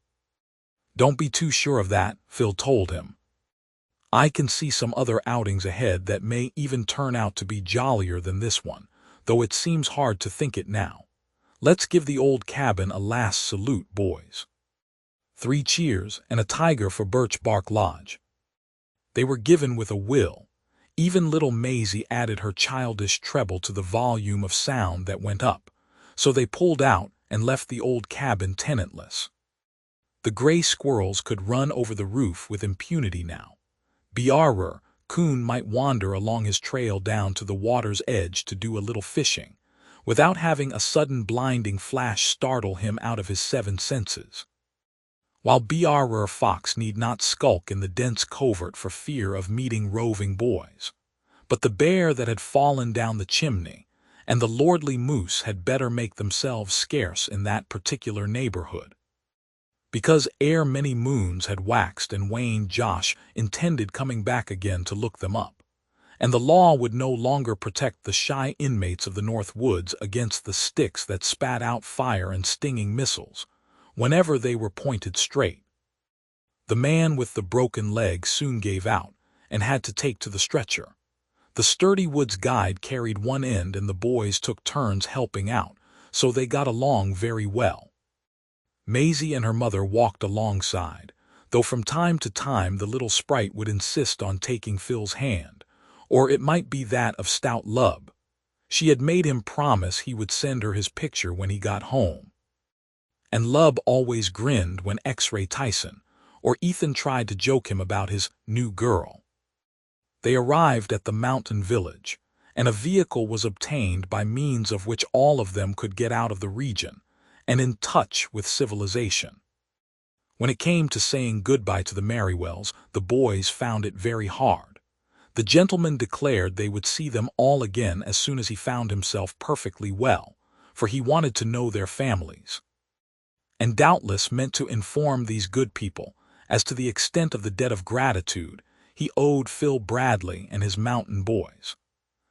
Don't be too sure of that, Phil told him. I can see some other outings ahead that may even turn out to be jollier than this one, though it seems hard to think it now. Let's give the old cabin a last salute, boys. 3 cheers and a tiger for Birch Bark Lodge. They were given with a will. Even little Maisie added her childish treble to the volume of sound that went up, so they pulled out and left the old cabin tenantless. The gray squirrels could run over the roof with impunity now. Biarer, Coon might wander along his trail down to the water's edge to do a little fishing, without having a sudden blinding flash startle him out of his 7 senses. While Biarer Fox need not skulk in the dense covert for fear of meeting roving boys. But the bear that had fallen down the chimney and the lordly moose had better make themselves scarce in that particular neighborhood. Because ere many moons had waxed and waned, Josh intended coming back again to look them up, and the law would no longer protect the shy inmates of the North Woods against the sticks that spat out fire and stinging missiles, whenever they were pointed straight. The man with the broken leg soon gave out and had to take to the stretcher. The sturdy woods guide carried one end and the boys took turns helping out, so they got along very well. Maisie and her mother walked alongside, though from time to time the little sprite would insist on taking Phil's hand, or it might be that of stout Lub. She had made him promise he would send her his picture when he got home. And Lub always grinned when X-Ray Tyson or Ethan tried to joke him about his new girl. They arrived at the mountain village, and a vehicle was obtained by means of which all of them could get out of the region and in touch with civilization. When it came to saying goodbye to the Merriwells, the boys found it very hard. The gentleman declared they would see them all again as soon as he found himself perfectly well, for he wanted to know their families, and doubtless meant to inform these good people as to the extent of the debt of gratitude he owed Phil Bradley and his mountain boys.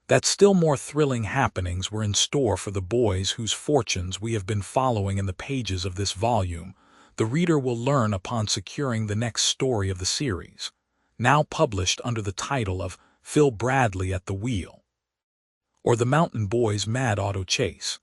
That still more thrilling happenings were in store for the boys whose fortunes we have been following in the pages of this volume, the reader will learn upon securing the next story of the series, now published under the title of Phil Bradley at the Wheel, or The Mountain Boys' Mad Auto Chase.